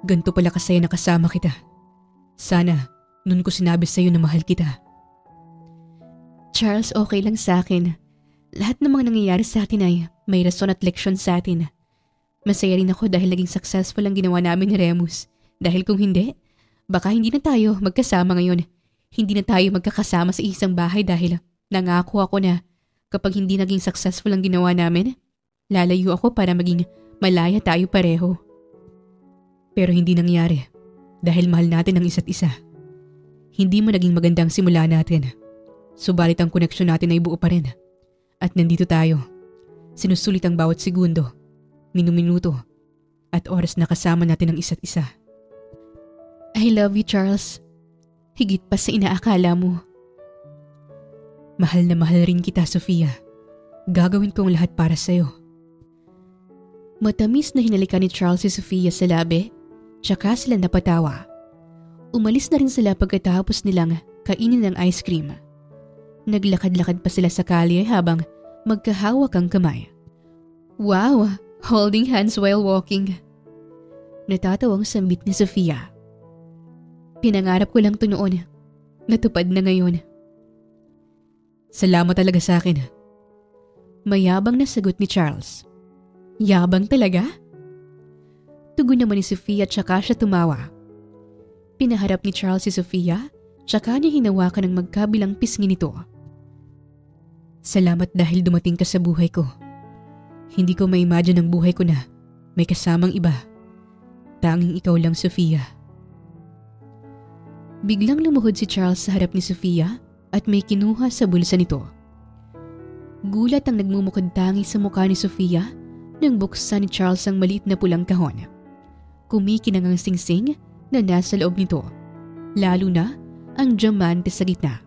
ganito pala kasaya na kasama kita. Sana noon ko sinabi sa iyo na mahal kita. Charles, okay lang sa akin. Lahat ng mga nangyayari sa atin ay may rason at leksyon sa atin. Masaya rin ako dahil naging successful ang ginawa namin ni Remus. Dahil kung hindi, baka hindi na tayo magkasama ngayon. Hindi na tayo magkakasama sa isang bahay dahil nangako ako na kapag hindi naging successful ang ginawa namin, lalayo ako para maging malaya tayo pareho. Pero hindi nangyari dahil mahal natin ang isa't isa. Hindi mo naging magandang simula natin. Subalit ang koneksyon natin ay buo pa rin. At nandito tayo. Sinusulit ang bawat segundo, minuminuto, at oras na kasama natin ang isa't isa. I love you, Charles. Higit pa sa inaakala mo. Mahal na mahal rin kita, Sofia. Gagawin ko ang lahat para sa'yo. Matamis na hinalikan ni Charles si Sofia sa labi, tsaka sila napatawa. Umalis na rin sila pagkatapos nilang kainin ng ice cream. Naglakad-lakad pa sila sa kalye habang magkahawak ang kamay. Wow! Holding hands while walking. Natatawang sambit ni Sofia. Pinangarap ko lang ito noon. Natupad na ngayon. Salamat talaga sa akin. Mayabang na sagot ni Charles. Yabang talaga? Tugon naman ni Sofia tsaka siya tumawa. Pinaharap ni Charles si Sofia tsaka niya hinawakan ang magkabilang pisngi nito. Salamat dahil dumating ka sa buhay ko. Hindi ko ma-imagine ang buhay ko na may kasamang iba. Tanging ikaw lang, Sofia. Biglang lumuhod si Charles sa harap ni Sofia at may kinuha sa bulsa nito. Gulat ang nagmumukod-tangi sa mukha ni Sofia nang buksan ni Charles ang maliit na pulang kahon. Kumikinang ang singsing na nasa loob nito, lalo na ang diamante sa gitna.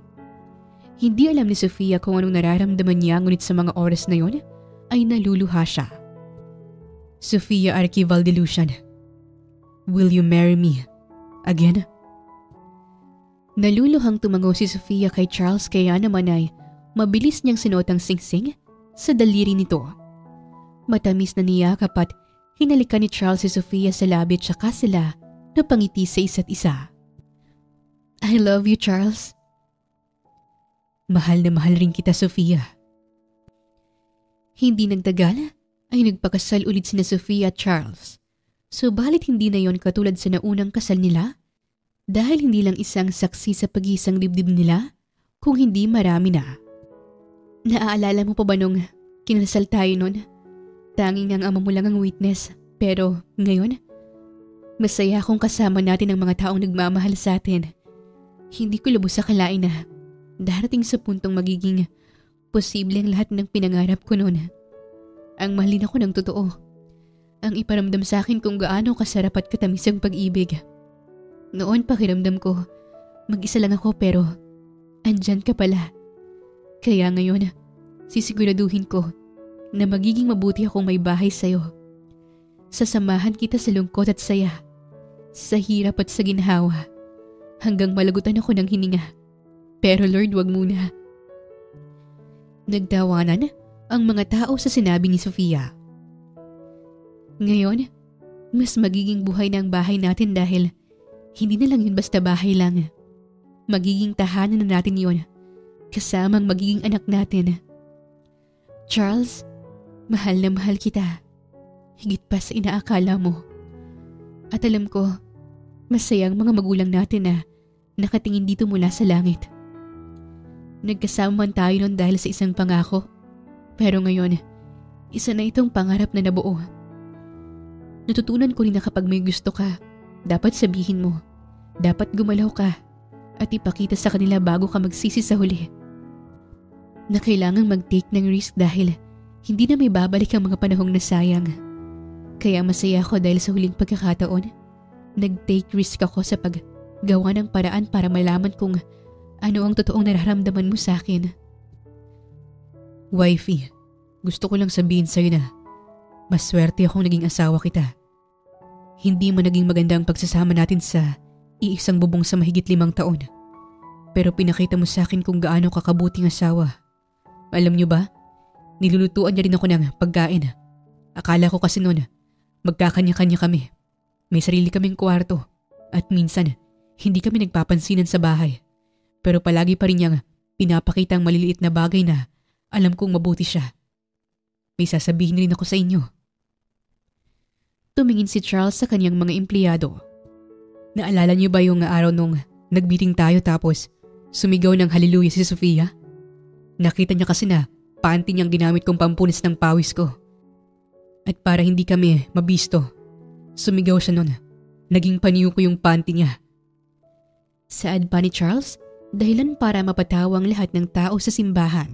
Hindi alam ni Sofia kung anong nararamdaman niya ngunit sa mga oras na yon ay naluluha siya. Sofia Archivaldilusian, will you marry me again? Naluluhang tumango si Sofia kay Charles kaya naman ay mabilis niyang sinuot ang singsing sa daliri nito. Matamis na niyakap at hinalikan ni Charles si Sofia sa labi at saka sila napangiti sa isa't isa. I love you, Charles. Mahal na mahal rin kita, Sofia. Hindi nagtagal ay nagpakasal ulit sina Sofia at Charles. Subalit hindi na yon katulad sa naunang kasal nila dahil hindi lang isang saksi sa pag-iisang dibdib nila kung hindi marami na. Naaalala mo pa ba nung kinasal tayo nun? Tanging ang ama mo lang ang witness pero ngayon, masaya akong kasama natin ang mga taong nagmamahal sa atin. Hindi ko lubos akalain na darating sa puntong magiging posible ang lahat ng pinangarap ko noon. Ang mahalin ako ng totoo. Ang iparamdam sa akin kung gaano kasarap at katamis ang pag-ibig. Noon pakiramdam ko, mag-isa lang ako pero andyan ka pala. Kaya ngayon, sisiguraduhin ko, na magiging mabuti akong may bahay sa'yo. Sasamahan kita sa lungkot at saya, sa hirap at sa ginhawa, hanggang malagutan ako ng hininga. Pero Lord, wag muna. Nagtawanan ang mga tao sa sinabi ni Sofia. Ngayon, mas magiging buhay na ang bahay natin dahil hindi na lang yun basta bahay lang. Magiging tahanan na natin yun, kasamang magiging anak natin. Charles, mahal na mahal kita. Higit pa sa inaakala mo. At alam ko, masaya ang mga magulang natin na nakatingin dito mula sa langit. Nagkasama tayo noon dahil sa isang pangako. Pero ngayon, isa na itong pangarap na nabuo. Natutunan ko rin na kapag may gusto ka, dapat sabihin mo. Dapat gumalaw ka at ipakita sa kanila bago ka magsisi sa huli. Na kailangang mag-take ng risk dahil hindi na may babalik ang mga panahong nasayang. Kaya masaya ako dahil sa huling pagkakataon, nag-take risk ako sa paggawa ng paraan para malaman kung ano ang totoong nararamdaman mo sa akin. Wifey, gusto ko lang sabihin sa'yo na maswerte akong naging asawa kita. Hindi man naging maganda ang pagsasama natin sa iisang bubong sa mahigit 5 taon. Pero pinakita mo sa akin kung gaano kakabuting asawa. Alam niyo ba, nilulutuan niya rin ako ng pagkain. Akala ko kasi noon, magkakanya-kanya kami. May sarili kaming kwarto at minsan hindi kami nagpapansinan sa bahay. Pero palagi pa rin niyang pinapakita ang maliliit na bagay na alam kong mabuti siya. May sasabihin rin ako sa inyo. Tumingin si Charles sa kanyang mga empleyado. Naalala niyo ba yung araw nung nagmeeting tayo tapos sumigaw ng hallelujah si Sofia? Nakita niya kasi na panty niyang ginamit kong pampunis ng pawis ko. At para hindi kami mabisto, sumigaw siya nun. Naging paniyo ko yung panty niya. Saad pa ni Charles, dahilan para mapatawang lahat ng tao sa simbahan.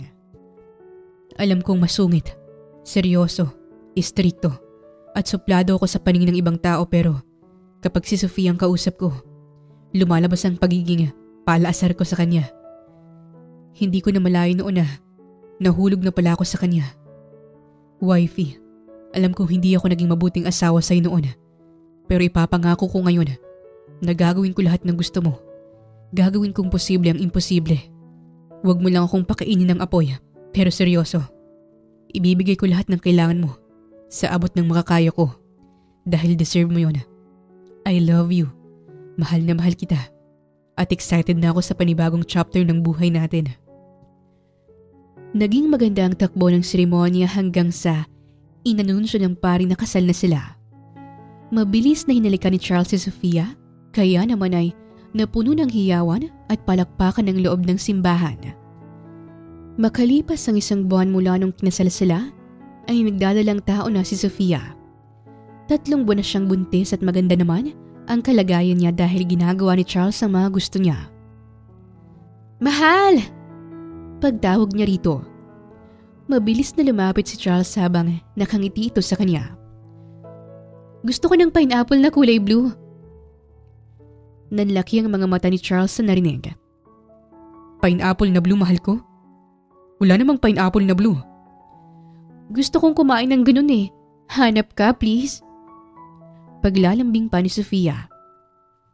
Alam kong masungit, seryoso, istrikto, at suplado ako sa paningin ng ibang tao pero kapag si Sofia ang kausap ko, lumalabas ang pagiging palaasar ko sa kanya. Hindi ko na malayo noon na nahulog na pala ako sa kanya. Wifey, alam kong hindi ako naging mabuting asawa sa'yo noon. Pero ipapangako ko ngayon na gagawin ko lahat ng gusto mo. Gagawin kong posible ang imposible. Huwag mo lang akong pakainin ng apoy, pero seryoso. Ibibigay ko lahat ng kailangan mo sa abot ng makakaya ko dahil deserve mo yon. I love you. Mahal na mahal kita. At excited na ako sa panibagong chapter ng buhay natin. Naging maganda ang takbo ng seremonya hanggang sa inanunsyo ng pari na kasal na sila. Mabilis na hinalikan ni Charles si Sofia, kaya naman ay napuno ng hiyawan at palakpakan ng loob ng simbahan. Makalipas ang 1 buwan mula nung kinasal sila, ay nagdadalang tao na si Sofia. 3 buwan na siyang buntis at maganda naman ang kalagayan niya dahil ginagawa ni Charles ang mga gusto niya. Mahal! Pagtawag niya rito. Mabilis na lumapit si Charles habang nakangiti ito sa kanya. Gusto ko ng pineapple na kulay blue. Nanlaki ang mga mata ni Charles sa narinig. Pineapple na blue, mahal ko? Wala namang pineapple na blue. Gusto kong kumain ng ganun eh. Hanap ka, please. Paglalambing pa ni Sofia.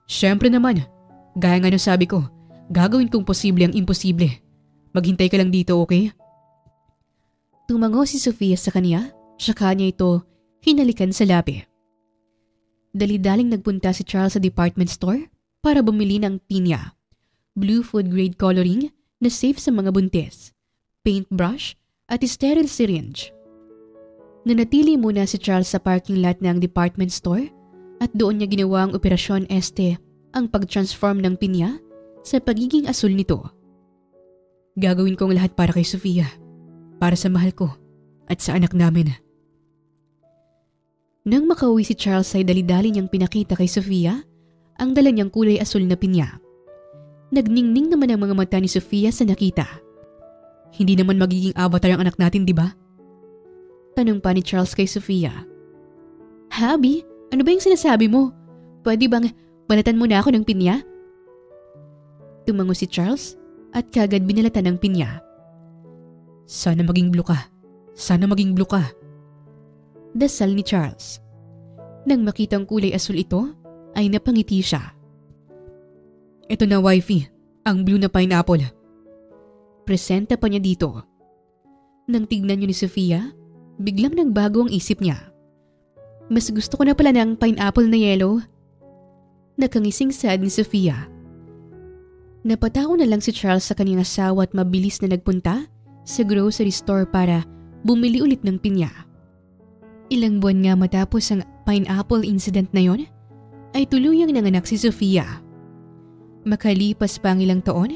Siyempre naman. Gaya nga ng sabi ko, gagawin kong posible ang imposible. Maghintay ka lang dito, okay? Tumango si Sofia sa kanya, saka niya ito hinalikan sa labi. Dali-daling nagpunta si Charles sa department store para bumili ng pinya, blue food grade coloring na safe sa mga buntis, paintbrush at sterile syringe. Nanatili muna si Charles sa parking lot ng department store at doon niya ginawa ang operasyon ang pag-transform ng pinya sa pagiging asul nito. Gagawin ko ang lahat para kay Sofia, para sa mahal ko at sa anak namin. Nang makauwi si Charles ay dali-dali niyang pinakita kay Sofia ang dala niyang kulay asul na pinya. Nagningning naman ang mga mata ni Sofia sa nakita. Hindi naman magiging avatar ang anak natin, di ba? Tanong pa ni Charles kay Sofia. Habi, ano ba yung sinasabi mo? Pwede bang balatan mo na ako ng pinya? Tumango si Charles at kagad binalatan ng pinya. Sana maging blue ka. Sana maging blue ka. Dasal ni Charles. Nang makitang kulay asul ito, ay napangiti siya. Ito na wifey, ang blue na pineapple. Presenta pa niya dito. Nang tignan niyo ni Sofia, biglang nagbago ang isip niya. Mas gusto ko na pala ng pineapple na yellow. Nakangising sad ni Sofia. Napatawa na lang si Charles sa kanyang asawa at mabilis na nagpunta sa grocery store para bumili ulit ng pinya. Ilang buwan nga matapos ang pineapple incident na yon, ay tuluyang nanganak si Sofia. Makalipas pa ang ilang taon,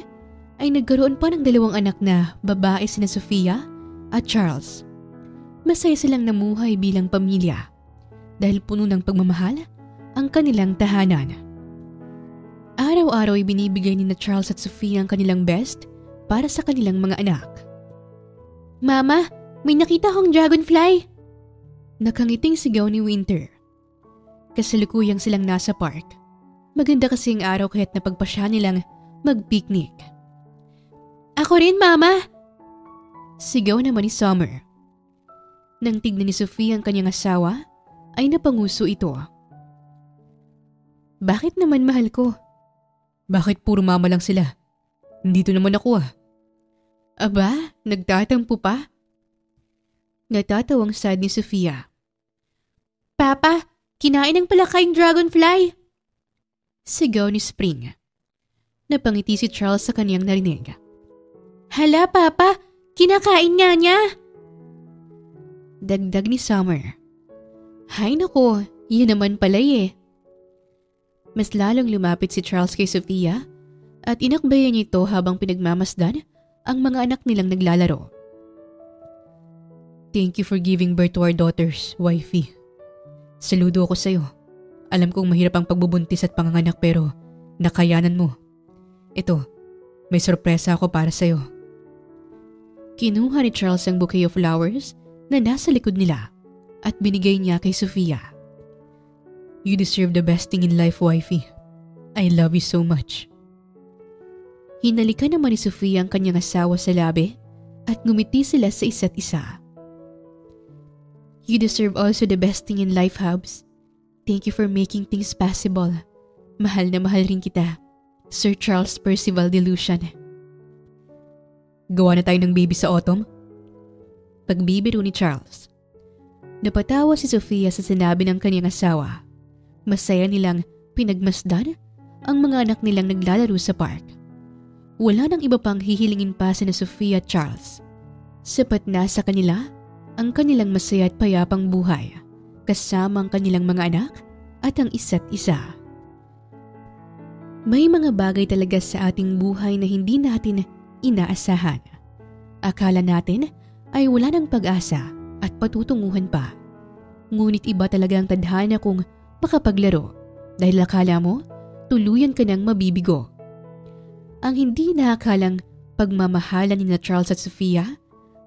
ay nagkaroon pa ng 2 anak na babae sina Sofia at Charles. Masaya silang namuhay bilang pamilya dahil puno ng pagmamahal ang kanilang tahanan. Araw-araw ay binibigay ni na Charles at Sofia ang kanilang best para sa kanilang mga anak. Mama, may nakita akong dragonfly! Nakangiting sigaw ni Winter. Kasalukuyang silang nasa park. Maganda kasi ang araw kaya't napagpasya nilang mag-picnic. Ako rin, Mama! Sigaw naman ni Summer. Nang tignan ni Sofia ang kanyang asawa, ay napanguso ito. Bakit naman mahal ko? Bakit puro mama lang sila? Dito naman ako ah. Aba, nagtatampo pa? Natatawang sad ni Sofia. Papa, kinain ng palakayong dragonfly! Sigaw ni Spring. Napangiti si Charles sa kanyang narinig. Hala, Papa! Kinakain nga niya! Dagdag ni Summer. Hay nako, yun naman pala eh. Mas lalong lumapit si Charles kay Sofia at inakbayan niya ito habang pinagmamasdan ang mga anak nilang naglalaro. Thank you for giving birth to our daughters, wifey. Saludo ako sa'yo. Alam kong mahirap ang pagbubuntis at panganganak pero nakayanan mo. Ito, may sorpresa ako para sa'yo. Kinuha ni Charles ang bouquet of flowers na nasa likod nila at binigay niya kay Sofia. You deserve the best thing in life, wifey. I love you so much. Hinalikan naman ni Sofia ang kanyang asawa sa labi at ngumiti sila sa isa't isa. You deserve also the best thing in life, Hubs. Thank you for making things possible. Mahal na mahal rin kita, Sir Charles Percival Delusion. Gawa na tayo ng baby sa autumn? Pagbibiro ni Charles. Napatawa si Sofia sa sinabi ng kanyang asawa. Masaya nilang pinagmasdan ang mga anak nilang naglalaro sa park. Wala nang iba pang hihilingin pa sina Sofia at Charles. Sapat na sa kanila ang kanilang masaya at payapang buhay, kasama ang kanilang mga anak at ang isa't isa. May mga bagay talaga sa ating buhay na hindi natin inaasahan. Akala natin ay wala ng pag-asa at patutunguhan pa. Ngunit iba talaga ang tadhana kung makapaglaro dahil akala mo tuluyan ka ng mabibigo. Ang hindi nakakalang pagmamahalan ni na Charles at Sofia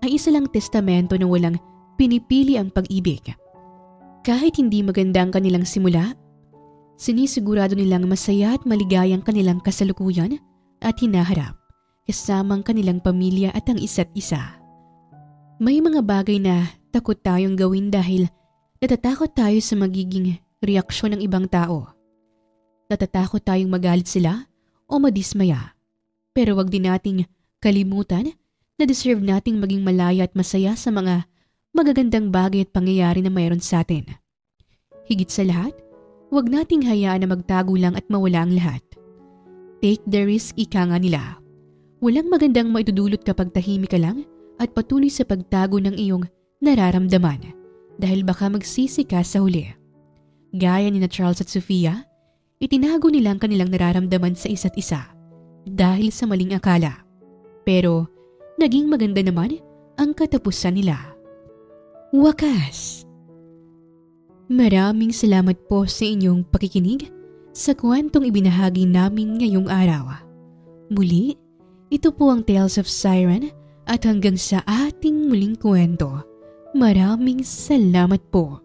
ay isa lang testamento na walang pinipili ang pag-ibig. Kahit hindi maganda ang kanilang simula, sinisigurado nilang masaya at maligayang kanilang kasalukuyan at hinaharap kasama ang kanilang pamilya at ang isa't isa. May mga bagay na takot tayong gawin dahil natatakot tayo sa magiging reaksyon ng ibang tao. Natatakot tayong magalit sila o madismaya. Pero wag din nating kalimutan na deserve nating maging malaya at masaya sa mga magagandang bagay at pangyayari na mayroon sa atin. Higit sa lahat, wag nating hayaan na magtago lang at mawala ang lahat. Take the risk, ika nga nila. Walang magandang maitudulot kapag tahimik ka lang at patuloy sa pagtago ng iyong nararamdaman dahil baka magsisi ka sa huli. Gaya ni na Charles at Sofia, itinago nila ang kanilang nararamdaman sa isa't isa dahil sa maling akala. Pero naging maganda naman ang katapusan nila. Wakas! Maraming salamat po sa inyong pakikinig sa kwentong ibinahagi namin ngayong araw. Muli, ito po ang Tales of Siren at hanggang sa ating muling kwento. Maraming salamat po.